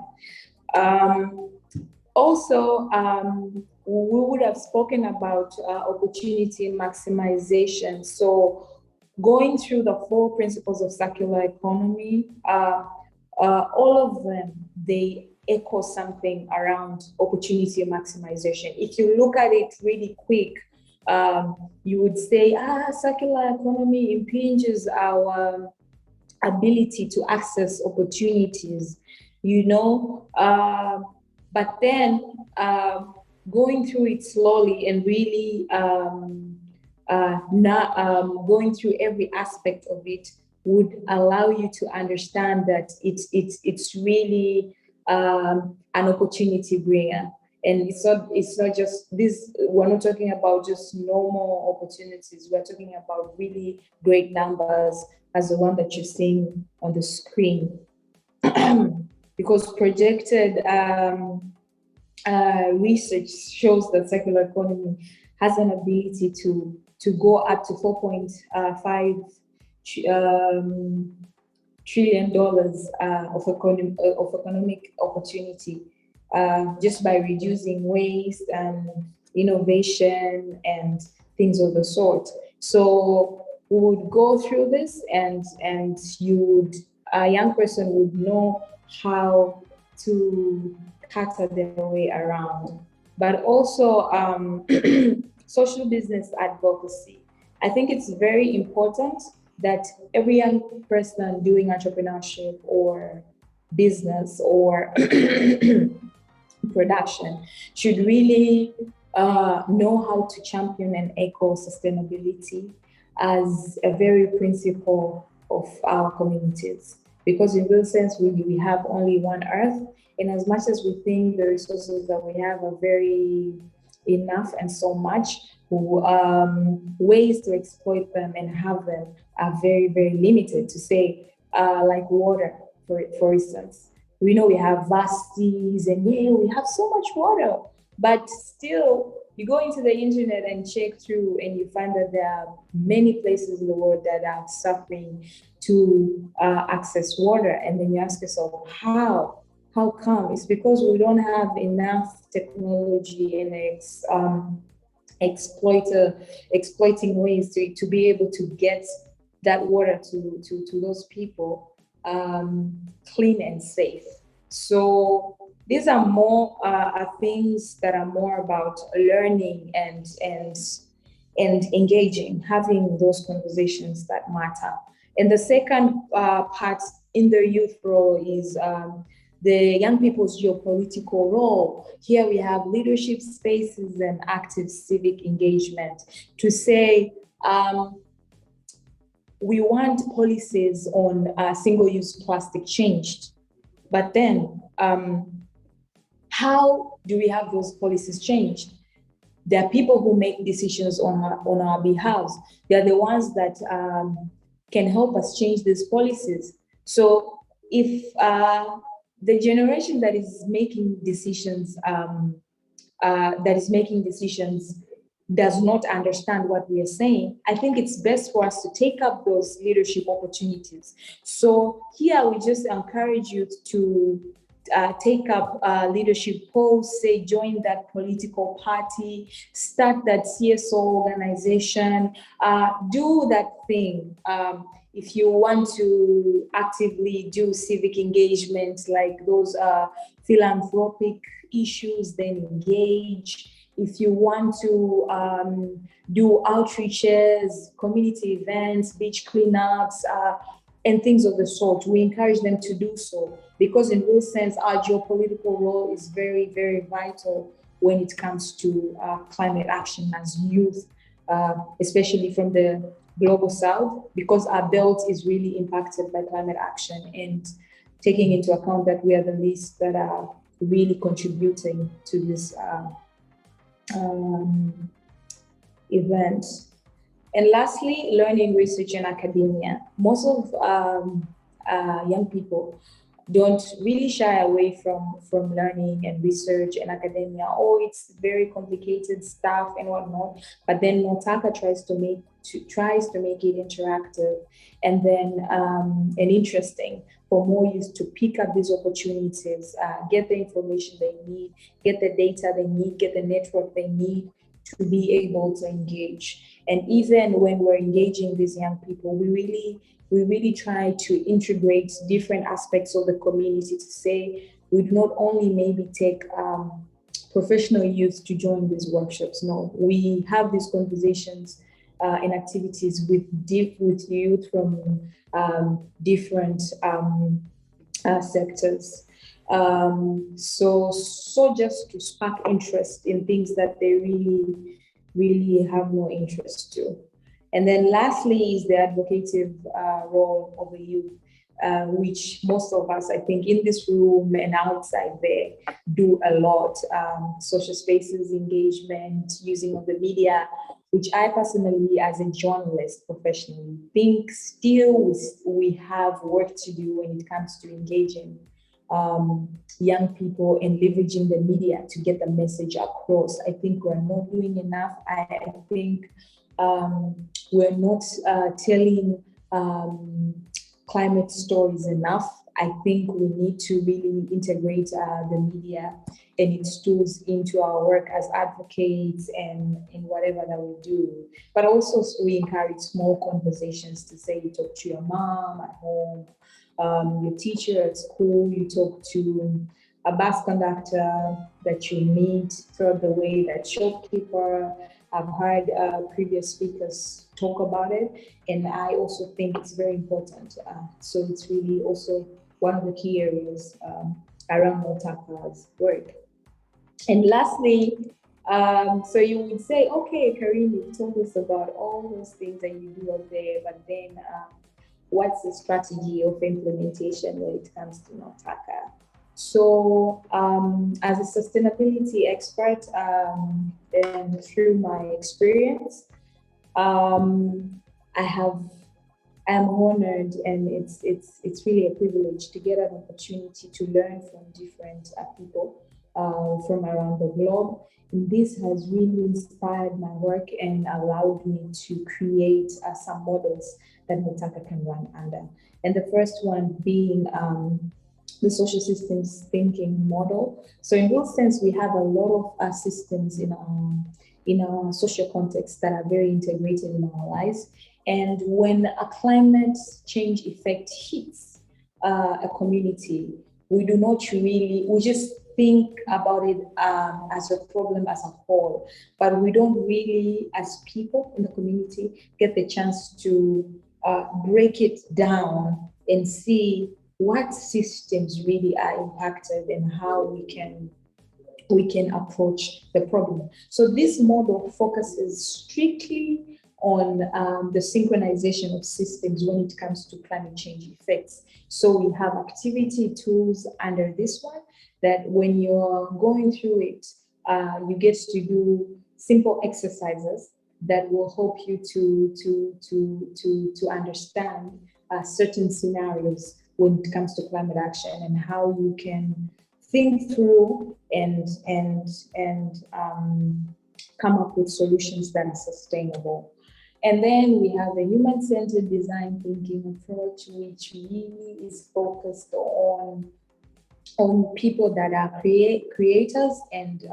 Also, we would have spoken about opportunity maximization. So going through the 4 principles of circular economy, all of them, they echo something around opportunity maximization. If you look at it really quick, you would say, circular economy impinges our ability to access opportunities, you know, but then going through it slowly and really not going through every aspect of it would allow you to understand that it's really an opportunity bringer. And it's not just this, we're not talking about just normal opportunities, we're talking about really great numbers as the one that you're seeing on the screen. Because projected research shows that circular economy has an ability to go up to $4.5 trillion of economic opportunity just by reducing waste and innovation and things of the sort. So we would go through this, and a young person would know how to cater their way around. But also social business advocacy. I think it's very important that every young person doing entrepreneurship or business or production should really know how to champion and echo sustainability as a very principle of our communities. Because in real sense, we have only one earth, and as much as we think the resources that we have are very enough and so much, ways to exploit them and have them are very, very limited. To say, like water, for instance. We know we have vast seas and we have so much water, but still you go into the internet and check through and you find that there are many places in the world that are suffering to access water. And then you ask yourself, how come? It's because we don't have enough technology and exploiting ways to be able to get that water to those people clean and safe. So these are more things that are more about learning and engaging, having those conversations that matter. And the second part in the youth role is the young people's geopolitical role. Here we have leadership spaces and active civic engagement to say, we want policies on single-use plastic changed, but then how do we have those policies changed? There are people who make decisions on our behalf. They are the ones that can help us change these policies. So if the generation that is making decisions does not understand what we are saying, I think it's best for us to take up those leadership opportunities. So here we just encourage you to take up leadership posts, say join that political party, start that CSO organization, do that thing. If you want to actively do civic engagement, like those philanthropic issues, then engage. If you want to do outreaches, community events, beach cleanups, and things of the sort, we encourage them to do so, because in real sense, our geopolitical role is very, very vital when it comes to climate action as youth, especially from the global south, because our belt is really impacted by climate action, and taking into account that we are the least that are really contributing to this event. And lastly, learning, research, and academia. Most of young people don't really shy away from learning and research and academia. Oh, it's very complicated stuff and whatnot. But then Motaka tries to make it interactive and then and interesting for more youth to pick up these opportunities, get the information they need, get the data they need, get the network they need to be able to engage. And even when we're engaging these young people, we really try to integrate different aspects of the community to say, we do not only maybe take professional youth to join these workshops. No, we have these conversations and activities with youth from different sectors. So just to spark interest in things that they really have no interest to. And then lastly is the advocative role of the youth, which most of us, I think, in this room and outside there do a lot. Social spaces, engagement, using of the media, which I personally, as a journalist professionally, think still we have work to do when it comes to engaging young people and leveraging the media to get the message across. I think we're not doing enough. I think we're not telling climate stories enough. I think we need to really integrate the media and its tools into our work as advocates and in whatever that we do. But also we encourage small conversations to say, you talk to your mom at home, your teacher at school, you talk to a bus conductor that you meet throughout the way, that shopkeeper. I've heard previous speakers talk about it, and I also think it's very important. So it's really also one of the key areas around Motaka's work. And lastly, so you would say, okay, Careen, you've told us about all those things that you do out there, but then what's the strategy of implementation when it comes to Motaka? So as a sustainability expert, and through my experience, I am honored, and it's really a privilege to get an opportunity to learn from different people from around the globe. And this has really inspired my work and allowed me to create some models that Motaka can run under. And the first one being the social systems thinking model. So in real sense, we have a lot of systems in our social context that are very integrated in our lives. And when a climate change effect hits a community, we do not really, we just think about it as a problem as a whole, but we don't really, as people in the community, get the chance to break it down and see what systems really are impacted and how we can approach the problem. So this model focuses strictly on the synchronization of systems when it comes to climate change effects. So we have activity tools under this one that when you're going through it, you get to do simple exercises that will help you to understand certain scenarios when it comes to climate action and how you can think through and come up with solutions that are sustainable. And then we have a human-centered design thinking approach, which really is focused on people that are creators and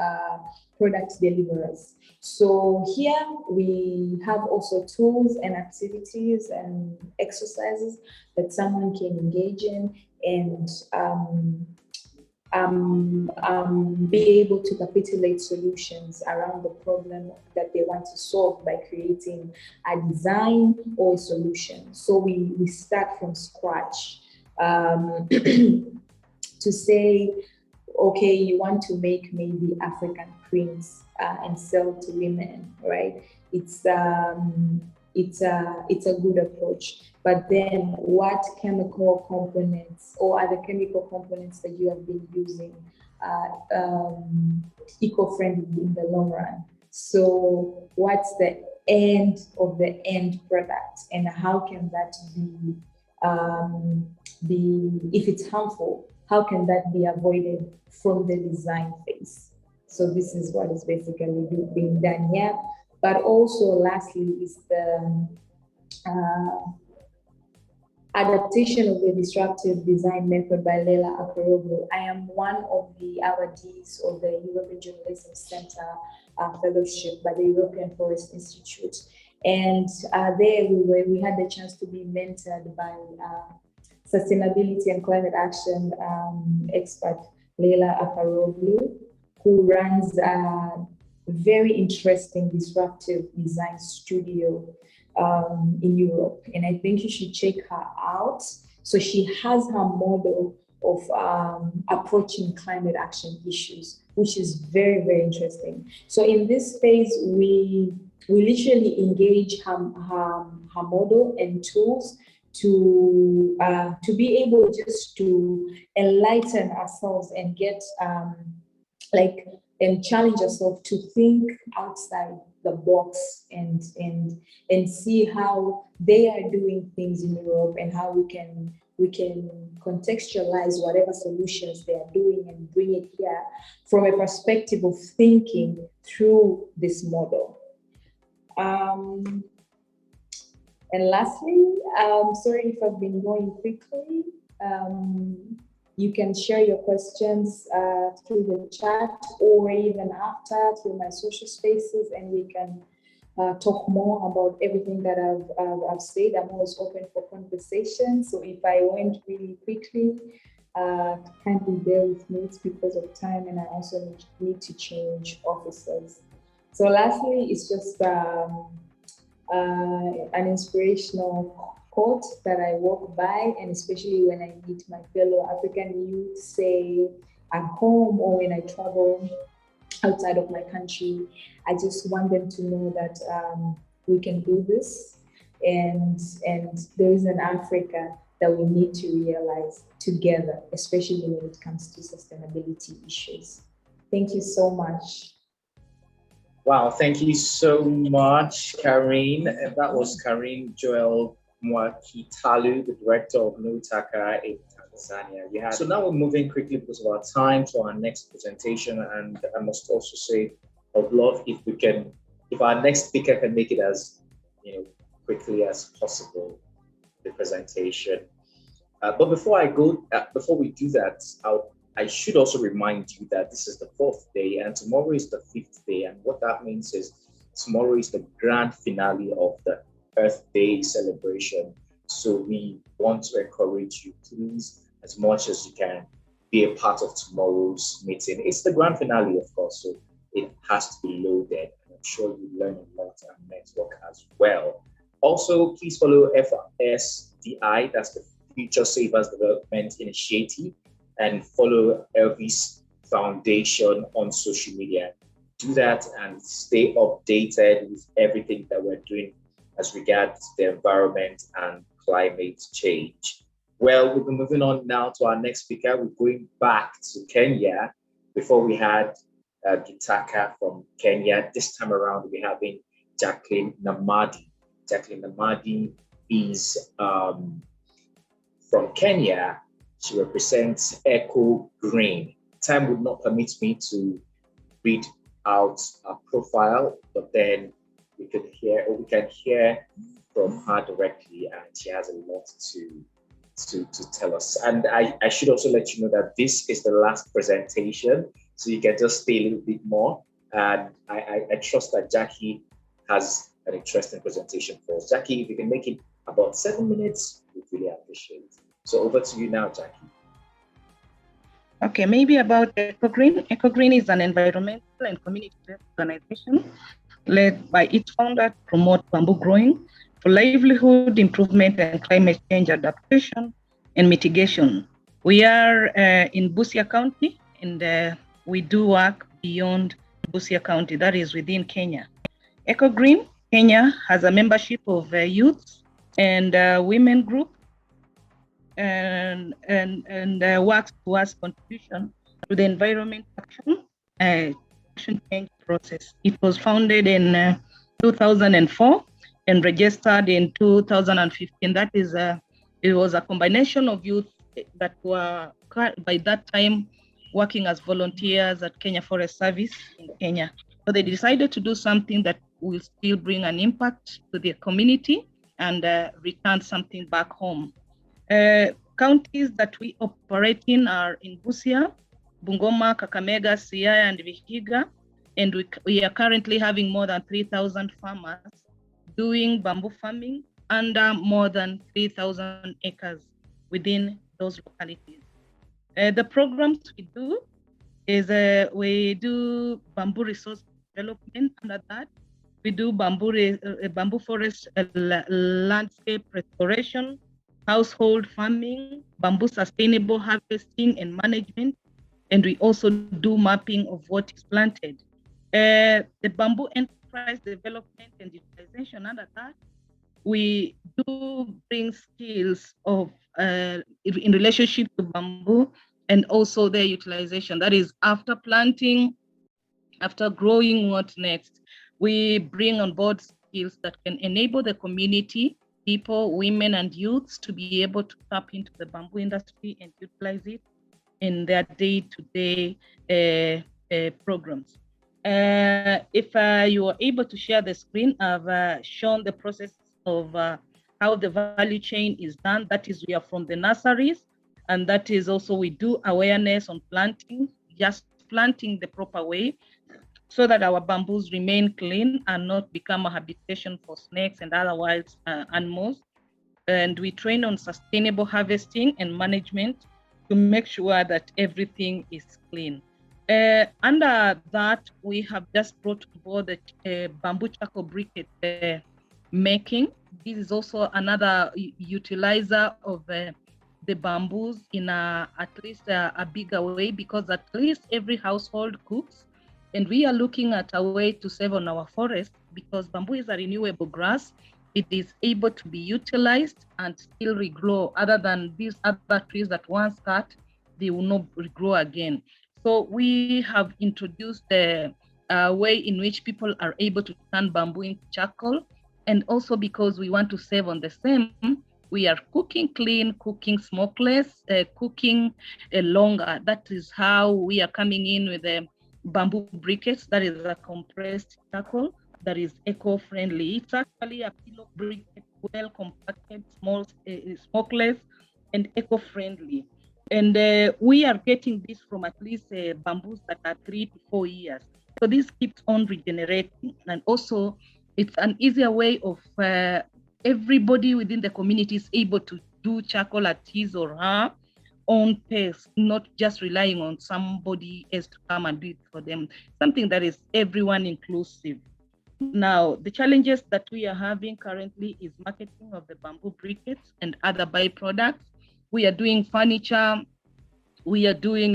product deliverers. So here we have also tools and activities and exercises that someone can engage in and be able to capitulate solutions around the problem that they want to solve by creating a design or a solution. So we start from scratch to say, okay, you want to make maybe African prints and sell to women, right? It's a good approach. But then what chemical components or other chemical components that you have been using eco-friendly in the long run? So what's the end of the end product and how can that be if it's harmful, how can that be avoided from the design phase? So this is what is basically being done here. But also lastly is the adaptation of the disruptive design method by Leila Akaroglu. I am one of the awardees of the European Journalism Center Fellowship by the European Forest Institute. And there we had the chance to be mentored by sustainability and climate action expert Leila Akaroglu, who runs a very interesting disruptive design studio in Europe. And I think you should check her out. So she has her model of approaching climate action issues, which is very, very interesting. So in this phase, we literally engage her model and tools to be able just to enlighten ourselves and get and challenge ourselves to think outside the box and see how they are doing things in Europe and how we can contextualize whatever solutions they are doing and bring it here from a perspective of thinking through this model. And lastly, sorry if I've been going quickly. You can share your questions through the chat or even after through my social spaces, and we can talk more about everything that I've said. I'm always open for conversation. So if I went really quickly, kindly bear with me. It's because of time, and I also need to change officers. So lastly, it's just an inspirational quote that I walk by, and especially when I meet my fellow African youth, say at home or when I travel outside of my country, I just want them to know that we can do this, and there is an Africa that we need to realize together, especially when it comes to sustainability issues. Thank you so much. Wow, thank you so much, Careen. And that was Careen Joel Mwakitalu, the director of Gitaka in Tanzania. So now we're moving quickly because of our time to our next presentation. And I must also say, I would love if our next speaker can make it as quickly as possible, the presentation. But before we do that, I should also remind you that this is the 4th day and tomorrow is the 5th day. And what that means is tomorrow is the grand finale of the Earth Day celebration. So we want to encourage you, please, as much as you can, be a part of tomorrow's meeting. It's the grand finale, of course, so it has to be loaded. And I'm sure you learn a lot and network as well. Also, please follow FSDI, that's the Futuresavers Development Initiative, and follow Ervis Foundation on social media. Do that and stay updated with everything that we're doing as regards the environment and climate change. Well, we'll be moving on now to our next speaker. We're going back to Kenya. Before we had Gitaka from Kenya. This time around, we're having Jackylne Namadi. Jackylne Namadi is from Kenya. She represents Eco Green. Time would not permit me to read out a profile, but then we can hear from her directly, and she has a lot to tell us. And I should also let you know that this is the last presentation, so you can just stay a little bit more. And I trust that Jackie has an interesting presentation for us. Jackie, if you can make it about 7 minutes, we'd really appreciate it. So over to you now, Jackie. Okay, maybe about EcoGreen. EcoGreen is an environmental and community-based organization led by its founder to promote bamboo growing for livelihood improvement and climate change adaptation and mitigation. We are in Busia County, and we do work beyond Busia County, that is within Kenya. EcoGreen Kenya has a membership of youth and women group, and works towards contribution to the environment action change process. It was founded in 2004 and registered in 2015. That is, it was a combination of youth that were by that time working as volunteers at Kenya Forest Service in Kenya. So they decided to do something that will still bring an impact to the community and return something back home. Counties that we operate in are in Busia, Bungoma, Kakamega, Siaya, and Vihiga, and we are currently having more than 3,000 farmers doing bamboo farming under more than 3,000 acres within those localities. The programs we do is we do bamboo resource development. Under that, we do bamboo forest landscape restoration, household farming, bamboo sustainable harvesting and management, and we also do mapping of what is planted. The bamboo enterprise development and utilization, under that, we do bring skills of in relationship to bamboo and also their utilization. That is, after planting, after growing, what next? We bring on board skills that can enable the community, people, women, and youths to be able to tap into the bamboo industry and utilize it in their day-to-day programs. If you are able to share the screen, I've shown the process of how the value chain is done. That is, we are from the nurseries, and that is also we do awareness on planting, just planting the proper way, so that our bamboos remain clean and not become a habitation for snakes and other wild animals. And we train on sustainable harvesting and management to make sure that everything is clean. Under that, we have just brought on board the bamboo charcoal briquette making. This is also another utilizer of the bamboos in at least a bigger way, because at least every household cooks. And we are looking at a way to save on our forest, because bamboo is a renewable grass. It is able to be utilized and still regrow. Other than these other trees that once cut, they will not regrow again. So we have introduced the way in which people are able to turn bamboo into charcoal. And also because we want to save on the same, we are cooking clean, cooking smokeless, cooking longer. That is how we are coming in with the bamboo briquettes. That is a compressed charcoal that is eco-friendly. It's actually a pillow briquette, well compacted, small, smokeless, and eco-friendly. And we are getting this from at least bamboos that are 3 to 4 years. So this keeps on regenerating. And also, it's an easier way of everybody within the community is able to do charcoal at his or her own pace, not just relying on somebody else to come and do it for them. Something that is everyone inclusive. Now, the challenges that we are having currently is marketing of the bamboo briquettes and other byproducts. We are doing furniture, we are doing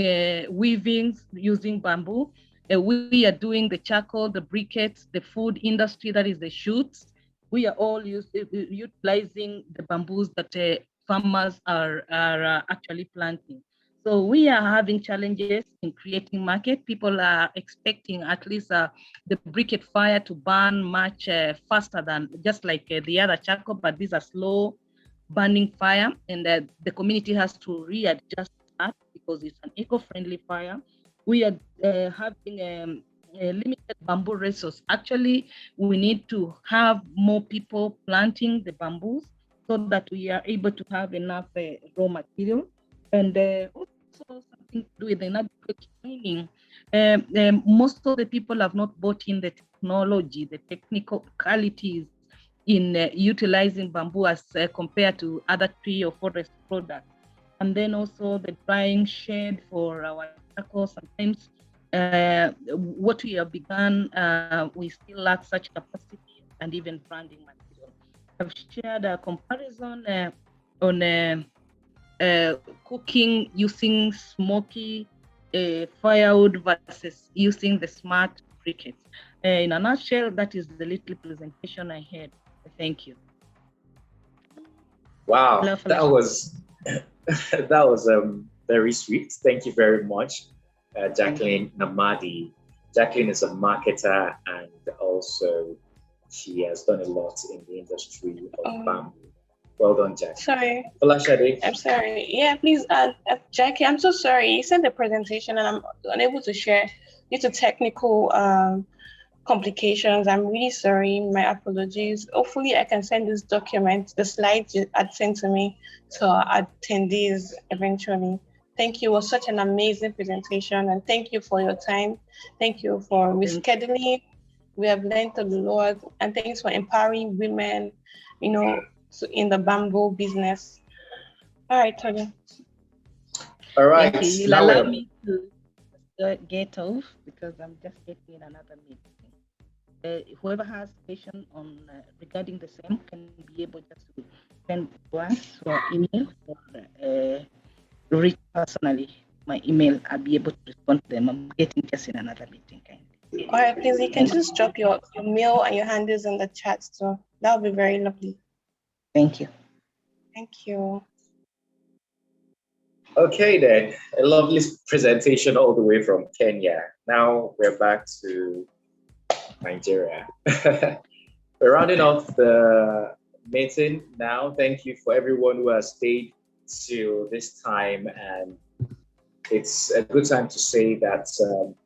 weavings using bamboo. We are doing the charcoal, the briquettes, the food industry, that is the shoots. We are all utilizing the bamboos that farmers are actually planting. So we are having challenges in creating market. People are expecting at least the briquette fire to burn much faster than just like the other charcoal, but these are slow burning fire, and the community has to readjust that because it's an eco-friendly fire. We are having a limited bamboo resource. Actually, we need to have more people planting the bamboos so that we are able to have enough raw material. And also something to do with the inadequate training. Most of the people have not bought in the technology, the technicalities in utilizing bamboo as compared to other tree or forest products. And then also the drying shed for our charcoal. Sometimes what we have begun, we still lack such capacity and even branding material. I've shared a comparison on cooking using smoky firewood versus using the smart briquettes. In a nutshell, that is the little presentation I had. Thank you. Wow, that was that was very sweet. Thank you very much, Jackylne Namadi. Jackylne is a marketer and also she has done a lot in the industry of bamboo. Well done, Jack. Sorry. Folashade. I'm sorry. Yeah, please, Jackie, I'm so sorry. You sent the presentation and I'm unable to share due to technical complications. I'm really sorry. My apologies. Hopefully, I can send this document, the slides you had sent to me, to our attendees eventually. Thank you. It was such an amazing presentation, and thank you for your time. Thank you for rescheduling. We have learned a lot, and thanks for empowering women, you know, in the bamboo business. All right, Tonya. All right. Thank you. You'll allow me to get off because I'm just getting another meeting. Whoever has questions on regarding the same can be able just to send to us or email or reach personally. My email, I'll be able to respond to them. I'm getting just in another meeting. All right, please, you can just drop your mail and your handles in the chat, so that would be very lovely. Thank you. Thank you. Okay, then, a lovely presentation all the way from Kenya. Now we're back to Nigeria. We're rounding off the meeting now. Thank you for everyone who has stayed till this time, and it's a good time to say that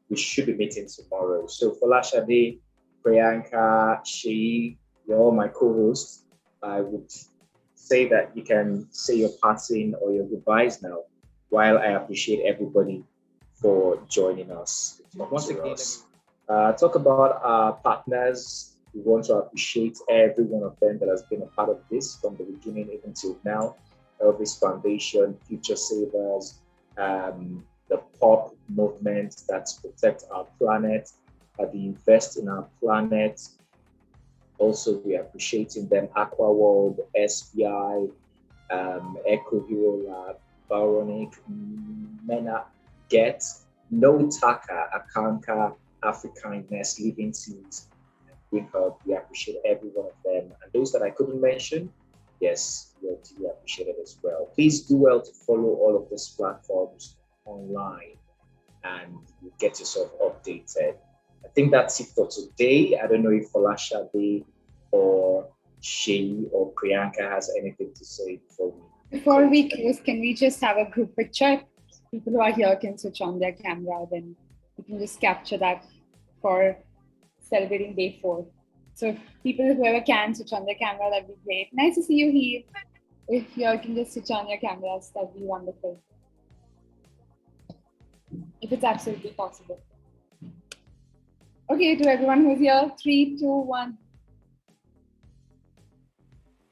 we should be meeting tomorrow. So Folashade, Priyanka, Sheyi, you're all my co-hosts. I would say that you can say your passing or your goodbyes now, while I appreciate everybody for joining us. Once again, talk about our partners. We want to appreciate every one of them that has been a part of this from the beginning even till now. Ervis Foundation, Futuresavers, the POP movement that protects our planet, that invest in our planet. Also, we are appreciating them, Aqua World, SBI, Eco Hero Lab, Baronic, Mena, Get, No Taka, Akanka, Africanness, Living Seeds, Green Hub. We appreciate every one of them. And those that I couldn't mention, yes, we appreciate it as well. Please do well to follow all of these platforms online and you get yourself updated. I think that's it for today. I don't know if Folashade or Sheyi or Priyanka has anything to say before we. Before we close, can we just have a group picture? People who are here can switch on their camera, then we can just capture that for celebrating day 4. So people, whoever can switch on their camera, that'd be great. Nice to see you here. If you all can just switch on your cameras, that'd be wonderful. If it's absolutely possible. Okay, to everyone who's here, 3, 2, 1.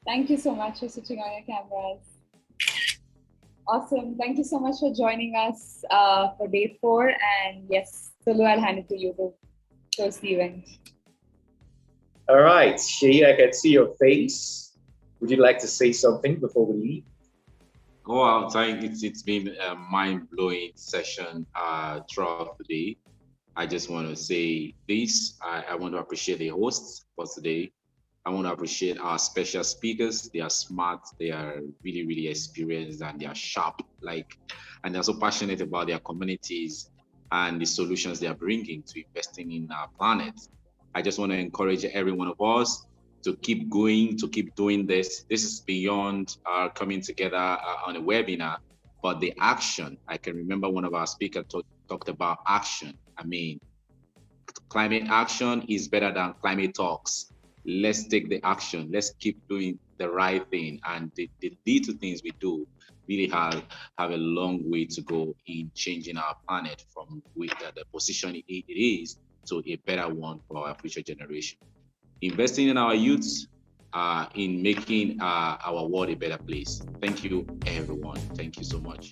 Thank you so much for switching on your cameras. Awesome. Thank you so much for joining us for day 4. And yes, Sulu, I'll hand it to you to close the event. All right, Sheyi, I can see your face. Would you like to say something before we leave? Oh, I think it's been a mind-blowing session throughout the day. I just want to say this. I want to appreciate the hosts for today. I want to appreciate our special speakers. They are smart, they are really, really experienced, and they are sharp, and they're so passionate about their communities and the solutions they are bringing to investing in our planet. I just want to encourage every one of us to keep going, to keep doing this. This is beyond our coming together on a webinar, but the action. I can remember one of our speakers talked about action. I mean, climate action is better than climate talks. Let's take the action. Let's keep doing the right thing. And the little things we do really have a long way to go in changing our planet from the position it is to a better one for our future generation. Investing in our youths, in making our world a better place. Thank you, everyone. Thank you so much.